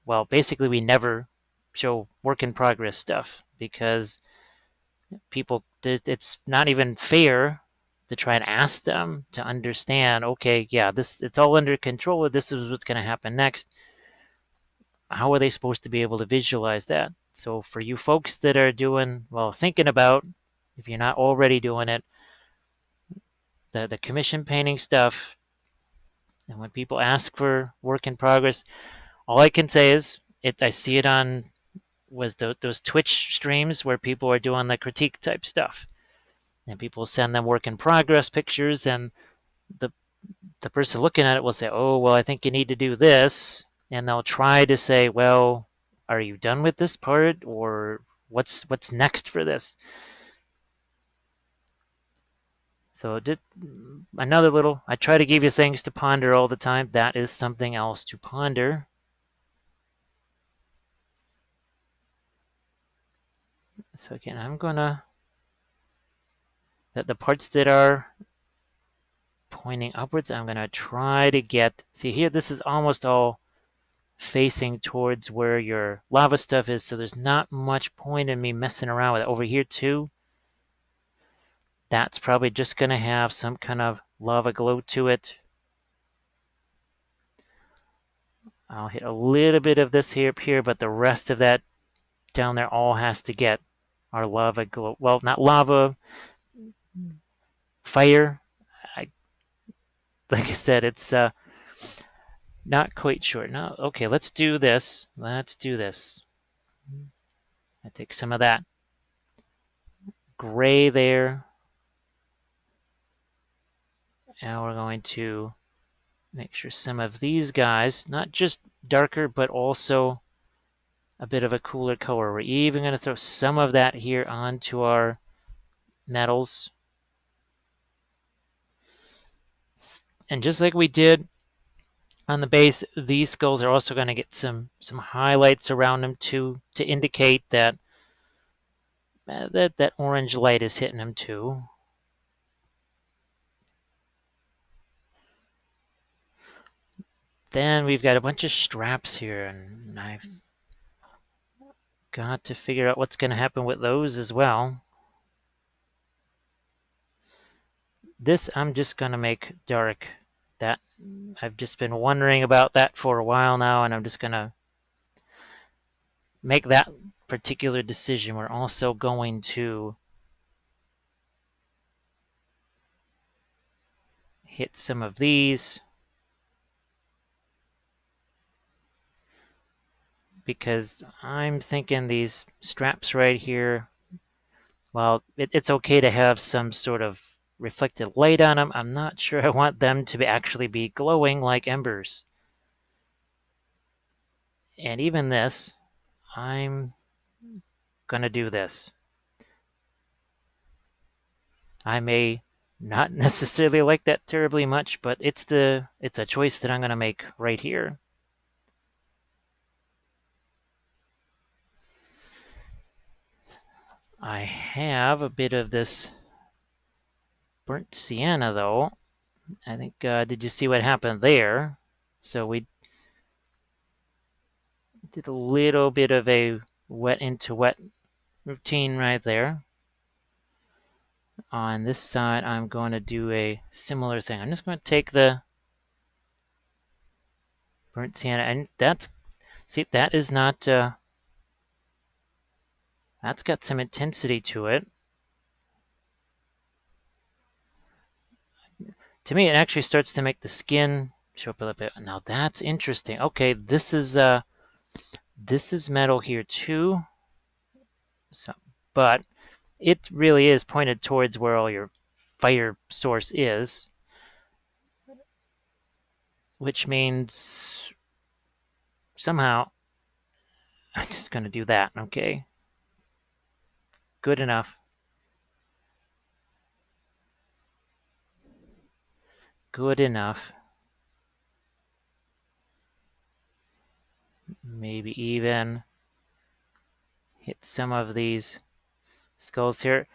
well, basically we never show work in progress stuff, because it's not even fair to try and ask them to understand, okay, yeah, it's all under control. This is what's going to happen next. How are they supposed to be able to visualize that? So for you folks that are doing, well, thinking about, if you're not already doing it, the commission painting stuff, and when people ask for work in progress, all I can say is I see it on those Twitch streams where people are doing the critique type stuff, and people send them work in progress pictures, and the the person looking at it will say, "Oh, well, I think you need to do this," and they'll try to say, "Well, are you done with this part, or what's next for this?" So another little. I try to give you things to ponder all the time. That is something else to ponder. So again, I'm gonna the parts that are pointing upwards, I'm gonna try to get. See here, this is almost all facing towards where your lava stuff is, so there's not much point in me messing around with it. Over here too, that's probably just going to have some kind of lava glow to it. I'll hit a little bit of this here, but the rest of that down there all has to get our lava glow. Well, not lava, fire. Like I said, it's not quite sure. No, okay, let's do this. Let's do this. I take some of that gray there. Now we're going to make sure some of these guys, not just darker, but also a bit of a cooler color. We're even going to throw some of that here onto our metals. And just like we did on the base, these skulls are also going to get some highlights around them too, to indicate that that orange light is hitting them too. Then we've got a bunch of straps here, and I've got to figure out what's going to happen with those as well. This I'm just going to make dark. That I've just been wondering about that for a while now, and I'm just going to make that particular decision. We're also going to hit some of these because I'm thinking these straps right here, well, it's okay to have some sort of reflected light on them. I'm not sure I want them to actually be glowing like embers. And even this, I'm going to do this. I may not necessarily like that terribly much, but it's a choice that I'm going to make right here. I have a bit of this burnt sienna, though. I think, did you see what happened there? So we did a little bit of a wet into wet routine right there. On this side, I'm going to do a similar thing. I'm just going to take the burnt sienna, and that is not, that's got some intensity to it. To me, it actually starts to make the skin show up a little bit. Now that's interesting. Okay, this is metal here too. So, but it really is pointed towards where all your fire source is, which means somehow I'm just going to do that. Okay, good enough. Good enough. Maybe even hit some of these skulls here.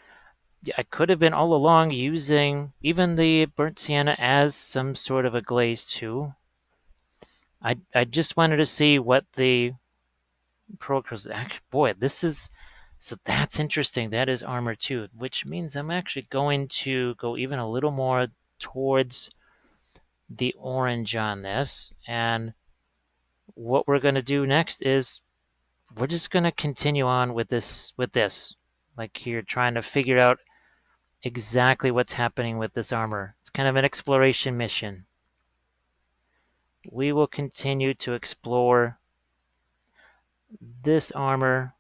I could have been all along using even the burnt sienna as some sort of a glaze too. I just wanted to see what the Pro Acrylics. Boy, this is So that's interesting. That is armor 2, which means I'm actually going to go even a little more towards the orange on this. And what we're going to do next is we're just going to continue on with this, like here, trying to figure out exactly what's happening with this armor. It's kind of an exploration mission. We will continue to explore this armor,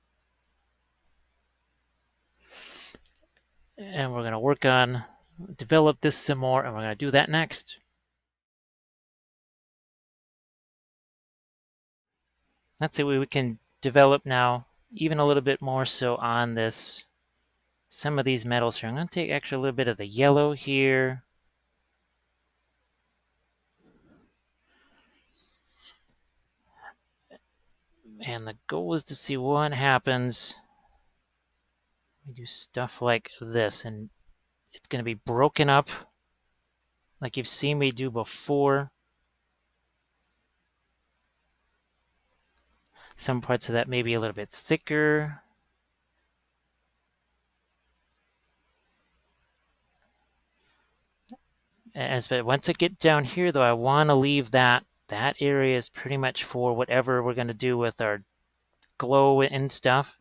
and we're going to work on develop this some more, and we're going to do that next. That's it. We can develop now even a little bit more so on this, some of these metals here. I'm going to take actually a little bit of the yellow here. And the goal is to see what happens. We do stuff like this, and it's going to be broken up like you've seen me do before. Some parts of that may be a little bit thicker. But once I get down here, though, I want to leave that area is pretty much for whatever we're going to do with our glow and stuff.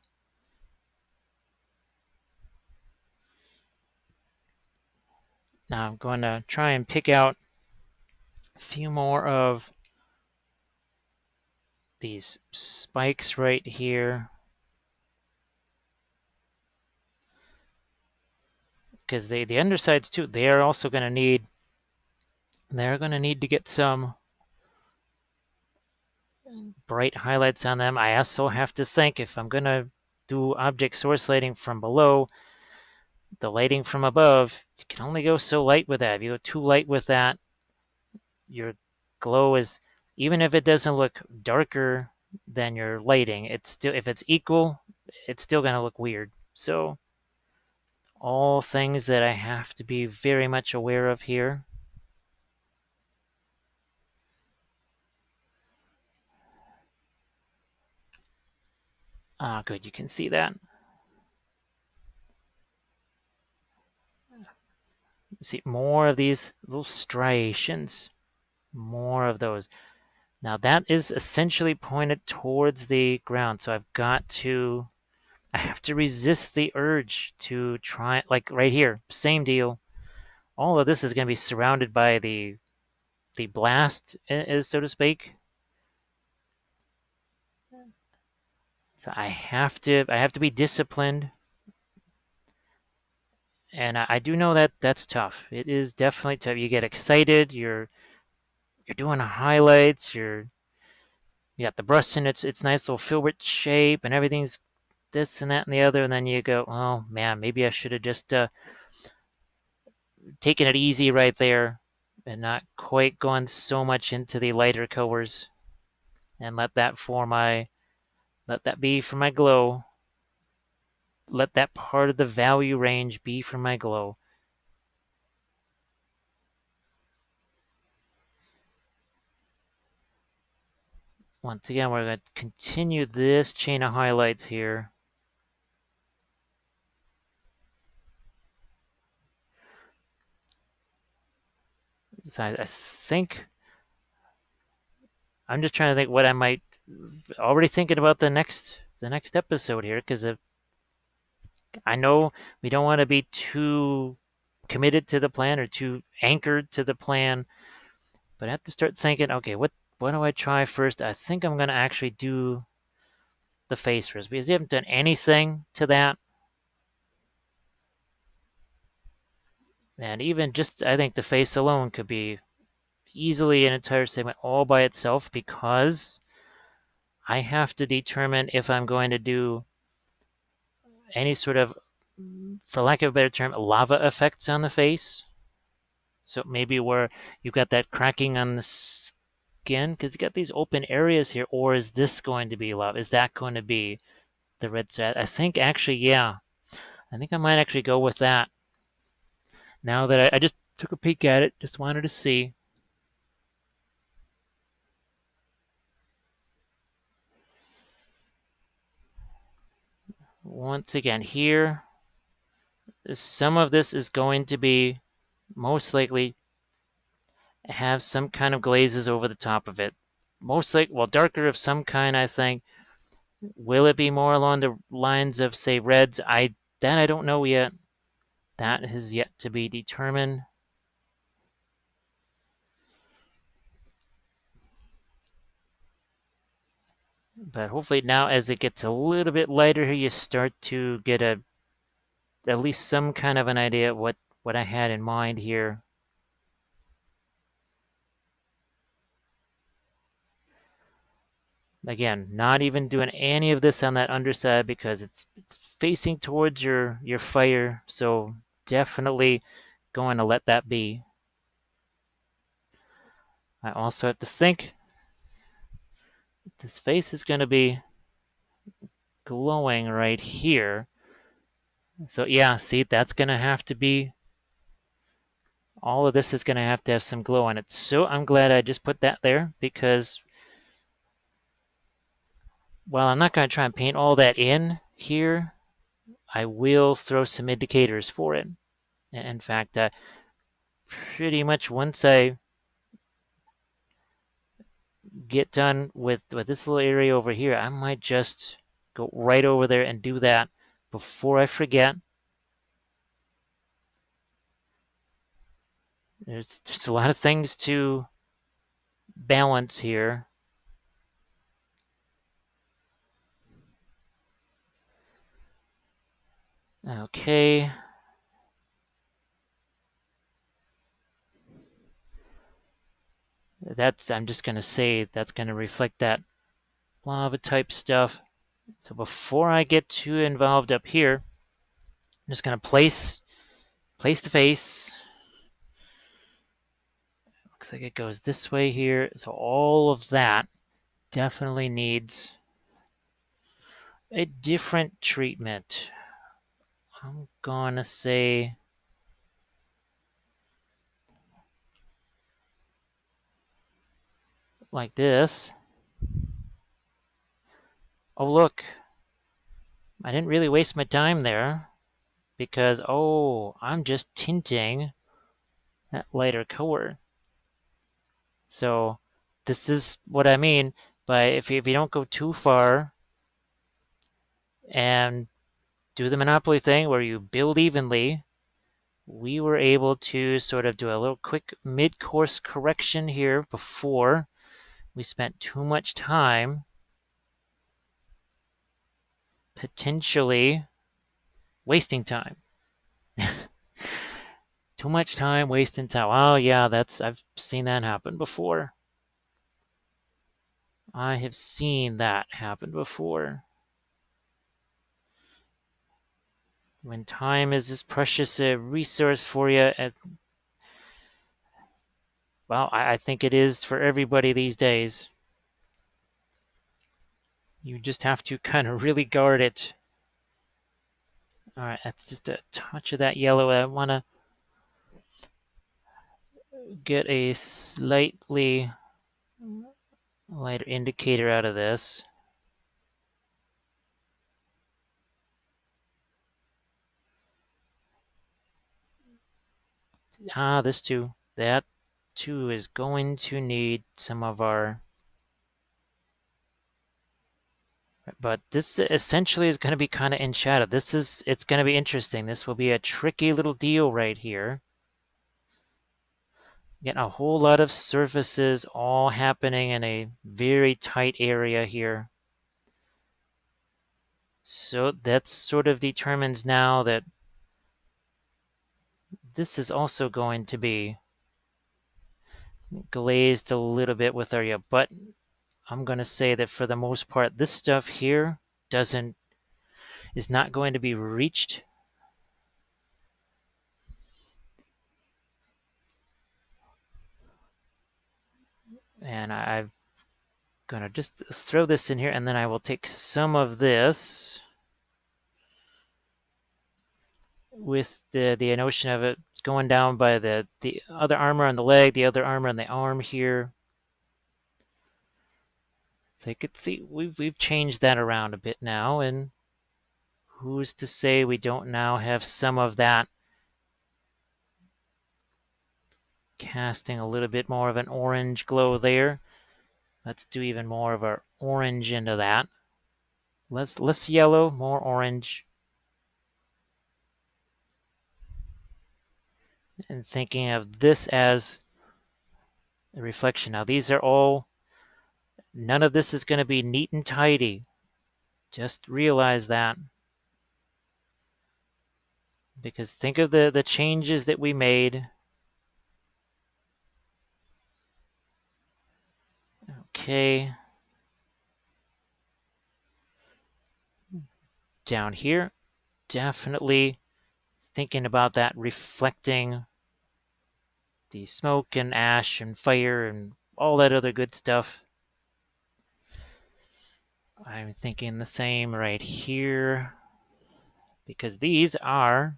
Now I'm going to try and pick out a few more of these spikes right here, because the undersides too, they're also going to need, to get some bright highlights on them. I also have to think, if I'm going to do object source lighting from below, the lighting from above, you can only go so light with that. If you go too light with that, your glow is, even if it doesn't look darker than your lighting, it's still, if it's equal, it's still going to look weird. So all things that I have to be very much aware of here. Ah, good, you can see that. See more of these little striations, more of those. Now that is essentially pointed towards the ground, so I have to resist the urge to try, like right here, same deal. All of this is going to be surrounded by the blast, so to speak. So I have to be disciplined, and I do know that that's tough. It is definitely tough. You get excited. You're doing highlights. You got the brush in its nice little filbert shape, and everything's this and that and the other, and then you go, oh man, maybe I should have just taken it easy right there and not quite gone so much into the lighter colors, and let that be for my glow. Let that part of the value range be for my glow. Once again, we're going to continue this chain of highlights here. So I think I'm just trying to think what I might, already thinking about the next episode here, because I know we don't want to be too committed to the plan or too anchored to the plan, but I have to start thinking, okay, what do I try first? I think I'm going to actually do the face first, because we haven't done anything to that. And even just, I think the face alone could be easily an entire segment all by itself, because I have to determine if I'm going to do any sort of, for lack of a better term, lava effects on the face. So maybe where you've got that cracking on the skin because you got these open areas here, or is this going to be lava? Is that going to be the red set? I think actually, yeah. I think I might actually go with that. Now that I just took a peek at it, just wanted to see. once again here, some of this is going to be most likely have some kind of glazes over the top of it. Most likely, well, darker of some kind, I think. Will it be more along the lines of, say, reds? I don't know yet. That has yet to be determined. But hopefully now, as it gets a little bit lighter here, you start to get at least some kind of an idea of what I had in mind here. Again, not even doing any of this on that underside because it's facing towards your fire, so definitely going to let that be. I also have to think this face is going to be glowing right here. So yeah, see, that's going to have to be, all of this is going to have some glow on it. So I'm glad I just put that there because, while I'm not going to try and paint all that in here, I will throw some indicators for it. In fact, pretty much once I get done with this little area over here, I might just go right over there and do that before I forget. There's a lot of things to balance here. Okay. I'm just going to say that's going to reflect that lava type stuff. So before I get too involved up here, I'm just going to place the face. Looks like it goes this way here. So all of that definitely needs a different treatment. I'm gonna say like this. Oh, look. I didn't really waste my time there because, oh, I'm just tinting that lighter color. So this is what I mean by if you don't go too far and do the Monopoly thing where you build evenly, we were able to sort of do a little quick mid-course correction here before we spent too much time potentially wasting time. Too much time wasting time. Oh yeah, I've seen that happen before. I have seen that happen before. When time is this precious a resource for you, well, I think it is for everybody these days. You just have to kind of really guard it. All right, that's just a touch of that yellow. I want to get a slightly lighter indicator out of this. This too. That too is going to need some of our... But this essentially is going to be kind of in shadow. It's going to be interesting. This will be a tricky little deal right here. Getting a whole lot of surfaces all happening in a very tight area here. So that sort of determines now that this is also going to be glazed a little bit with area, but I'm going to say that for the most part, this stuff here is not going to be reached. And I'm going to just throw this in here, and then I will take some of this with the notion of it going down by the other armor on the leg, the other armor on the arm here. So you could see we've changed that around a bit now, and Who's to say we don't now have some of that casting a little bit more of an orange glow there. Let's do even more of our orange into that. Less yellow, more orange. And thinking of this as a reflection. Now these are all, none of this is going to be neat and tidy. Just realize that. Because think of the changes that we made. Okay. Down here, definitely thinking about that reflecting the smoke and ash and fire and all that other good stuff. I'm thinking the same right here, because these are,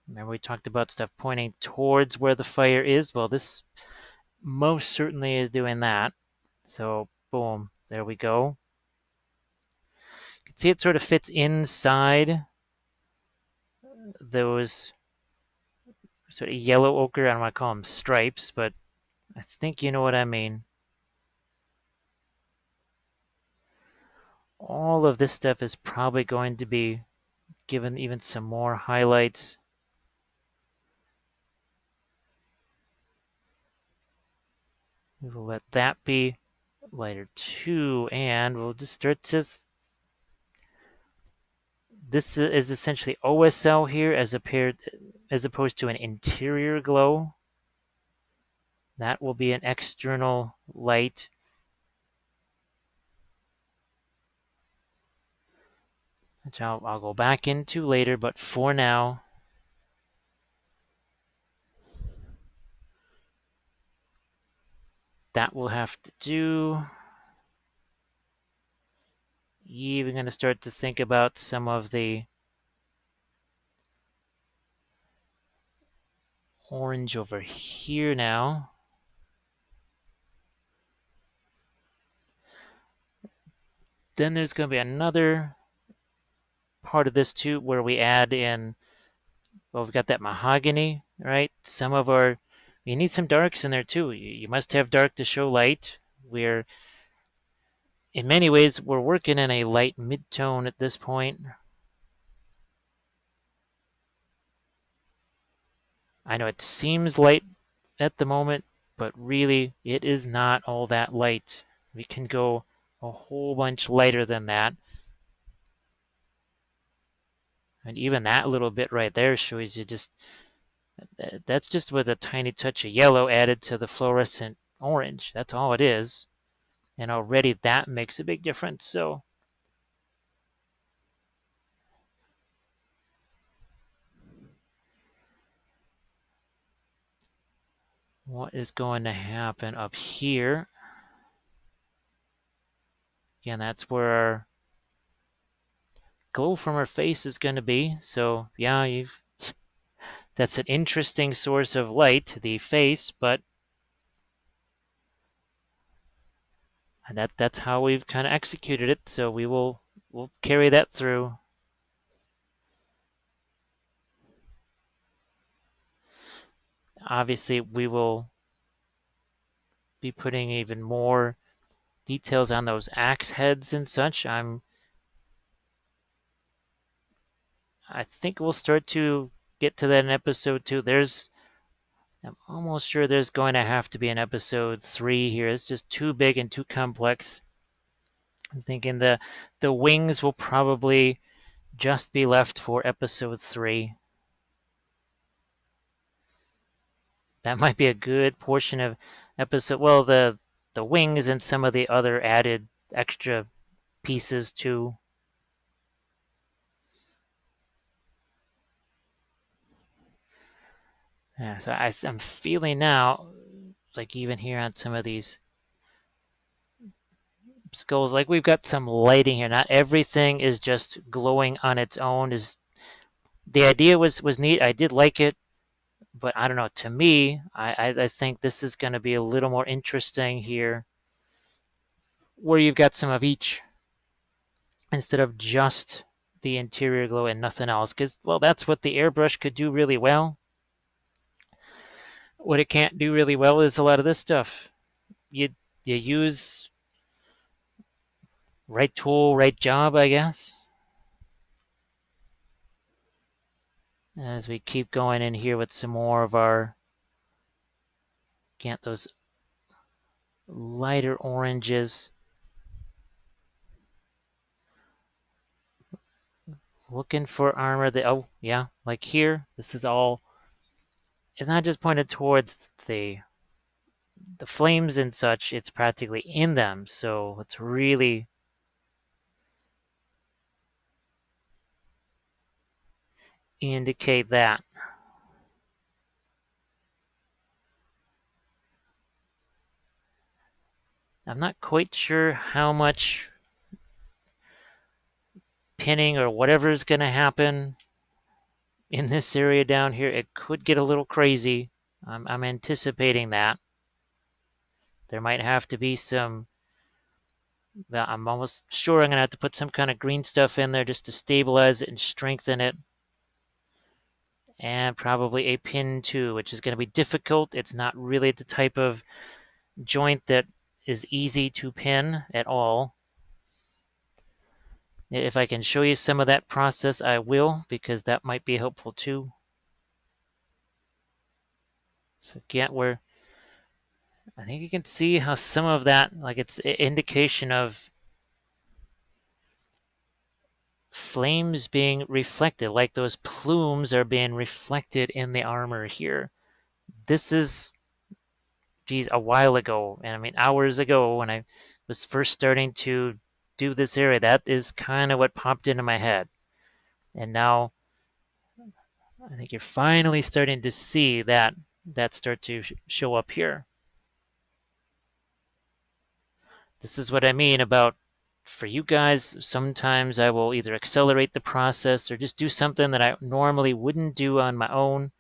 remember we talked about stuff pointing towards where the fire is? Well, this most certainly is doing that. So boom, there we go. You can see it sort of fits inside those sort of yellow ochre, I don't want to call them stripes, but I think you know what I mean. All of this stuff is probably going to be given even some more highlights. We will let that be lighter too, and we'll just start to. This is essentially OSL here as opposed to an interior glow. That will be an external light. Which I'll go back into later, but for now, that will have to do. Even going to start to think about some of the orange over here now. Then there's going to be another part of this too where we add in, well, we've got that mahogany, right? Some of our, you need some darks in there too. You must have dark to show light. We're, in many ways, we're working in a light mid-tone at this point. I know it seems light at the moment, but really it is not all that light. We can go a whole bunch lighter than that. And even that little bit right there shows you just, that's just with a tiny touch of yellow added to the fluorescent orange. That's all it is. And already that makes a big difference. So what is going to happen up here? Again, that's where our glow from our face is going to be. So yeah, that's an interesting source of light, the face, but that's how we've kind of executed it. So we'll carry that through. Obviously, we will be putting even more details on those axe heads and such. I think we'll start to get to that in episode 2. I'm almost sure there's going to have to be an episode 3 here. It's just too big and too complex. I'm thinking the wings will probably just be left for episode 3. That might be a good portion of episode. Well, the wings and some of the other added extra pieces too. Yeah, so I'm feeling now, like even here on some of these skulls, like we've got some lighting here. Not everything is just glowing on its own. Is the idea was neat. I did like it, but I don't know. To me, I think this is going to be a little more interesting here, where you've got some of each instead of just the interior glow and nothing else. Because, well, that's what the airbrush could do really well. What it can't do really well is a lot of this stuff. You use right tool, right job, I guess. As we keep going in here with some more of our, get those lighter oranges. Looking for armor that, oh yeah, like here, this is all, it's not just pointed towards the flames and such, it's practically in them. So let's really indicate that. I'm not quite sure how much pinning or whatever is going to happen in this area down here. It could get a little crazy. I'm anticipating that. There might have to be some, I'm almost sure I'm going to have to put some kind of green stuff in there just to stabilize it and strengthen it. And probably a pin too, which is going to be difficult. It's not really the type of joint that is easy to pin at all. If I can show you some of that process, I will, because that might be helpful too. So again, I think you can see how some of that, like it's an indication of flames being reflected, like those plumes are being reflected in the armor here. This is, geez, a while ago, and I mean hours ago when I was first starting to do this area, that is kind of what popped into my head. And now I think you're finally starting to see that start to show up here. This is what I mean about, for you guys, sometimes I will either accelerate the process or just do something that I normally wouldn't do on my own,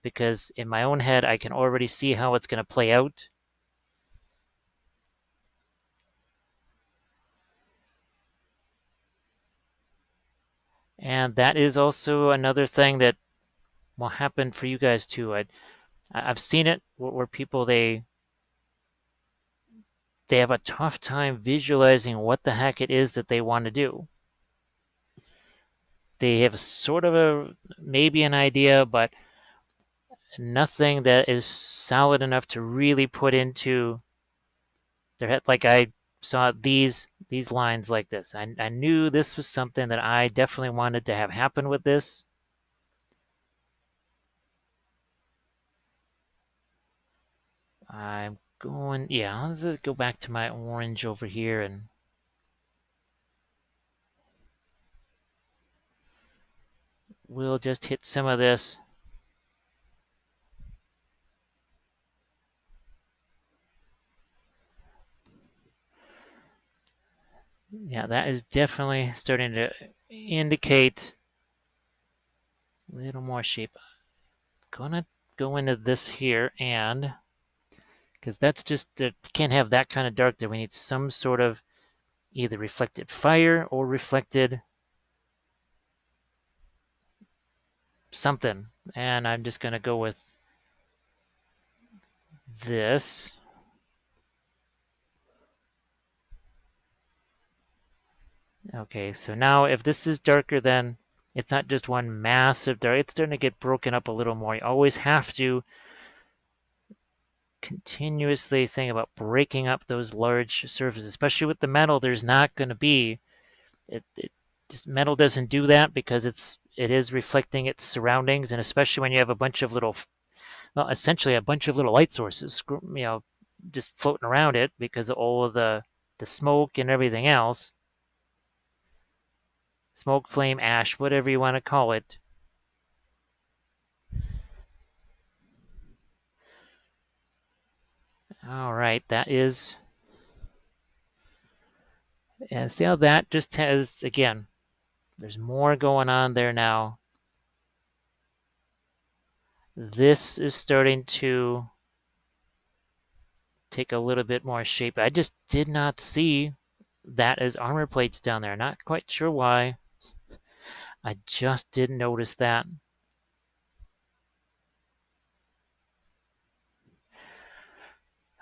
because in my own head I can already see how it's going to play out. And that is also another thing that will happen for you guys too. I've seen it where people, they have a tough time visualizing what the heck it is that they want to do. They have sort of a, maybe an idea, but nothing that is solid enough to really put into their head. Like I saw these lines like this. I knew this was something that I definitely wanted to have happen with this. I'm going, yeah, let's just go back to my orange over here, and we'll just hit some of this. Yeah, that is definitely starting to indicate a little more shape. Gonna go into this here, and because that's just, can't have that kind of dark there. We need some sort of either reflected fire or reflected something. And I'm just going to go with this. Okay, so now if this is darker, then it's not just one massive dark. It's starting to get broken up a little more. You always have to continuously think about breaking up those large surfaces, especially with the metal. There's not going to be, it just, metal doesn't do that because it is reflecting its surroundings, and especially when you have a bunch of little, well, essentially a bunch of little light sources, just floating around it because of all of the smoke and everything else. Smoke, flame, ash, whatever you want to call it. All right, that is, and see how that just has, again, there's more going on there now. This is starting to take a little bit more shape. I just did not see that as armor plates down there. Not quite sure why. I just didn't notice that.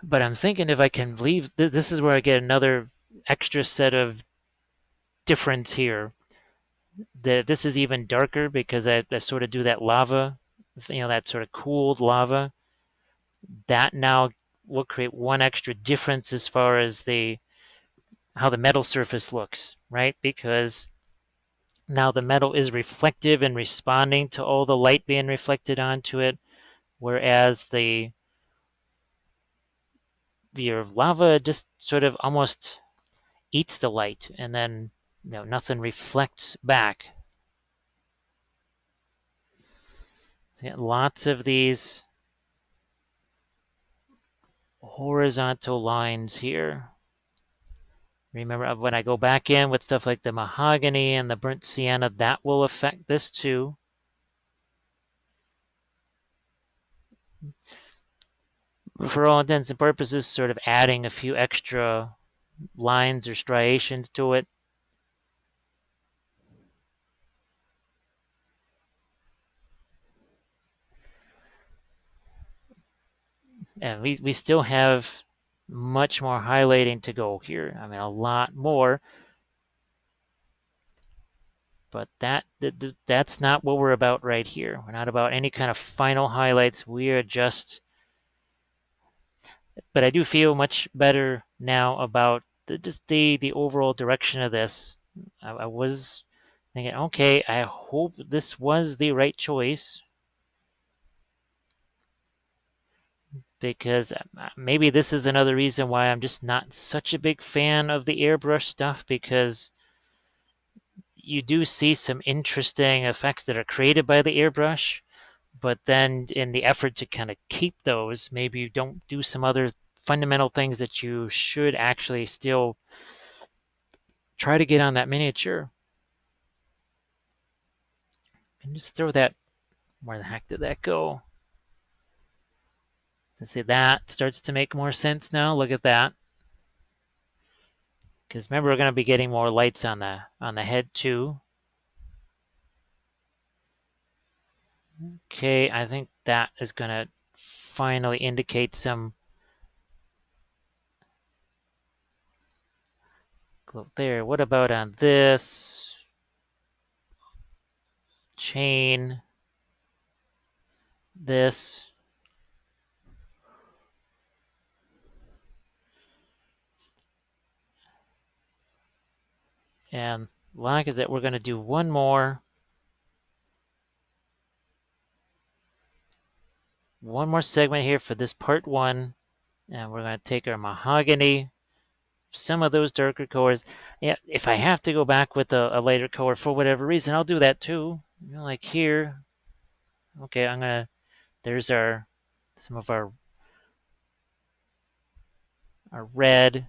But I'm thinking if I can leave, this is where I get another extra set of difference here. This is even darker because I sort of do that lava, that sort of cooled lava. That now will create one extra difference as far as how the metal surface looks, right? Because now the metal is reflective and responding to all the light being reflected onto it, whereas your lava just sort of almost eats the light, and then nothing reflects back. So lots of these horizontal lines here. Remember when I go back in with stuff like the mahogany and the burnt sienna, that will affect this too. For all intents and purposes, sort of adding a few extra lines or striations to it. And we still have much more highlighting to go here. I mean, a lot more. But that's not what we're about right here. We're not about any kind of final highlights. We are just. But I do feel much better now about the overall direction of this. I was thinking, okay, I hope this was the right choice, because maybe this is another reason why I'm just not such a big fan of the airbrush stuff, because you do see some interesting effects that are created by the airbrush, but then in the effort to kind of keep those, maybe you don't do some other fundamental things that you should actually still try to get on that miniature. And just throw that. Where the heck did that go? Let's see, that starts to make more sense now. Look at that. Because remember, we're going to be getting more lights on the head too. Okay, I think that is going to finally indicate some glow there. What about on this chain? This. And like is that we're going to do one more segment here for this part one, and we're going to take our mahogany, some of those darker colors. Yeah, if I have to go back with a lighter color for whatever reason, I'll do that too. Like here. Okay, there's some of our red.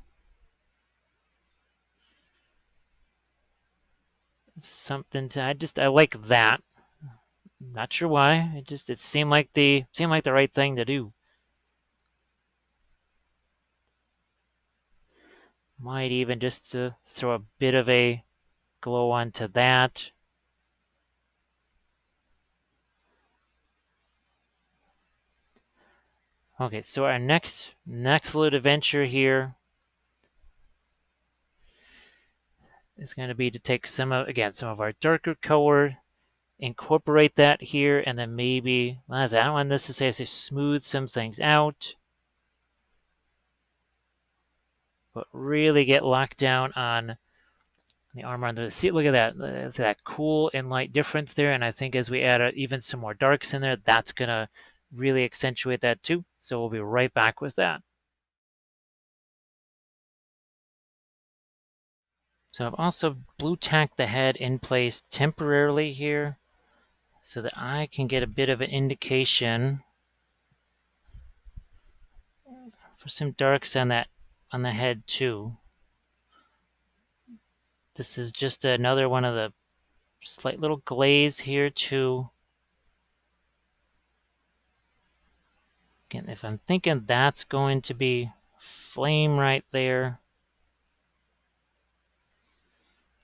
Something to, I like that. Not sure why. It seemed like the right thing to do. Might even just to throw a bit of a glow onto that. Okay, so our next little adventure here is going to be to take some of our darker color, incorporate that here, and then maybe, I don't want this to say smooth some things out, but really get locked down on the armor on the seat. Look at that. There's that cool and light difference there. And I think as we add even some more darks in there, that's going to really accentuate that too. So we'll be right back with that. So I've also blue tacked the head in place temporarily here so that I can get a bit of an indication for some darks on the head too. This is just another one of the slight little glaze here too. Again, if I'm thinking that's going to be flame right there,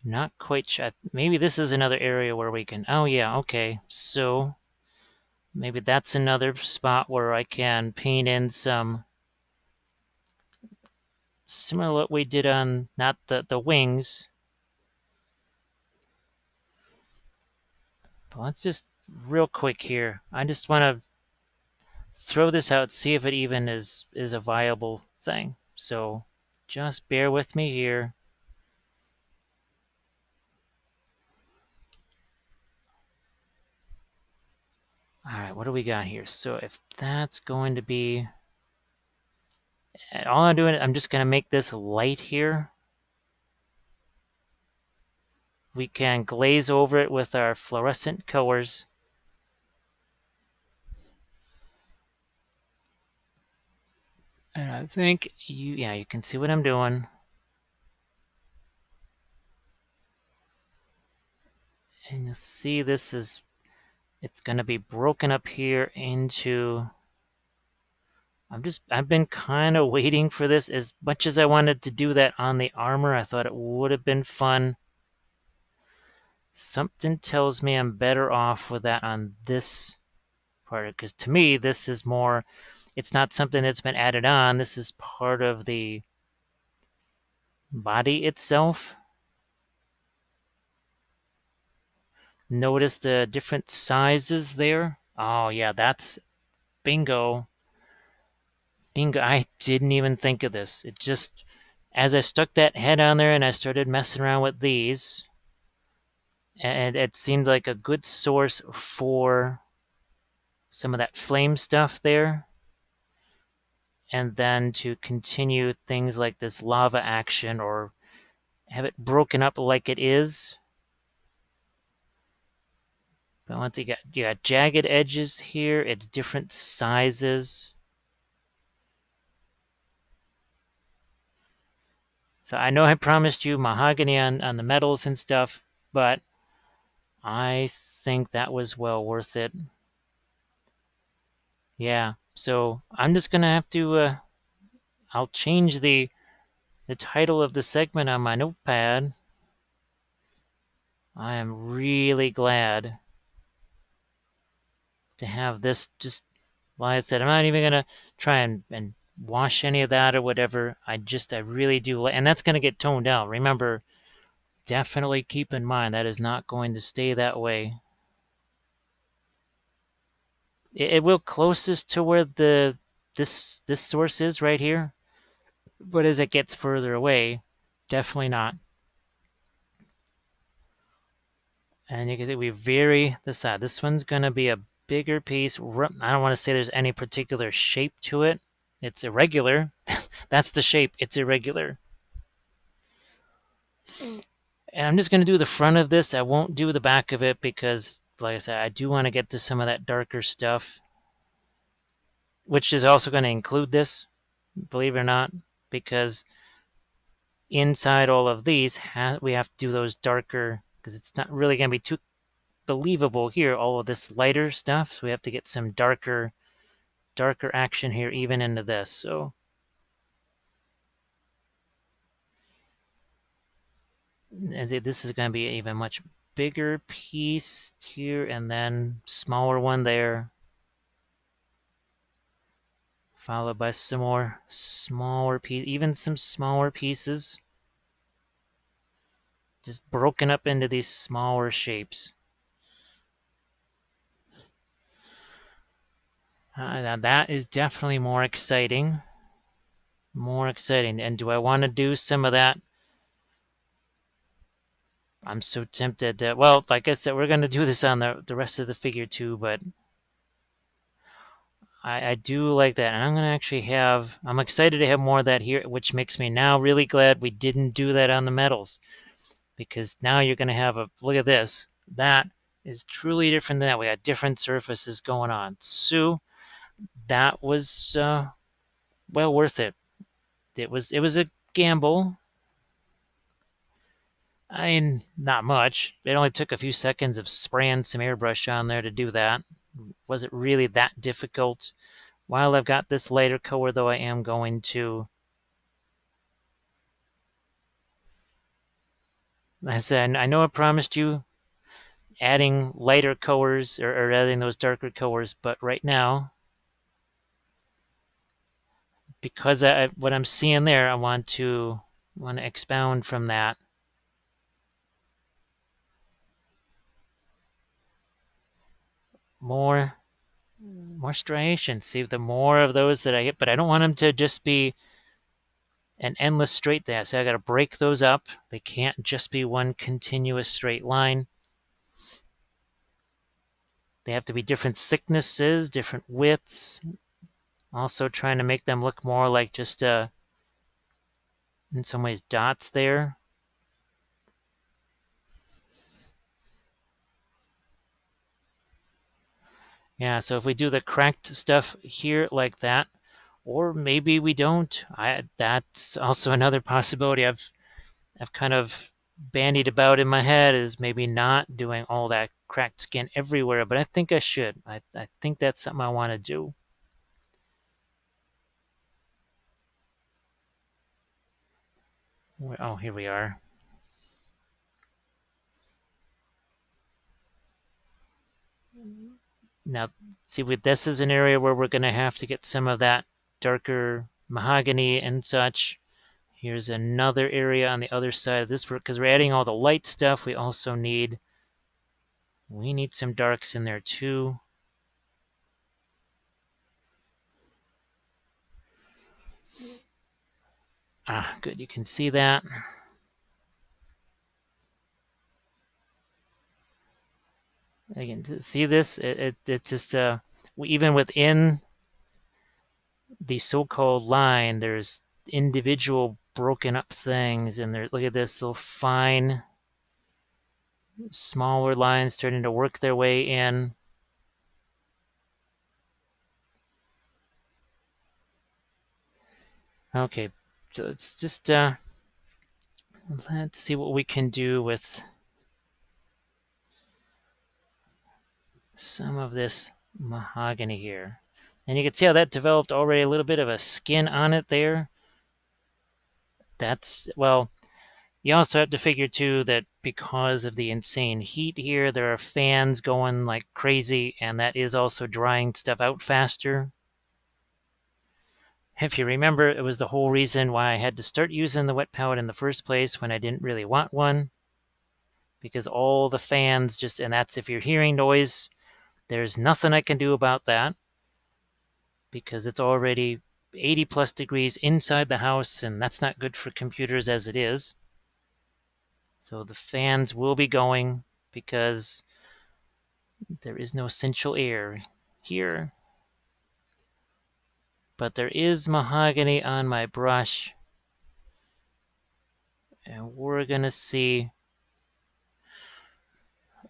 Not quite sure. Maybe this is another area where we can. Oh, yeah, okay. So maybe that's another spot where I can paint in some similar to what we did on not the wings. But let's just real quick here. I just want to throw this out, see if it even is a viable thing. So just bear with me here. All right, what do we got here? So if that's going to be, all I'm doing, I'm just going to make this light here. We can glaze over it with our fluorescent colors. And I think you can see what I'm doing. And you'll see it's going to be broken up here into, I've been kind of waiting for this. As much as I wanted to do that on the armor, I thought it would have been fun. Something tells me I'm better off with that on this part, because to me, this is more, it's not something that's been added on. This is part of the body itself. Notice the different sizes there. Oh, yeah, that's bingo. Bingo. I didn't even think of this. It just, as I stuck that head on there and I started messing around with these, and it seemed like a good source for some of that flame stuff there. And then to continue things like this lava action or have it broken up like it is. But once you got jagged edges here, it's different sizes. So I know I promised you mahogany on the metals and stuff, but I think that was well worth it. Yeah, so I'm just gonna have to, I'll change the title of the segment on my notepad. I am really glad to have this. Just like I said, I'm not even gonna try and wash any of that or whatever. I really do, and that's gonna get toned out. Remember, definitely keep in mind that is not going to stay that way. It will closest to where this source is right here, but as it gets further away, definitely not. And you can see we vary the side. This one's going to be a bigger piece. I don't want to say there's any particular shape to it. It's irregular. That's the shape. It's irregular. And I'm just going to do the front of this. I won't do the back of it because, like I said, I do want to get to some of that darker stuff, which is also going to include this, believe it or not, because inside all of these, we have to do those darker, because it's not really going to be too believable here, all of this lighter stuff. So we have to get some darker action here, even into this. So and this is going to be an even much bigger piece here, and then smaller one there, followed by some more smaller piece, even some smaller pieces, just broken up into these smaller shapes. Now that is definitely more exciting. More exciting. And do I want to do some of that? I'm so tempted that, well, like I said, we're going to do this on the rest of the figure too, but I do like that. And I'm going to actually I'm excited to have more of that here, which makes me now really glad we didn't do that on the metals. Because now you're going to have look at this. That is truly different than that. We got different surfaces going on. So that was well worth it. It was a gamble. I mean, not much. It only took a few seconds of spraying some airbrush on there to do that. Was it really that difficult? While I've got this lighter color, though, I am going to I said, I know I promised you adding lighter colors or adding those darker colors, but right now, because what I'm seeing there, I want to expound from that. More striations. See, the more of those that I get, but I don't want them to just be an endless straight dash. So I got to break those up. They can't just be one continuous straight line. They have to be different thicknesses, different widths. Also trying to make them look more like just in some ways dots there. Yeah, so if we do the cracked stuff here like that, or maybe we don't. That's also another possibility I've kind of bandied about in my head, is maybe not doing all that cracked skin everywhere, but I think I should. I think that's something I want to do. Oh, here we are. Now, see, this is an area where we're going to have to get some of that darker mahogany and such. Here's another area on the other side of this, because we're adding all the light stuff. We also need some darks in there too. Ah, good. You can see that. Again, to see this, it just even within the so-called line, there's individual broken up things, and there. Look at this little fine, smaller lines starting to work their way in. Okay, so let's just let's see what we can do with some of this mahogany here. And you can see how that developed already a little bit of a skin on it there. That's, well, you also have to figure too that because of the insane heat here, there are fans going like crazy, and that is also drying stuff out faster. If you remember, it was the whole reason why I had to start using the wet palette in the first place when I didn't really want one, because all the fans just, and that's if you're hearing noise, there's nothing I can do about that because it's already 80 plus degrees inside the house, and that's not good for computers as it is. So the fans will be going because there is no central air here. But there is mahogany on my brush, and we're going to see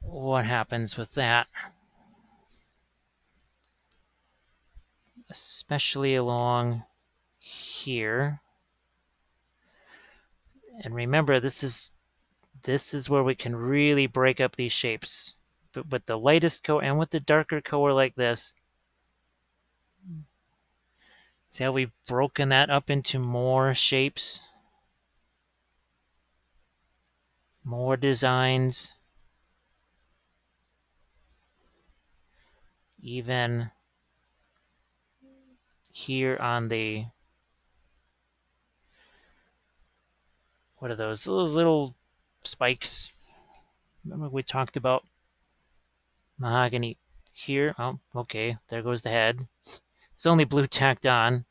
what happens with that. Especially along here. And remember, this is where we can really break up these shapes. But with the lightest color and with the darker color like this, see how we've broken that up into more shapes, more designs, even here on the, what are those little spikes? Remember we talked about mahogany here? Oh, okay, there goes the head. It's only blue tacked on,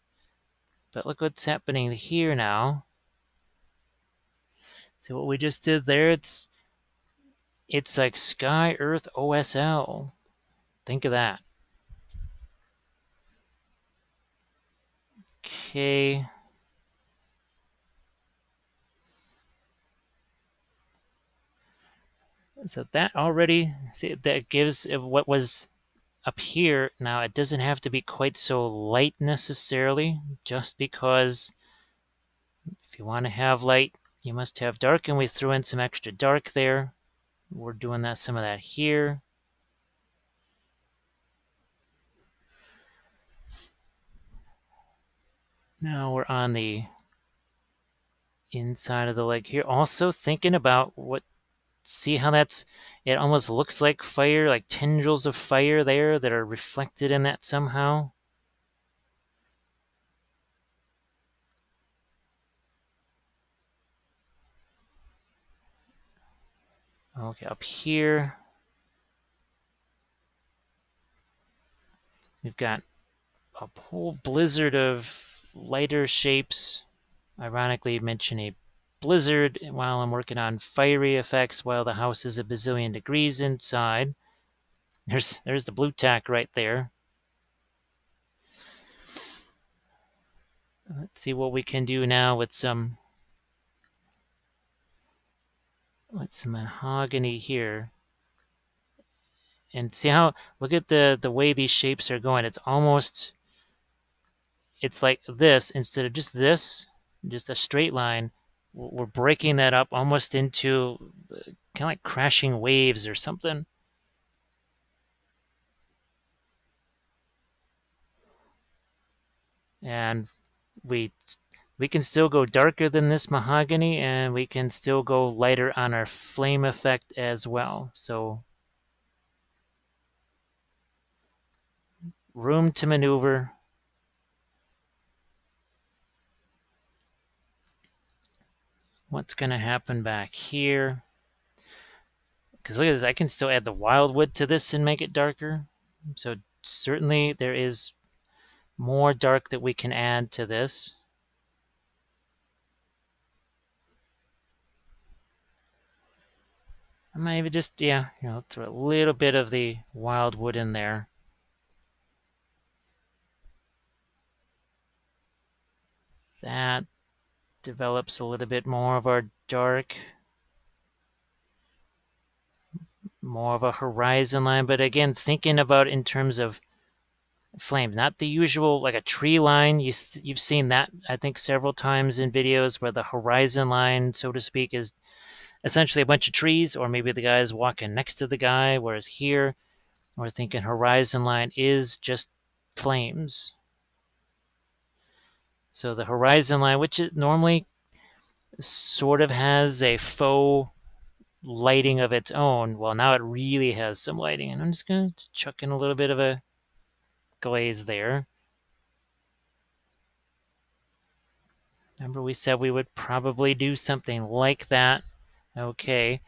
but look what's happening here now. See what we just did there? It's like Sky Earth OSL. Think of that. Okay. So that already, see, that gives what was up here. Now it doesn't have to be quite so light necessarily, just because if you want to have light, you must have dark, and we threw in some extra dark there. We're doing some of that here. Now we're on the inside of the leg here. Also thinking about what see how it almost looks like fire, like tendrils of fire there that are reflected in that somehow. Okay, up here, we've got a whole blizzard of lighter shapes. Ironically, mention a blizzard while I'm working on fiery effects while the house is a bazillion degrees inside. There's the blue tack right there. Let's see what we can do now with some mahogany here. And see how, look at the way these shapes are going. It's like this instead of just this, just a straight line. We're breaking that up almost into kind of like crashing waves or something. And we can still go darker than this mahogany, and we can still go lighter on our flame effect as well. So room to maneuver. What's going to happen back here? Because look at this, I can still add the wildwood to this and make it darker. So certainly there is more dark that we can add to this. I might even just, yeah, throw a little bit of the wildwood in there. That develops a little bit more of our dark, more of a horizon line. But again, thinking about in terms of flames, not the usual like a tree line. You've seen that, I think, several times in videos where the horizon line, so to speak, is essentially a bunch of trees, or maybe the guy's walking next to the guy, whereas here we're thinking horizon line is just flames. So the horizon line, which it normally sort of has a faux lighting of its own, well, now it really has some lighting. And I'm just going to chuck in a little bit of a glaze there. Remember we said we would probably do something like that. Okay.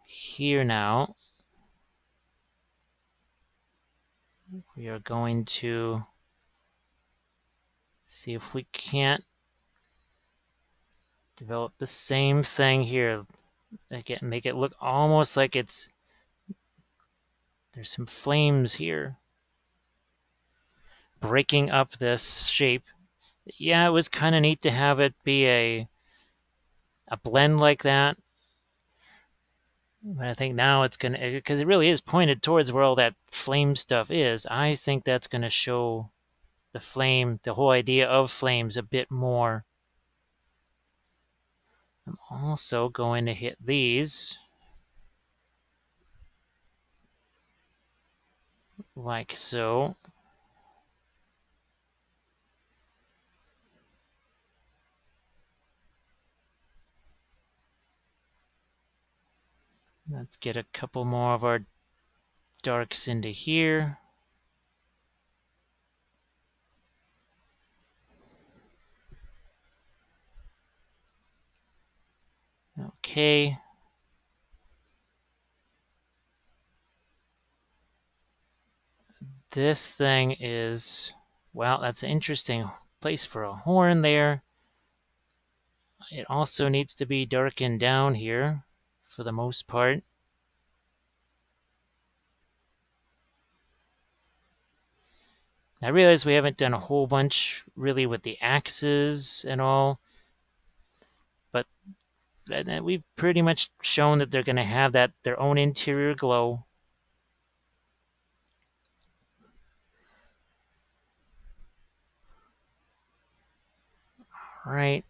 Here now, we are going to see if we can't develop the same thing here. Again, make it look almost like there's some flames here breaking up this shape. Yeah, it was kind of neat to have it be a blend like that. But I think now it's going to, because it really is pointed towards where all that flame stuff is. I think that's going to show the flame, the whole idea of flames a bit more. I'm also going to hit these like so. Let's get a couple more of our darks into here. Okay. This thing is, well, that's an interesting place for a horn there. It also needs to be darkened down here for the most part. I realize we haven't done a whole bunch really with the axes and all, but we've pretty much shown that they're going to have their own interior glow. All right.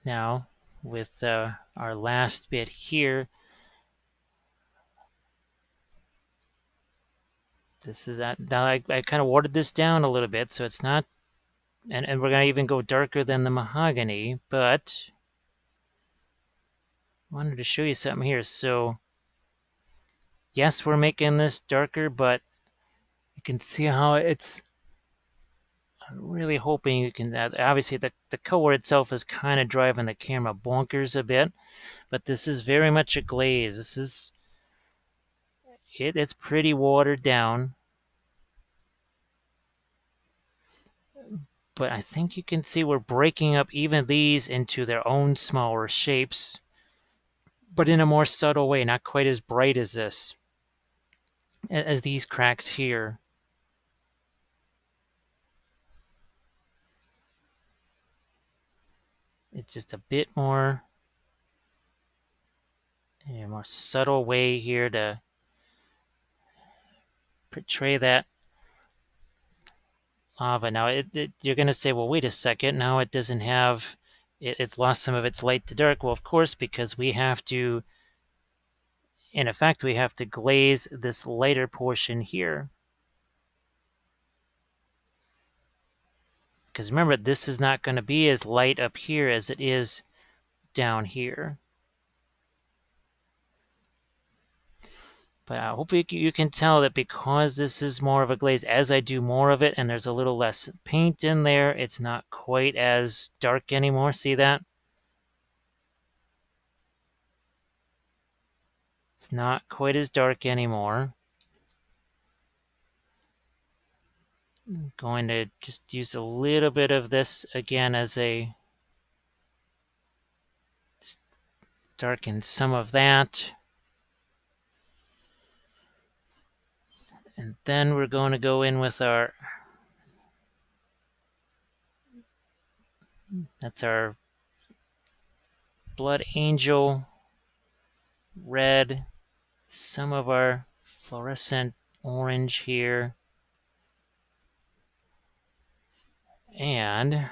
Now, with our last bit here, this is that. Now I kind of watered this down a little bit, so it's not And we're going to even go darker than the mahogany, but I wanted to show you something here. So yes, we're making this darker, but you can see how I'm really hoping you can, obviously the color itself is kind of driving the camera bonkers a bit, but this is very much a glaze. It's pretty watered down, but I think you can see we're breaking up even these into their own smaller shapes, but in a more subtle way, not quite as bright as this, as these cracks here. It's just a bit more, a more subtle way here to portray that lava. Now, you're going to say, well, wait a second. Now it doesn't have, it's lost some of its light to dark. Well, of course, because we have to, in effect, we have to glaze this lighter portion here. Because remember, this is not going to be as light up here as it is down here. But I hope you can tell that because this is more of a glaze, as I do more of it and there's a little less paint in there, it's not quite as dark anymore. See that? It's not quite as dark anymore. I'm going to just use a little bit of this again as a, just darken some of that. And then we're going to go in with that's our Blood Angel red, some of our fluorescent orange here. And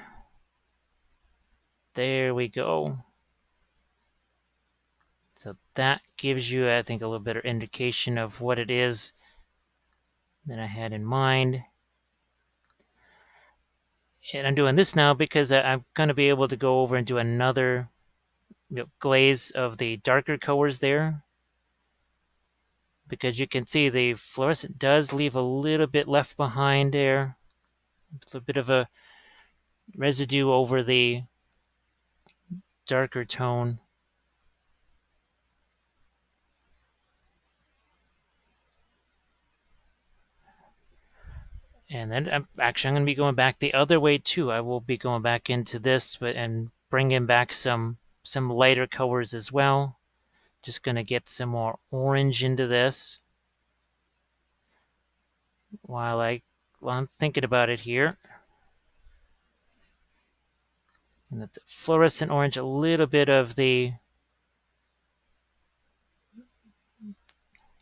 there we go. So that gives you, I think, a little better indication of what it is that I had in mind. And I'm doing this now because I'm going to be able to go over and do another glaze of the darker colors there. Because you can see the fluorescent does leave a little bit left behind there. A little bit of a residue over the darker tone. And then I'm going to be going back the other way too. I will be going back into this and bringing back some lighter colors as well. Just going to get some more orange into this while I'm thinking about it here. And that's fluorescent orange, a little bit of the,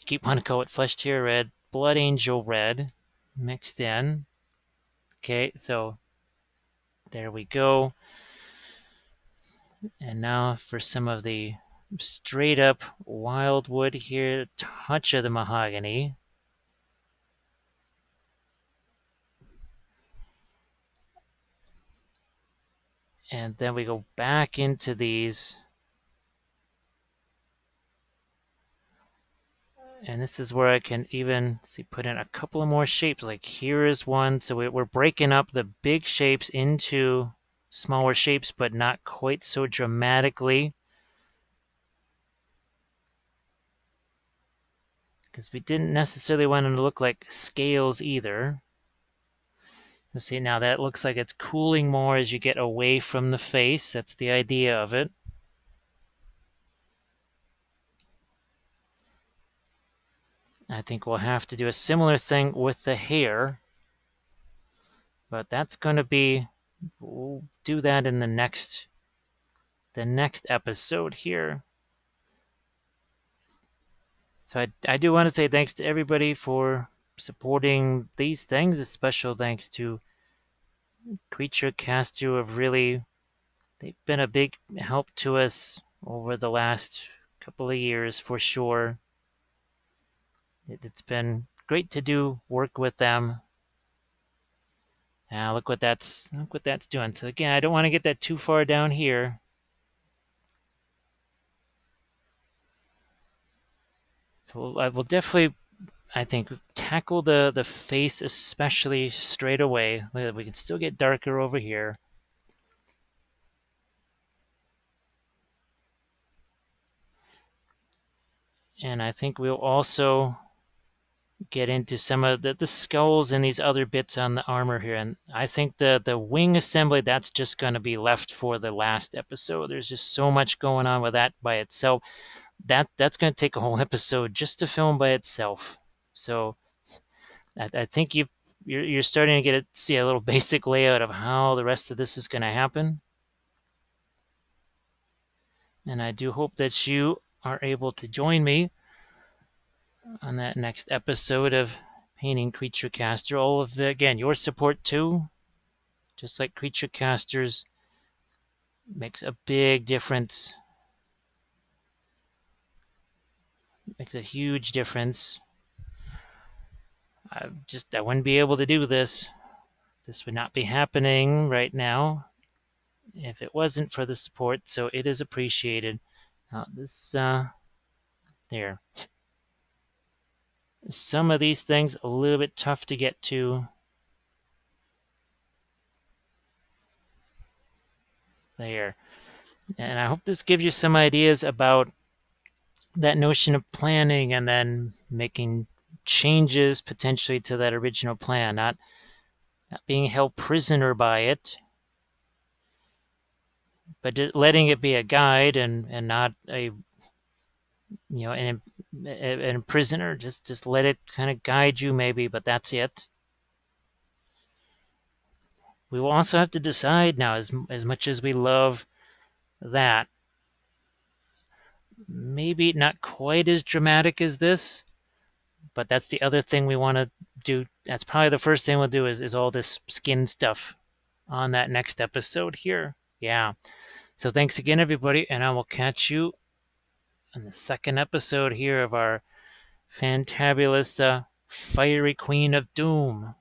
keep on call it flesh tear red, blood angel red mixed in. Okay, so there we go. And now for some of the straight up wildwood here, touch of the mahogany. And then we go back into these. And this is where I can even put in a couple of more shapes. Like here is one. So we're breaking up the big shapes into smaller shapes, but not quite so dramatically. Because we didn't necessarily want them to look like scales either. So see, now that looks like it's cooling more as you get away from the face. That's the idea of it. I think we'll have to do a similar thing with the hair. But that's going to be, we'll do that in the next episode here. So I do want to say thanks to everybody for supporting these things. A special thanks to Creature Cast, who have really, they've been a big help to us over the last couple of years for sure. It's been great to do work with them. Now look what that's doing. So again, I don't want to get that too far down here. So I will definitely, I think, tackle the face especially straight away. We can still get darker over here. And I think we'll also get into some of the skulls and these other bits on the armor here. And I think the wing assembly, that's just going to be left for the last episode. There's just so much going on with that by itself. That's going to take a whole episode just to film by itself. So I think you're starting to see a little basic layout of how the rest of this is going to happen. And I do hope that you are able to join me on that next episode of Painting Creature Caster. All of again, your support too, just like Creature Casters, makes a big difference. Makes a huge difference. I wouldn't be able to do this. This would not be happening right now if it wasn't for the support. So it is appreciated. There. Some of these things a little bit tough to get to. There. And I hope this gives you some ideas about that notion of planning and then making changes potentially to that original plan, not being held prisoner by it, but just letting it be a guide and not a an prisoner. Just let it kind of guide you maybe, but that's it. We will also have to decide now, as much as we love that, maybe not quite as dramatic as this, but that's the other thing we want to do. That's probably the first thing we'll do is all this skin stuff on that next episode here. Yeah. So thanks again, everybody, and I will catch you in the second episode here of our fantabulous Fiery Queen of Doom.